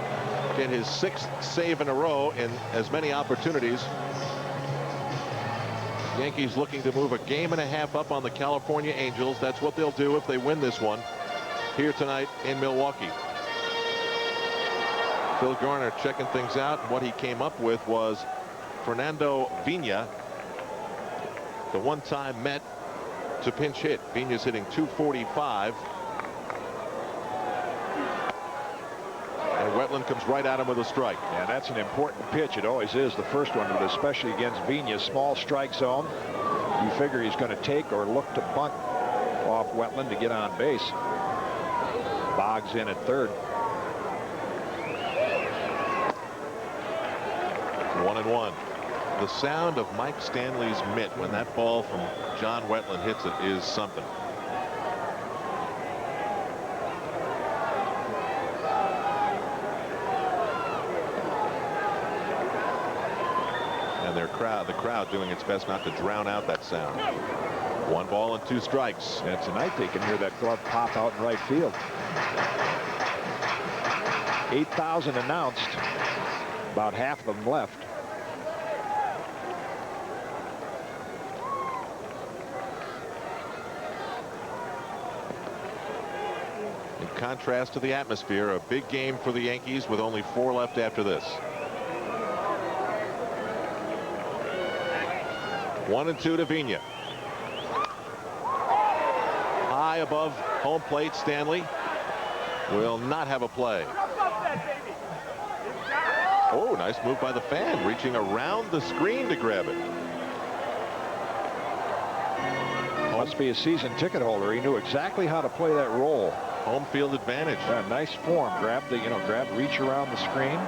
get his 6th save in a row in as many opportunities. Yankees looking to move a game and a half up on the California Angels. That's what they'll do if they win this one here tonight in Milwaukee. Phil Garner checking things out. What he came up with was Fernando Vina, the one-time Met, to pinch hit. Vina's hitting .245. And Wetland comes right at him with a strike. Yeah, that's an important pitch. It always is, the first one, but especially against Vina. Small strike zone. You figure he's going to take or look to bunt off Wetland to get on base. Boggs in at third. 1-1. The sound of Mike Stanley's mitt when that ball from John Wetland hits it is something. And the crowd doing its best not to drown out that sound. 1 ball and 2 strikes. And tonight they can hear that glove pop out in right field. 8,000 announced. About half of them left. In contrast to the atmosphere, a big game for the Yankees with only 4 left after this. 1-2 to Vina. High above home plate, Stanley will not have a play. Oh, nice move by the fan, reaching around the screen to grab it. Must be a season ticket holder. He knew exactly how to play that role. Home field advantage. Yeah, nice form. Grab, reach around the screen.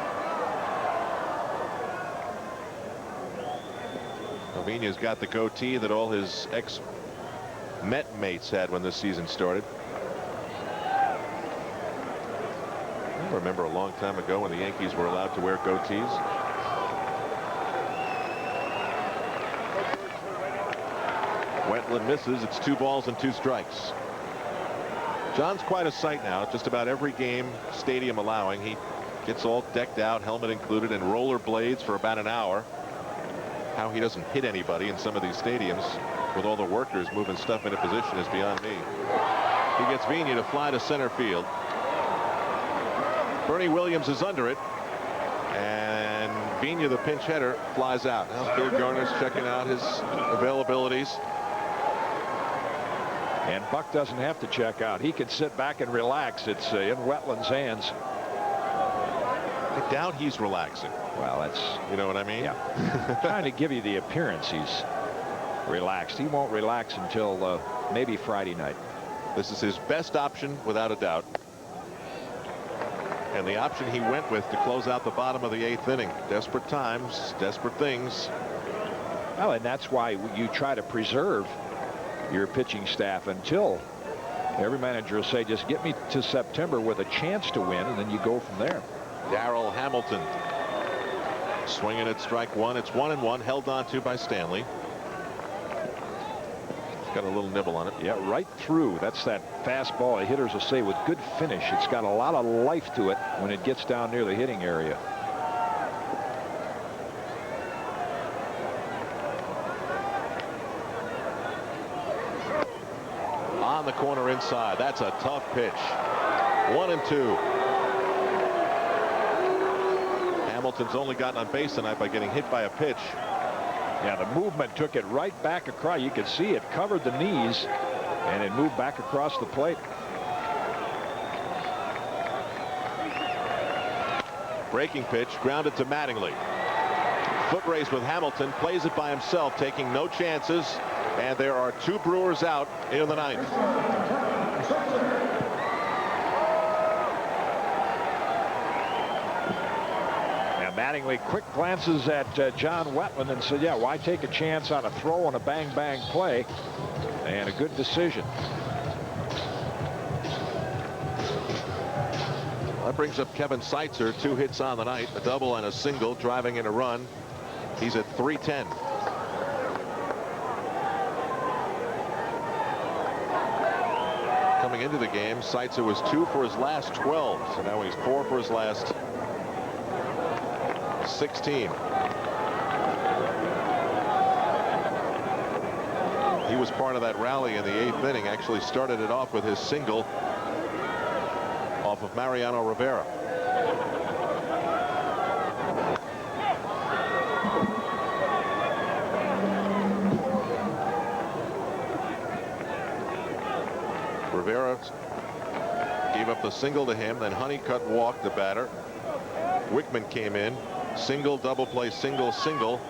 Vina's got the goatee that all his ex-Met mates had when this season started. I remember a long time ago when the Yankees were allowed to wear goatees. Wetland misses. It's 2 balls and 2 strikes. John's quite a sight now. Just about every game, stadium allowing, he gets all decked out, helmet included, and roller blades for about an hour. How he doesn't hit anybody in some of these stadiums with all the workers moving stuff into position is beyond me. He gets Vina to fly to center field. Bernie Williams is under it, and Vina, the pinch hitter, flies out. Now Phil Garner's checking out his availabilities. And Buck doesn't have to check out. He can sit back and relax. It's in Wetland's hands. I doubt he's relaxing. Well, that's, you know what I mean? Yeah. Trying to give you the appearance he's relaxed. He won't relax until maybe Friday night. This is his best option without a doubt. And the option he went with to close out the bottom of the 8th inning. Desperate times, desperate things. Well, and that's why you try to preserve your pitching staff until every manager will say, just get me to September with a chance to win, and then you go from there. Darrell Hamilton swinging at strike 1. It's 1-1, held on to by Stanley. It's got a little nibble on it. Yeah, right through. That's that fastball. The hitters will say with good finish. It's got a lot of life to it when it gets down near the hitting area. On the corner inside. That's a tough pitch. 1-2. Hamilton's only gotten on base tonight by getting hit by a pitch. Yeah, the movement took it right back across. You could see it covered the knees, and it moved back across the plate. Breaking pitch, grounded to Mattingly. Foot race with Hamilton, plays it by himself, taking no chances, and there are 2 Brewers out in the 9th. Mattingly quick glances at John Wetland and said, yeah, why take a chance on a throw and a bang-bang play? And a good decision. That brings up Kevin Seitzer, 2 hits on the night, a double and a single, driving in a run. He's at 310. Coming into the game, Seitzer was 2 for his last 12, so now he's 4 for his last 16. He was part of that rally in the 8th inning. Actually started it off with his single off of Mariano Rivera. Rivera gave up the single to him, then Honeycutt walked the batter. Wickman came in. Single, double play, single, single,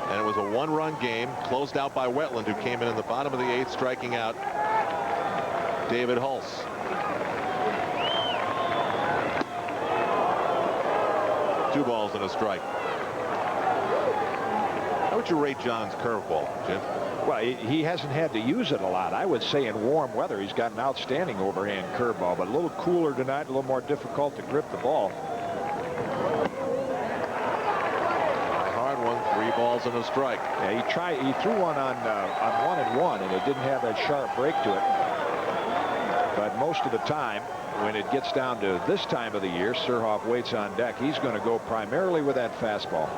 and it was a 1-run game, closed out by Wetland, who came in the bottom of the 8th, striking out David Hulse. Two balls and a strike. How would you rate John's curveball, Jim? Well, he hasn't had to use it a lot. I would say in warm weather he's got an outstanding overhand curveball, but a little cooler tonight, a little more difficult to grip the ball. 3 balls and a strike. Yeah, he threw one on 1-1, and it didn't have that sharp break to it. But most of the time, when it gets down to this time of the year, Surhoff waits on deck. He's going to go primarily with that fastball.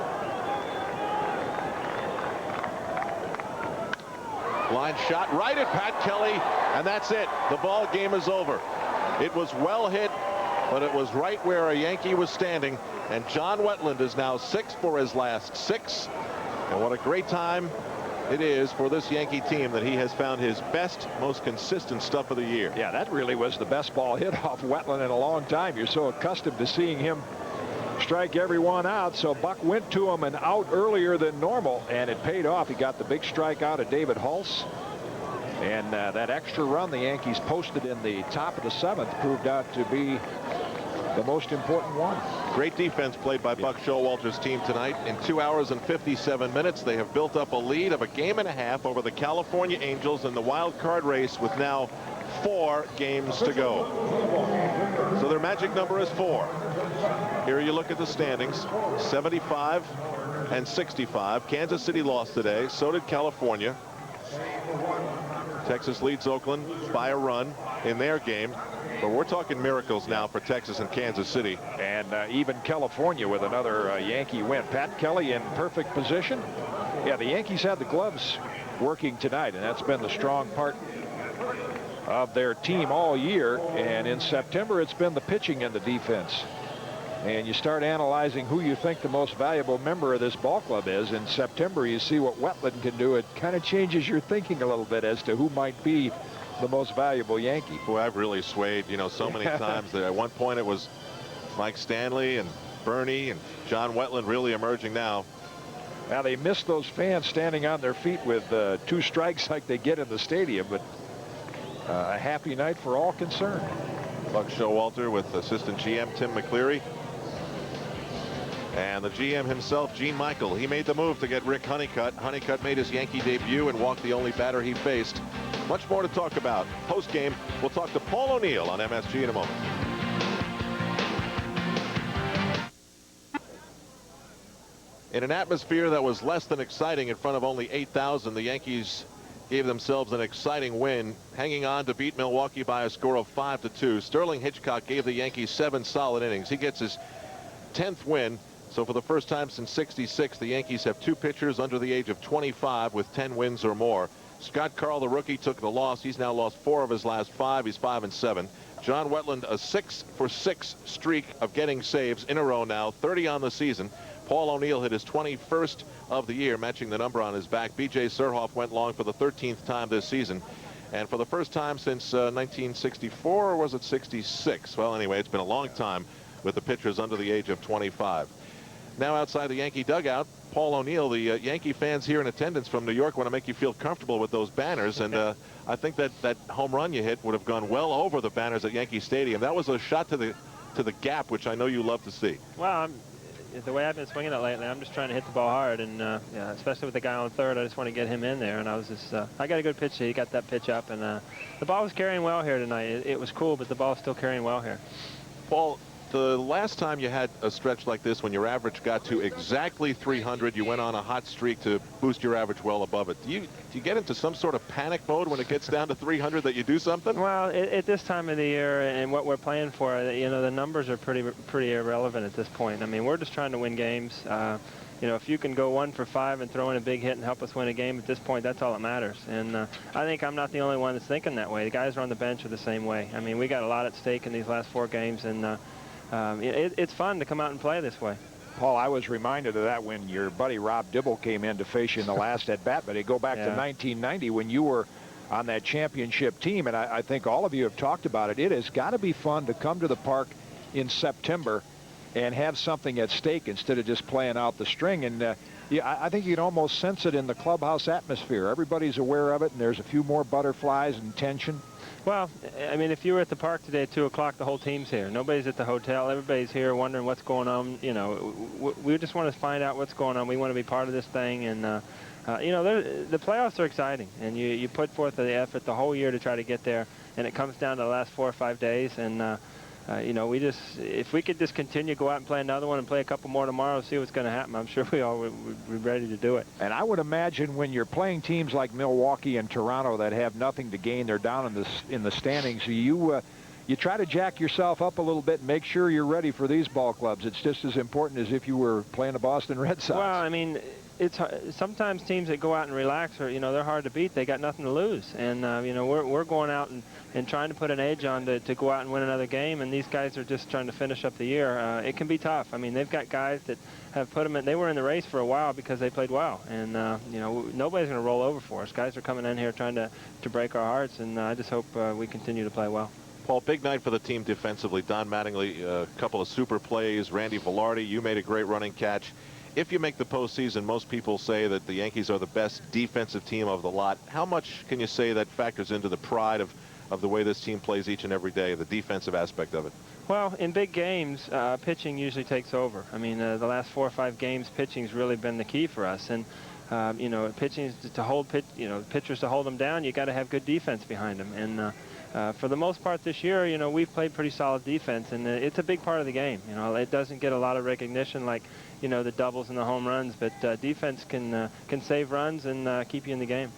Line shot right at Pat Kelly, and that's it. The ball game is over. It was well hit, but it was right where a Yankee was standing. And John Wetland is now 6 for his last 6. And what a great time it is for this Yankee team that he has found his best, most consistent stuff of the year. Yeah, that really was the best ball hit off Wetland in a long time. You're so accustomed to seeing him strike everyone out. So Buck went to him and out earlier than normal, and it paid off. He got the big strike out of David Hulse. And that extra run the Yankees posted in the top of the 7th proved out to be the most important one. Great defense played by Buck Showalter's team tonight. In 2 hours and 57 minutes, they have built up a lead of a game and a half over the California Angels in the wild card race, with now 4 games to go. So their magic number is 4. Here you look at the standings, 75 and 65. Kansas City lost today. So did California. Texas leads Oakland by a run in their game. But we're talking miracles now for Texas and Kansas City. And even California with another Yankee win. Pat Kelly in perfect position. Yeah, the Yankees had the gloves working tonight, and that's been the strong part of their team all year. And in September, it's been the pitching and the defense. And you start analyzing who you think the most valuable member of this ball club is. In September, you see what Wetland can do. It kind of changes your thinking a little bit as to who might be the most valuable Yankee. Boy, I've really swayed, you know, so many times that at one point it was Mike Stanley and Bernie, and John Wetland really emerging now. Now, they missed those fans standing on their feet with 2 strikes like they get in the stadium, but a happy night for all concerned. Buck Showalter with assistant GM Tim McCleary. And the GM himself, Gene Michael, he made the move to get Rick Honeycutt. Honeycutt made his Yankee debut and walked the only batter he faced. Much more to talk about. Post-game, we'll talk to Paul O'Neill on MSG in a moment. In an atmosphere that was less than exciting in front of only 8,000, the Yankees gave themselves an exciting win, hanging on to beat Milwaukee by a score of 5-2. Sterling Hitchcock gave the Yankees 7 solid innings. He gets his 10th win. So for the first time since '66, the Yankees have 2 pitchers under the age of 25 with 10 wins or more. Scott Carl, the rookie, took the loss. He's now lost 4 of his last 5. He's 5-7. John Wetland, a 6-for-6 streak of getting saves in a row now, 30 on the season. Paul O'Neill hit his 21st of the year, matching the number on his back. B.J. Surhoff went long for the 13th time this season. And for the first time since 1964, or was it 66? Well, anyway, it's been a long time with the pitchers under the age of 25. Now outside the Yankee dugout, Paul O'Neill, the Yankee fans here in attendance from New York want to make you feel comfortable with those banners. And I think that home run you hit would have gone well over the banners at Yankee Stadium. That was a shot to the gap, which I know you love to see. Well, the way I've been swinging it lately, I'm just trying to hit the ball hard, and yeah, especially with the guy on third, I just want to get him in there. And I was just, I got a good pitch. He got that pitch up, and the ball was carrying well here tonight. It was cool, but the ball's still carrying well here. Paul, the last time you had a stretch like this, when your average got to exactly 300, you went on a hot streak to boost your average well above it. Do you get into some sort of panic mode when it gets down to 300 that you do something? Well, at this time of the year and what we're playing for, you know, the numbers are pretty irrelevant at this point. I mean, we're just trying to win games. You know, if you can go 1 for 5 and throw in a big hit and help us win a game at this point, that's all that matters. And I think I'm not the only one that's thinking that way. The guys on the bench are the same way. I mean, we got a lot at stake in these last 4 games, and it's fun to come out and play this way. Paul, I was reminded of that when your buddy Rob Dibble came in to face you in the last at-bat, but they go back to 1990 when you were on that championship team, and I think all of you have talked about it. It has got to be fun to come to the park in September and have something at stake instead of just playing out the string. And yeah, I think you can almost sense it in the clubhouse atmosphere. Everybody's aware of it, and there's a few more butterflies and tension. Well, I mean, if you were at the park today at 2 o'clock, the whole team's here. Nobody's at the hotel. Everybody's here wondering what's going on. You know, we just want to find out what's going on. We want to be part of this thing. And, you know, the playoffs are exciting. And you put forth the effort the whole year to try to get there. And it comes down to the last 4 or 5 days. And, you know, if we could just continue, go out and play another one and play a couple more tomorrow, see what's going to happen, I'm sure we all would be ready to do it. And I would imagine when you're playing teams like Milwaukee and Toronto that have nothing to gain, they're down in the standings, you try to jack yourself up a little bit and make sure you're ready for these ball clubs. It's just as important as if you were playing the Boston Red Sox. Well, I mean, it's sometimes teams that go out and relax are, you know, they're hard to beat. They got nothing to lose. And, you know, we're going out and trying to put an edge on to go out and win another game, and these guys are just trying to finish up the year. It can be tough. I mean, they've got guys that have put them in. They were in the race for a while because they played well, and you know, nobody's going to roll over for us. Guys are coming in here trying to break our hearts, and I just hope we continue to play well. Paul, big night for the team defensively. Don Mattingly, a couple of super plays. Randy Velarde, you made a great running catch. If you make the postseason, most people say that the Yankees are the best defensive team of the lot. How much can you say that factors into the pride of the way this team plays each and every day, the defensive aspect of it? Well, in big games, pitching usually takes over. I mean, the last 4 or 5 games, pitching's really been the key for us. And you know, pitching to hold pitchers to hold them down, you got to have good defense behind them. And for the most part this year, you know, we've played pretty solid defense, and it's a big part of the game. You know, it doesn't get a lot of recognition like, you know, the doubles and the home runs, but defense can save runs and keep you in the game.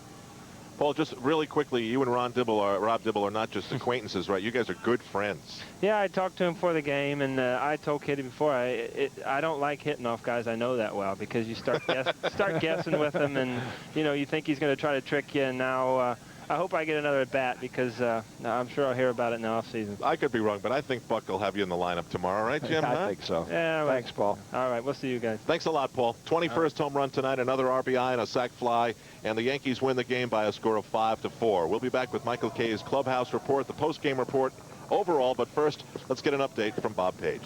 Paul, just really quickly, you and Rob Dibble are not just acquaintances, right? You guys are good friends. Yeah, I talked to him for the game, and I told Kitty before, I don't like hitting off guys I know that well, because you start guessing with him, and, you know, you think he's going to try to trick you, and now I hope I get another at bat, because I'm sure I'll hear about it in the offseason. I could be wrong, but I think Buck will have you in the lineup tomorrow, right, Jim? I think so. Yeah. Thanks, Paul. All right, we'll see you guys. Thanks a lot, Paul. 21st home run tonight, another RBI and a sac fly, and the Yankees win the game by a score of 5-4. We'll be back with Michael Kay's clubhouse report, the post-game report overall, but first, let's get an update from Bob Page.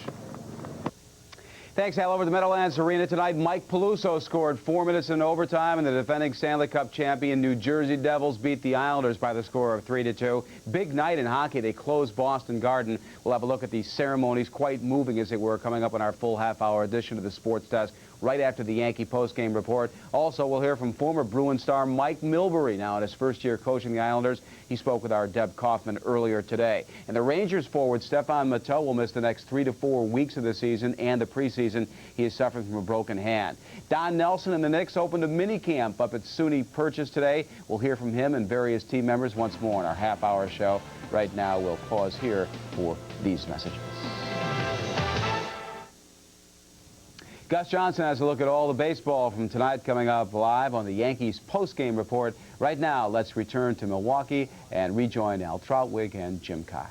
Thanks, Al. Over the Meadowlands Arena tonight, Mike Peluso scored 4 minutes in overtime, and the defending Stanley Cup champion New Jersey Devils beat the Islanders by the score of 3-2. Big night in hockey. They closed Boston Garden. We'll have a look at these ceremonies, quite moving as they were, coming up in our full half-hour edition of the Sports Desk right after the Yankee post-game report. Also, we'll hear from former Bruins star Mike Milbury, now in his first year coaching the Islanders. He spoke with our Deb Kaufman earlier today. And the Rangers forward Stefan Matteau will miss the next 3 to 4 weeks of the season and the preseason. He is suffering from a broken hand. Don Nelson and the Knicks opened a mini-camp up at SUNY Purchase today. We'll hear from him and various team members once more in our half-hour show. Right now, we'll pause here for these messages. Gus Johnson has a look at all the baseball from tonight, coming up live on the Yankees post-game report. Right now, let's return to Milwaukee and rejoin Al Trautwig and Jim Kaat.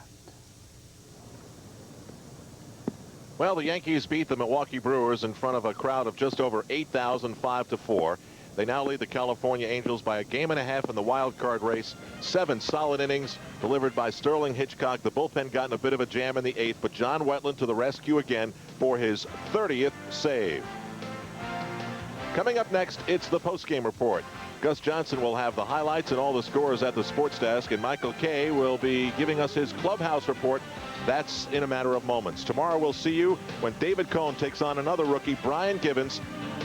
Well, the Yankees beat the Milwaukee Brewers in front of a crowd of just over 8,000, 5-4. They now lead the California Angels by a game and a half in the wild card race. 7 solid innings delivered by Sterling Hitchcock. The bullpen got in a bit of a jam in the 8th, but John Wetland to the rescue again for his 30th save. Coming up next, it's the postgame report. Gus Johnson will have the highlights and all the scores at the sports desk, and Michael Kay will be giving us his clubhouse report. That's in a matter of moments. Tomorrow we'll see you when David Cohen takes on another rookie, Brian Givens.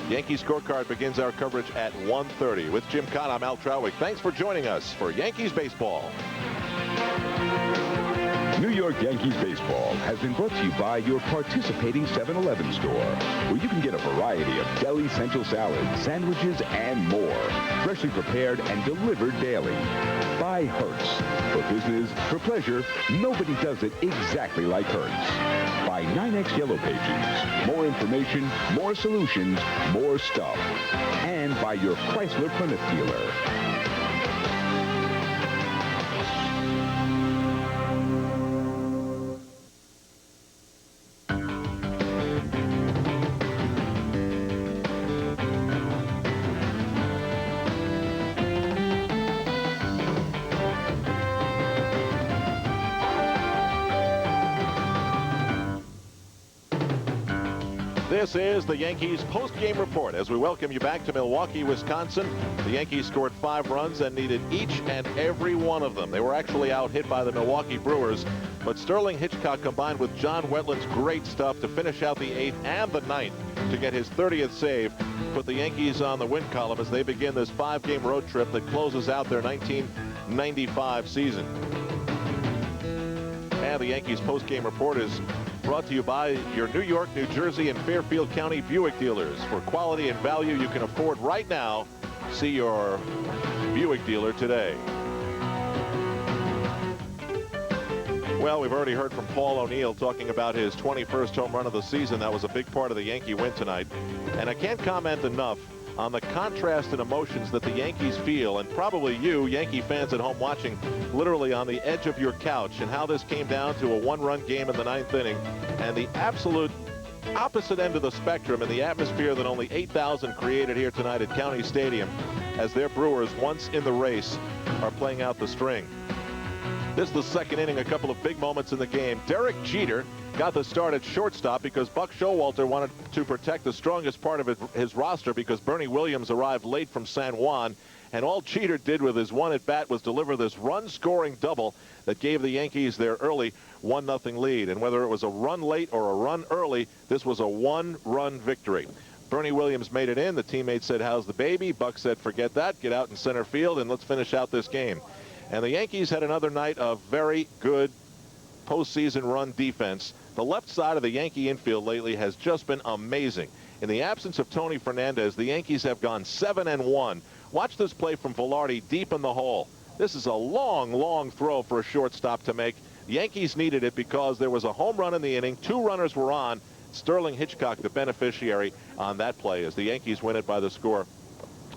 Yankee Scorecard begins our coverage at 1:30. With Jim Kaat, I'm Al Trautwig. Thanks for joining us for Yankees baseball. New York Yankees baseball has been brought to you by your participating 7-Eleven store, where you can get a variety of deli central salads, sandwiches, and more, freshly prepared and delivered daily. By Hertz. For business, for pleasure, nobody does it exactly like Hertz. By 9X Yellow Pages. More information, more solutions, more stuff. And by your Chrysler Plymouth dealer. This is the Yankees post-game report as we welcome you back to Milwaukee, Wisconsin. The Yankees scored 5 runs and needed each and every one of them. They were actually out-hit by the Milwaukee Brewers, but Sterling Hitchcock combined with John Wetland's great stuff to finish out the 8th and the 9th to get his 30th save, put the Yankees on the win column as they begin this 5-game road trip that closes out their 1995 season. And the Yankees post-game report is brought to you by your New York, New Jersey, and Fairfield County Buick dealers. For quality and value you can afford right now, see your Buick dealer today. Well, we've already heard from Paul O'Neill talking about his 21st home run of the season. That was a big part of the Yankee win tonight. And I can't comment enough on the contrast and emotions that the Yankees feel, and probably you, Yankee fans at home watching, literally on the edge of your couch, and how this came down to a 1-run game in the 9th inning, and the absolute opposite end of the spectrum in the atmosphere that only 8,000 created here tonight at County Stadium as their Brewers, once in the race, are playing out the string. This is the 2nd inning, a couple of big moments in the game. Derek Jeter got the start at shortstop because Buck Showalter wanted to protect the strongest part of his roster because Bernie Williams arrived late from San Juan, and all Jeter did with his 1 at-bat was deliver this run-scoring double that gave the Yankees their early 1-0 lead. And whether it was a run late or a run early, this was a 1-run victory. Bernie Williams made it in. The teammates said, "How's the baby?" Buck said, "Forget that. Get out in center field and let's finish out this game." And the Yankees had another night of very good postseason run defense. The left side of the Yankee infield lately has just been amazing. In the absence of Tony Fernandez, the Yankees have gone 7-1. Watch this play from Velarde deep in the hole. This is a long throw for a shortstop to make. The Yankees needed it because there was a home run in the inning. 2 runners were on. Sterling Hitchcock, the beneficiary on that play, as the Yankees win it by the score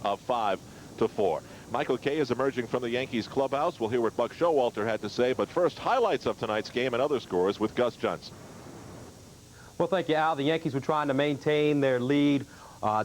of 5-4. Michael Kay is emerging from the Yankees clubhouse. We'll hear what Buck Showalter had to say, but first, highlights of tonight's game and other scores with Gus Johnson. Well, thank you, Al. The Yankees were trying to maintain their lead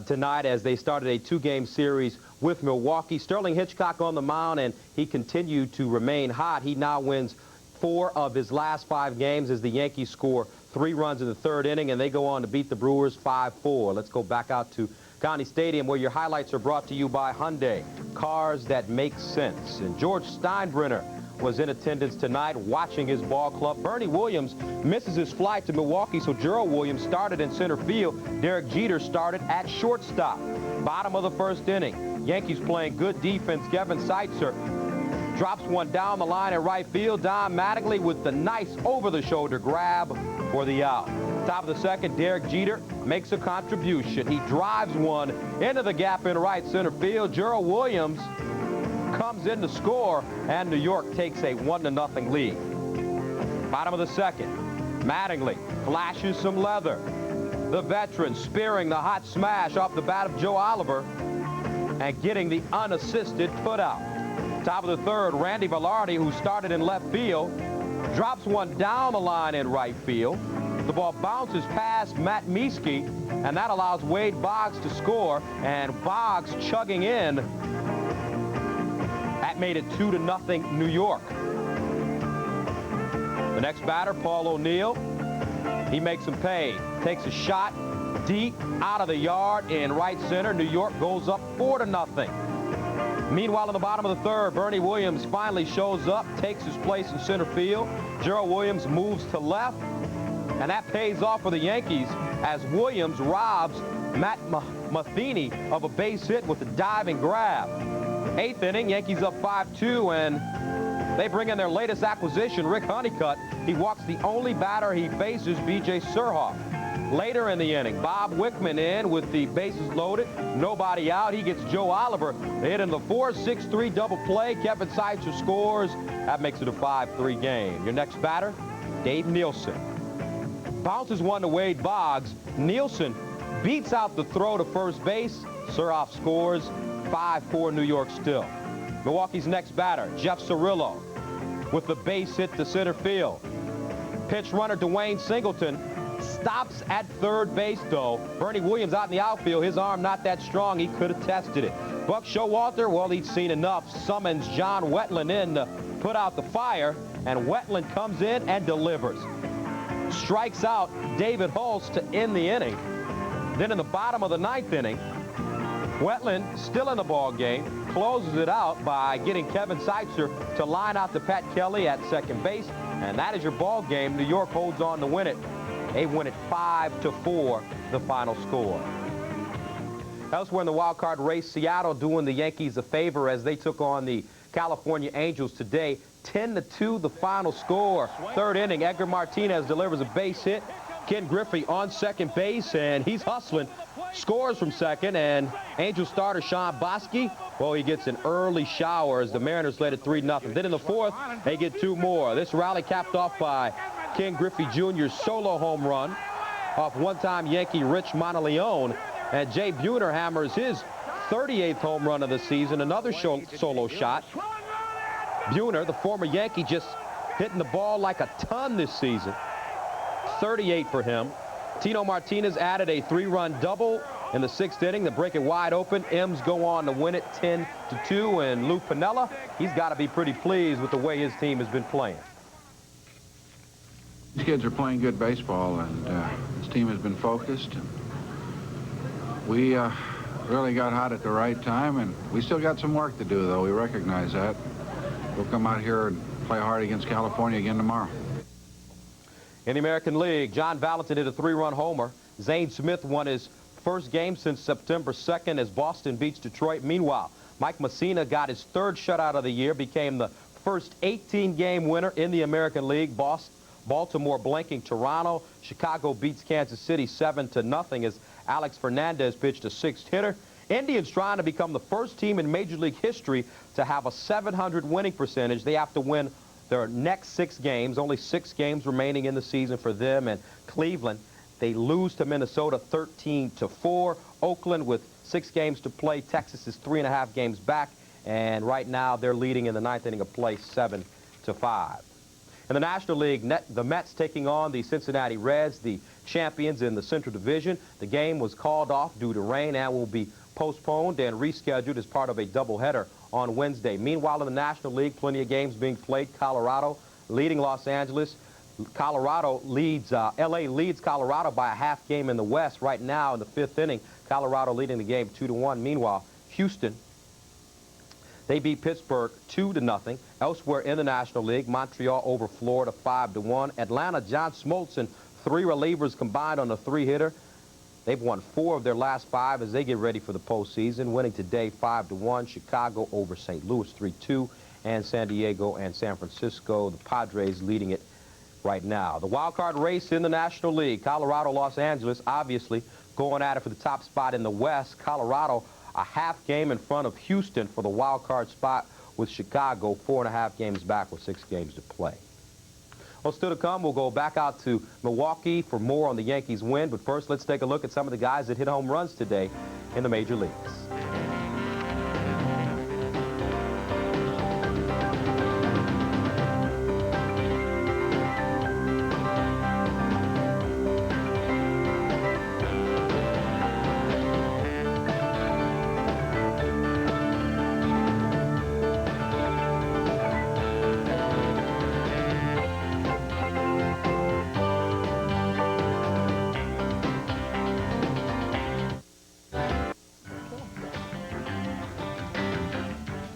tonight as they started a 2-game series with Milwaukee. Sterling Hitchcock on the mound, and he continued to remain hot. He now wins 4 of his last 5 games as the Yankees score 3 runs in the 3rd inning, and they go on to beat the Brewers 5-4. Let's go back out to County Stadium, where your highlights are brought to you by Hyundai, cars that make sense. And George Steinbrenner was in attendance tonight watching his ball club. Bernie Williams misses his flight to Milwaukee, so Gerald Williams started in center field. Derek Jeter started at shortstop. Bottom of the 1st inning. Yankees playing good defense. Kevin Seitzer drops one down the line in right field. Don Mattingly with the nice over-the-shoulder grab for the out. Top of the 2nd, Derek Jeter makes a contribution. He drives one into the gap in right center field. Gerald Williams comes in to score, and New York takes a 1-0 lead. Bottom of the 2nd, Mattingly flashes some leather. The veteran spearing the hot smash off the bat of Joe Oliver and getting the unassisted putout. Top of the 3rd, Randy Velarde, who started in left field, drops one down the line in right field. The ball bounces past Matt Mieske, and that allows Wade Boggs to score, and Boggs chugging in. That made it 2-0 New York. The next batter, Paul O'Neill. He makes him pay. Takes a shot deep out of the yard in right center. New York goes up 4-0. Meanwhile, in the bottom of the third, Bernie Williams finally shows up, takes his place in center field. Gerald Williams moves to left, and that pays off for the Yankees as Williams robs Matt Matheny of a base hit with a diving grab. 8th inning, Yankees up 5-2, and they bring in their latest acquisition, Rick Honeycutt. He walks the only batter he faces, B.J. Surhoff. Later in the inning, Bob Wickman in with the bases loaded, nobody out. He gets Joe Oliver. They hit in the 4-6-3 double play. Kevin Seitzer scores. That makes it a 5-3 game. Your next batter, Dave Nielsen. Bounces one to Wade Boggs. Nielsen beats out the throw to first base. Surhoff scores. 5-4 New York still. Milwaukee's next batter, Jeff Cirillo, with the base hit to center field. Pitch runner Dwayne Singleton stops at third base, though. Bernie Williams out in the outfield. His arm not that strong. He could have tested it. Buck Showalter, well, he'd seen enough. Summons John Wetland in to put out the fire, and Wetland comes in and delivers. Strikes out David Holst to end the inning. Then in the bottom of the 9th inning, Wetland, still in the ball game, closes it out by getting Kevin Seitzer to line out to Pat Kelly at second base, and that is your ball game. New York holds on to win it. They win it 5-4, the final score. Elsewhere in the wild card race, Seattle doing the Yankees a favor as they took on the California Angels today. 10-2, the final score. 3rd inning, Edgar Martinez delivers a base hit. Ken Griffey on second base, and he's hustling. Scores from second, and Angel starter Sean Bosky, well, he gets an early shower as the Mariners led it 3-0. Then in the 4th, they get 2 more. This rally capped off by Ken Griffey Jr.'s solo home run off one-time Yankee Rich Monteleone, and Jay Buhner hammers his 38th home run of the season, another solo shot. Buhner, the former Yankee, just hitting the ball like a ton this season. 38 for him. Tino Martinez added a 3-run double in the 6th inning to break it wide open. M's go on to win it 10-2, and Lou Piniella, he's got to be pretty pleased with the way his team has been playing. These kids are playing good baseball, and this team has been focused. We really got hot at the right time, and we still got some work to do, though. We recognize that. We'll come out here and play hard against California again tomorrow. In the American League, John Valentin hit a 3-run homer. Zane Smith won his first game since September 2nd as Boston beats Detroit. Meanwhile, Mike Mussina got his 3rd shutout of the year, became the first 18-game winner in the American League. Baltimore blanking Toronto. Chicago beats Kansas City 7-0 as Alex Fernandez pitched a 6th hitter. Indians trying to become the first team in Major League history to have a .700 winning percentage. They have to win their next 6 games. Only 6 games remaining in the season for them. And Cleveland, they lose to Minnesota 13-4. Oakland with 6 games to play. Texas is 3.5 games back. And right now they're leading in the 9th inning of play 7-5. In the National League, the Mets taking on the Cincinnati Reds, the champions in the Central Division. The game was called off due to rain and will be postponed and rescheduled as part of a doubleheader on Wednesday. Meanwhile, in the National League, plenty of games being played. Colorado leading Los Angeles. Colorado leads, L.A. leads Colorado by a half game in the West. Right now in the 5th inning, Colorado leading the game 2-1. Meanwhile, Houston, they beat Pittsburgh 2-0. Elsewhere in the National League, Montreal over Florida 5-1. Atlanta, John Smoltz and 3 relievers combined on a 3-hitter. They've won 4 of their last 5 as they get ready for the postseason, winning today 5-1. Chicago over St. Louis 3-2, and San Diego and San Francisco, the Padres leading it right now. The wild card race in the National League, Colorado, Los Angeles, obviously going at it for the top spot in the West. Colorado a half game in front of Houston for the wild card spot, with Chicago 4.5 games back with 6 games to play. Well, still to come, we'll go back out to Milwaukee for more on the Yankees win. But first, let's take a look at some of the guys that hit home runs today in the major leagues.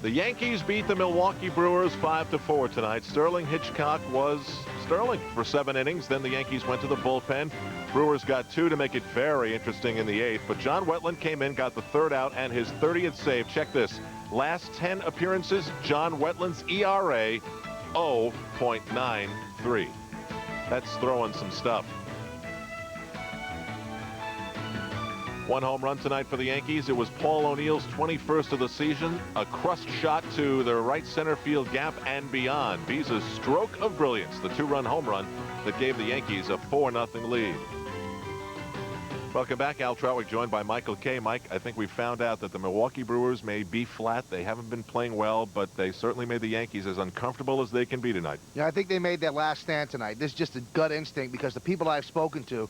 The Yankees beat the Milwaukee Brewers 5-4 tonight. Sterling Hitchcock was Sterling for 7 innings. Then the Yankees went to the bullpen. Brewers got 2 to make it very interesting in the 8th. But John Wetland came in, got the 3rd out, and his 30th save. Check this. Last 10 appearances, John Wetland's ERA 0.93. That's throwing some stuff. 1 home run tonight for the Yankees. It was Paul O'Neill's 21st of the season. A crushed shot to the right center field gap and beyond. Bea's stroke of brilliance, the 2-run home run that gave the Yankees a 4-0 lead. Welcome back. Al Trautwig joined by Michael Kay. Mike, I think we found out that the Milwaukee Brewers may be flat. They haven't been playing well, but they certainly made the Yankees as uncomfortable as they can be tonight. Yeah, I think they made their last stand tonight. This is just a gut instinct because the people I've spoken to,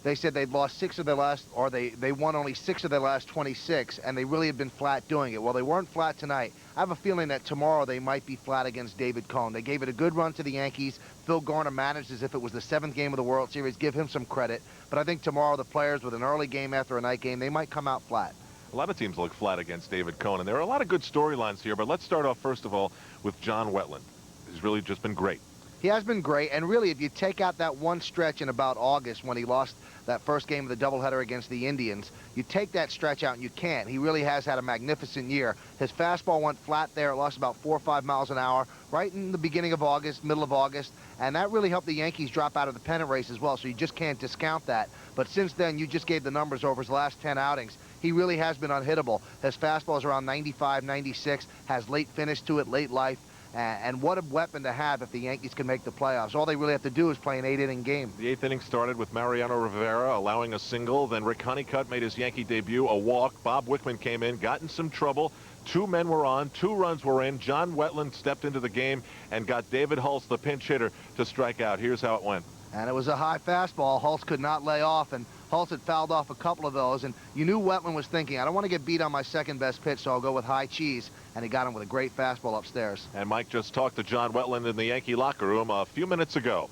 they said they'd lost 6 of their last, or they won only 6 of their last 26, and they really had been flat doing it. Well, they weren't flat tonight. I have a feeling that tomorrow they might be flat against David Cohen. They gave it a good run to the Yankees. Phil Garner managed as if it was the 7th game of the World Series. Give him some credit. But I think tomorrow the players, with an early game after a night game, they might come out flat. A lot of teams look flat against David Cohen, and there are a lot of good storylines here. But let's start off, first of all, with John Wetland. He's really just been great. He has been great, and really, if you take out that one stretch in about August when he lost that first game of the doubleheader against the Indians, you take that stretch out and you can't. He really has had a magnificent year. His fastball went flat there. It lost about 4 or 5 miles an hour right in the beginning of August, middle of August, and that really helped the Yankees drop out of the pennant race as well, so you just can't discount that. But since then, you just gave the numbers over his last 10 outings. He really has been unhittable. His fastball is around 95, 96, has late finish to it, late life. And what a weapon to have if the Yankees can make the playoffs. All they really have to do is play an 8-inning game. The 8th inning started with Mariano Rivera allowing a single. Then Rick Honeycutt made his Yankee debut, a walk. Bob Wickman came in, got in some trouble. 2 men were on, 2 runs were in. John Wetland stepped into the game and got David Hulse, the pinch hitter, to strike out. Here's how it went. And it was a high fastball. Hulse could not lay off, and Hulse had fouled off a couple of those, and you knew Wetland was thinking, I don't want to get beat on my second best pitch, so I'll go with high cheese, and he got him with a great fastball upstairs. And Mike just talked to John Wetland in the Yankee locker room a few minutes ago.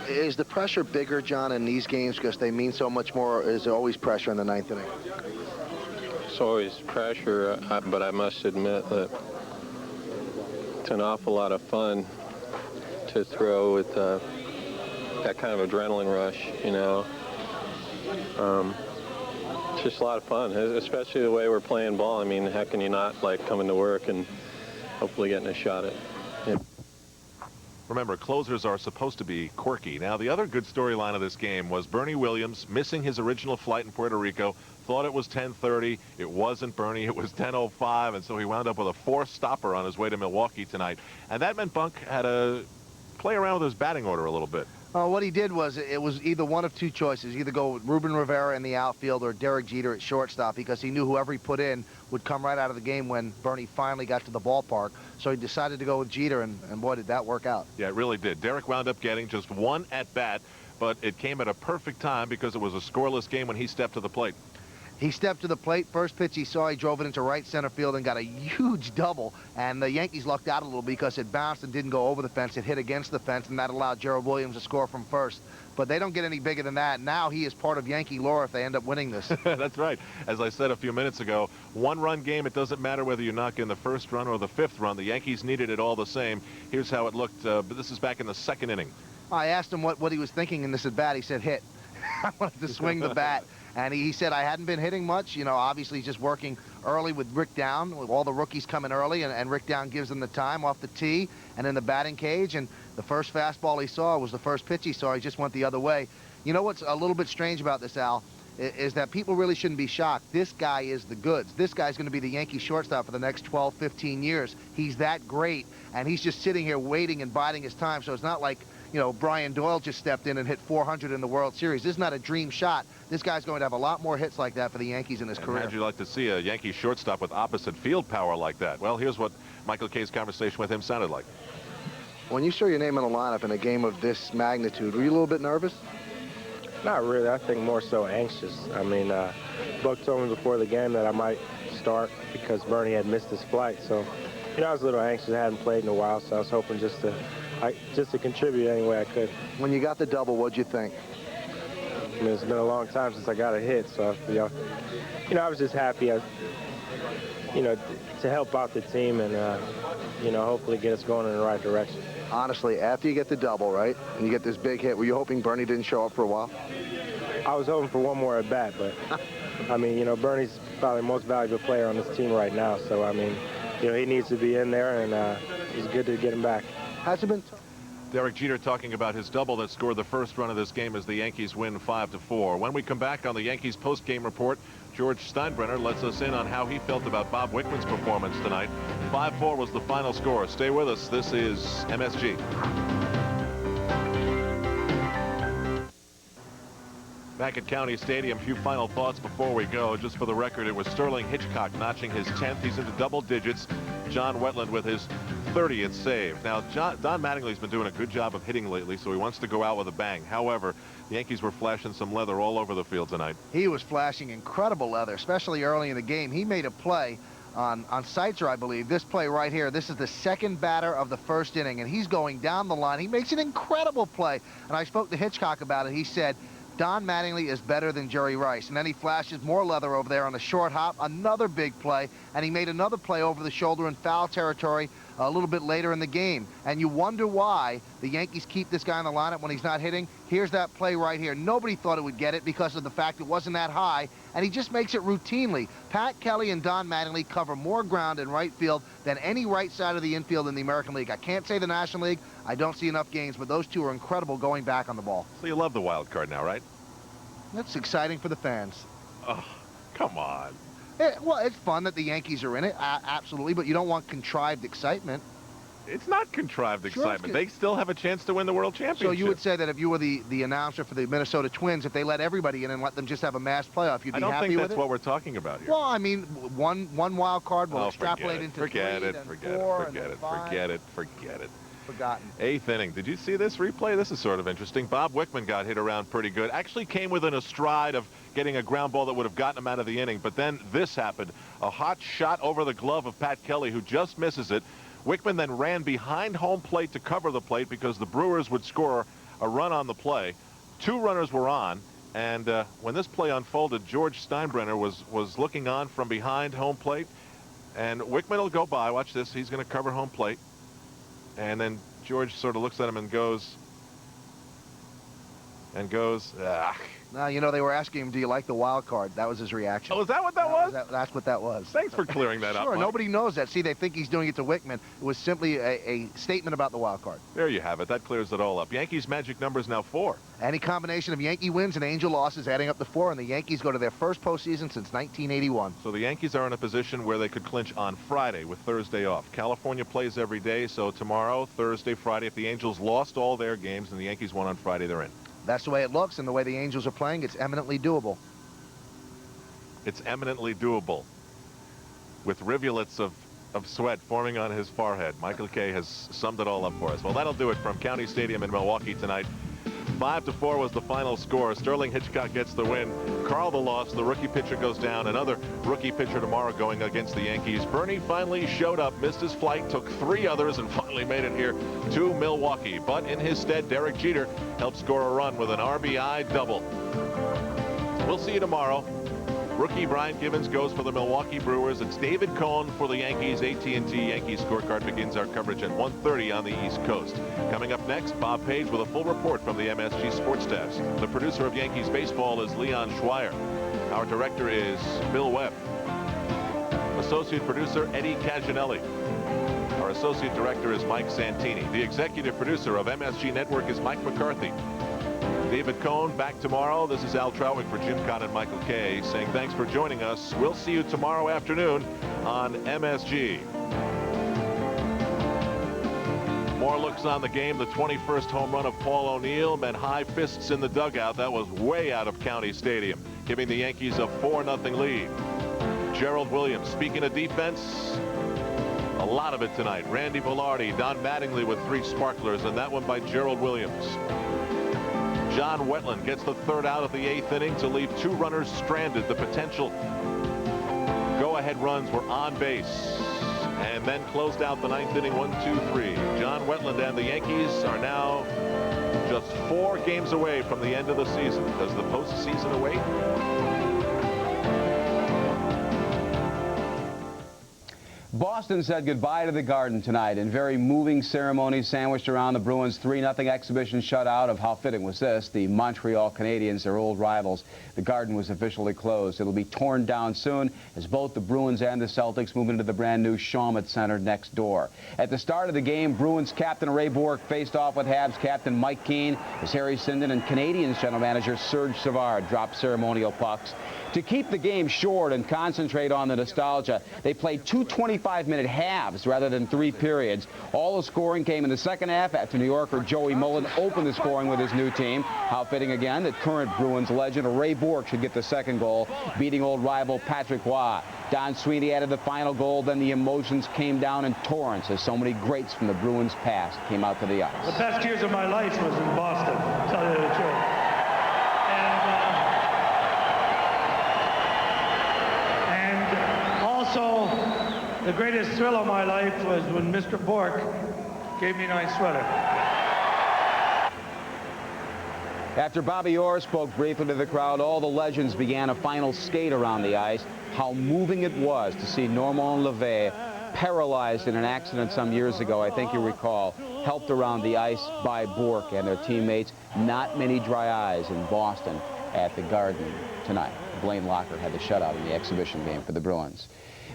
Is the pressure bigger, John, in these games because they mean so much more, or is there always pressure in the 9th inning? It's always pressure, but I must admit that it's an awful lot of fun to throw with that kind of adrenaline rush, you know. It's just a lot of fun, especially the way we're playing ball. I mean, how can you not like coming to work and hopefully getting a shot at it? Remember, closers are supposed to be quirky. Now, the other good storyline of this game was Bernie Williams missing his original flight in Puerto Rico. Thought it was 10:30. It wasn't, Bernie. It was 10:05, and so he wound up with a 4th stopper on his way to Milwaukee tonight. And that meant Bunk had to play around with his batting order a little bit. What he did was, it was either one of 2 choices, either go with Ruben Rivera in the outfield or Derek Jeter at shortstop, because he knew whoever he put in would come right out of the game when Bernie finally got to the ballpark. So he decided to go with Jeter, and boy, did that work out. Yeah, it really did. Derek wound up getting just 1 at-bat, but it came at a perfect time because it was a scoreless game when he stepped to the plate. He stepped to the plate. First pitch he saw, he drove it into right center field and got a huge double. And the Yankees lucked out a little because it bounced and didn't go over the fence. It hit against the fence, and that allowed Gerald Williams to score from first. But they don't get any bigger than that. Now he is part of Yankee lore if they end up winning this. That's right. As I said a few minutes ago, 1-run game, it doesn't matter whether you knock in the 1st run or the 5th run. The Yankees needed it all the same. Here's how it looked. But this is back in the 2nd inning. I asked him what he was thinking in this at-bat. He said hit. I wanted to swing the bat. And he said, I hadn't been hitting much. You know, obviously just working early with Rick Down, with all the rookies coming early, and Rick Down gives them the time off the tee and in the batting cage. And the first fastball he saw was the first pitch he saw. He just went the other way. You know what's a little bit strange about this, Al, is that people really shouldn't be shocked. This guy is the goods. This guy's going to be the Yankee shortstop for the next 12, 15 years. He's that great, and he's just sitting here waiting and biding his time. So it's not like, you know, Brian Doyle just stepped in and hit 400 in the World Series. This is not a dream shot. This guy's going to have a lot more hits like that for the Yankees in his career. How'd you like to see a Yankee shortstop with opposite field power like that? Well, here's what Michael Kay's conversation with him sounded like. When you saw your name in the lineup in a game of this magnitude, were you a little bit nervous? Not really. I think more so anxious. I mean, Buck told me before the game that I might start because Bernie had missed his flight. So, you know, I was a little anxious. I hadn't played in a while, so I was hoping just to contribute any way I could. When you got the double, what'd you think? I mean, it's been a long time since I got a hit, so, you know, I was just happy. you know, to help out the team and, you know, hopefully get us going in the right direction. Honestly, after you get the double, right, and you get this big hit, were you hoping Bernie didn't show up for a while? I was hoping for one more at bat, but I mean, you know, Bernie's probably the most valuable player on this team right now. So, I mean, you know, he needs to be in there, and it's good to get him back. Has it been? Derek Jeter talking about his double that scored the first run of this game as the Yankees win 5-4. When we come back on the Yankees post-game report, George Steinbrenner lets us in on how he felt about Bob Wickman's performance tonight. 5-4 was the final score. Stay with us. This is MSG. Back at County Stadium, few final thoughts before we go. Just for the record, it was Sterling Hitchcock notching his 10th. He's into double digits. John Wetland with his 30th save. Now, Don Mattingly's been doing a good job of hitting lately, so he wants to go out with a bang. However, the Yankees were flashing some leather all over the field tonight. He was flashing incredible leather, especially early in the game. He made a play on Seitzer, I believe. This play right here, this is the second batter of the first inning, and he's going down the line. He makes an incredible play, and I spoke to Hitchcock about it. He said, Don Mattingly is better than Jerry Rice. And then he flashes more leather over there on a short hop, another big play, and he made another play over the shoulder in foul territory a little bit later in the game. And you wonder why the Yankees keep this guy in the lineup when he's not hitting. Here's that play right here. Nobody thought it would get it because of the fact it wasn't that high, and he just makes it routinely. Pat Kelly and Don Mattingly cover more ground in right field than any right side of the infield in the American League. I can't say the National League. I don't see enough games, but those two are incredible going back on the ball. So you love the wild card now, right? That's exciting for the fans. Oh, come on. Well, it's fun that the Yankees are in it, absolutely, but you don't want contrived excitement. It's not contrived excitement. They still have a chance to win the World Championship. So you would say that if you were the announcer for the Minnesota Twins, if they let everybody in and let them just have a mass playoff, you'd be happy with it? I don't think that's what we're talking about here. Well, I mean, one wild card will extrapolate into forget it. Forgotten. Eighth inning. Did you see this replay? This is sort of interesting. Bob Wickman got hit around pretty good. Actually came within a stride of getting a ground ball that would have gotten him out of the inning. But then this happened. A hot shot over the glove of Pat Kelly, who just misses it. Wickman then ran behind home plate to cover the plate because the Brewers would score a run on the play. Two runners were on. And when this play unfolded, George Steinbrenner was looking on from behind home plate. And Wickman will go by. Watch this. He's going to cover home plate. And then George sort of looks at him and goes, ah. Now, you know, they were asking him, do you like the wild card? That was his reaction. Oh, is that what that was? That's what that was. Thanks for clearing that up, Sure, Mike. Nobody knows that. See, they think he's doing it to Wickman. It was simply a statement about the wild card. There you have it. That clears it all up. Yankees' magic number is now 4. Any combination of Yankee wins and Angel losses adding up to 4, and the Yankees go to their first postseason since 1981. So the Yankees are in a position where they could clinch on Friday with Thursday off. California plays every day, so tomorrow, Thursday, Friday, if the Angels lost all their games and the Yankees won on Friday, they're in. That's the way it looks, and the way the Angels are playing, it's eminently doable. It's eminently doable. With rivulets of sweat forming on his forehead. Michael Kay has summed it all up for us. Well, that'll do it from County Stadium in Milwaukee tonight. 5-4 was the final score. Sterling Hitchcock gets the win. Carl the loss. The rookie pitcher goes down. Another rookie pitcher tomorrow going against the Yankees. Bernie finally showed up, missed his flight, took 3 others, and finally made it here to Milwaukee. But in his stead, Derek Jeter helped score a run with an RBI double. We'll see you tomorrow. Rookie Brian Givens goes for the Milwaukee Brewers. It's David Cohen for the Yankees. AT&T Yankees scorecard begins our coverage at 1:30 on the East Coast. Coming up next, Bob Page with a full report from the MSG sports desk. The producer of Yankees baseball is Leon Schweier. Our director is Bill Webb. Associate producer Eddie Caginelli. Our associate director is Mike Santini. The executive producer of MSG Network is Mike McCarthy. David Cohen back tomorrow. This is Al Trautwig for Jim Kaat and Michael Kay saying thanks for joining us. We'll see you tomorrow afternoon on MSG. More looks on the game. The 21st home run of Paul O'Neill meant high fists in the dugout. That was way out of County Stadium, giving the Yankees a 4-0 lead. Gerald Williams, speaking of defense, a lot of it tonight. Randy Velarde, Don Mattingly with 3 sparklers, and that one by Gerald Williams. John Wetland gets the 3rd out of the 8th inning to leave 2 runners stranded. The potential go-ahead runs were on base and then closed out the 9th inning 1-2-3. John Wetland and the Yankees are now just 4 games away from the end of the season. Does the postseason await? Boston said goodbye to the Garden tonight in very moving ceremonies sandwiched around the Bruins' 3-0 exhibition shutout of, how fitting was this, the Montreal Canadiens, their old rivals. The Garden was officially closed. It'll be torn down soon as both the Bruins and the Celtics move into the brand new Shawmut Center next door. At the start of the game, Bruins captain Ray Bourque faced off with Habs captain Mike Keane as Harry Sinden and Canadiens general manager Serge Savard dropped ceremonial pucks. To keep the game short and concentrate on the nostalgia, they played 2 25-minute halves rather than 3 periods. All the scoring came in the second half after New Yorker Joey Mullen opened the scoring with his new team. How fitting again that current Bruins legend Ray Bourque should get the second goal, beating old rival Patrick Roy. Don Sweeney added the final goal, then the emotions came down in torrents as so many greats from the Bruins past came out to the ice. The best years of my life was in Boston, to tell you the truth. Also, the greatest thrill of my life was when Mr. Bourque gave me a nice sweater. After Bobby Orr spoke briefly to the crowd, all the legends began a final skate around the ice. How moving it was to see Normand Levay, paralyzed in an accident some years ago, I think you recall, helped around the ice by Bourque and their teammates. Not many dry eyes in Boston at the Garden tonight. Blaine Locker had the shutout in the exhibition game for the Bruins.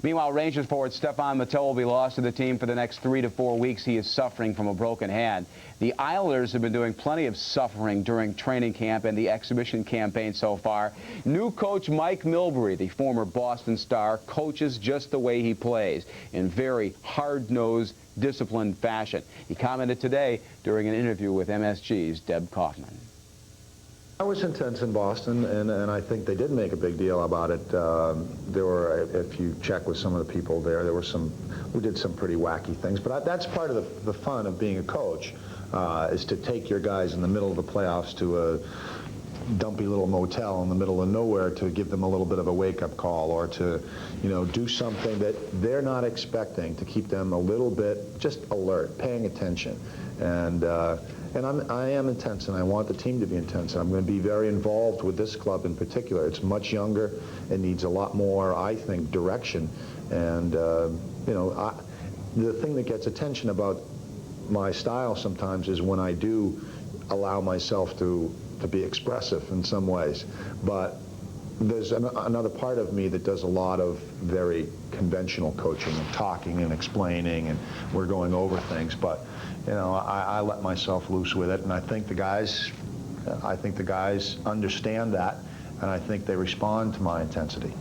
Meanwhile, Rangers forward Stefan Matteau will be lost to the team for the next 3 to 4 weeks. He is suffering from a broken hand. The Islanders have been doing plenty of suffering during training camp and the exhibition campaign so far. New coach Mike Milbury, the former Boston star, coaches just the way he plays, in very hard-nosed, disciplined fashion. He commented today during an interview with MSG's Deb Kaufman. I was intense in Boston, and I think they did make a big deal about it. There were, if you check with some of the people there, there were some who did some pretty wacky things. But that's part of the fun of being a coach, is to take your guys in the middle of the playoffs to a dumpy little motel in the middle of nowhere to give them a little bit of a wake-up call, or to, you know, do something that they're not expecting, to keep them a little bit just alert, paying attention. And I am intense, and I want the team to be intense. I'm going to be very involved with this club in particular. It's much younger. It needs a lot more, I think, direction. And, you know, the thing that gets attention about my style sometimes is when I do allow myself to be expressive in some ways. But there's another part of me that does a lot of very conventional coaching and talking and explaining, and we're going over things. But you know, I let myself loose with it, and I think the guys understand that, and I think they respond to my intensity.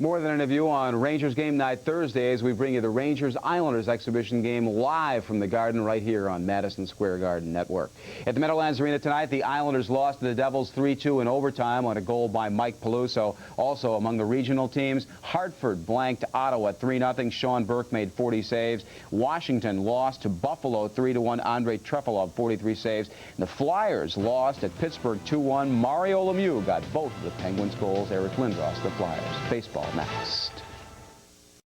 More than an interview on Rangers game night Thursday as we bring you the Rangers-Islanders exhibition game live from the Garden right here on Madison Square Garden Network. At the Meadowlands Arena tonight, the Islanders lost to the Devils 3-2 in overtime on a goal by Mike Peluso. Also among the regional teams, Hartford blanked Ottawa 3-0. Sean Burke made 40 saves. Washington lost to Buffalo 3-1. Andre Trefilov 43 saves. And the Flyers lost at Pittsburgh 2-1. Mario Lemieux got both of the Penguins' goals. Eric Lindros, the Flyers. Baseball next.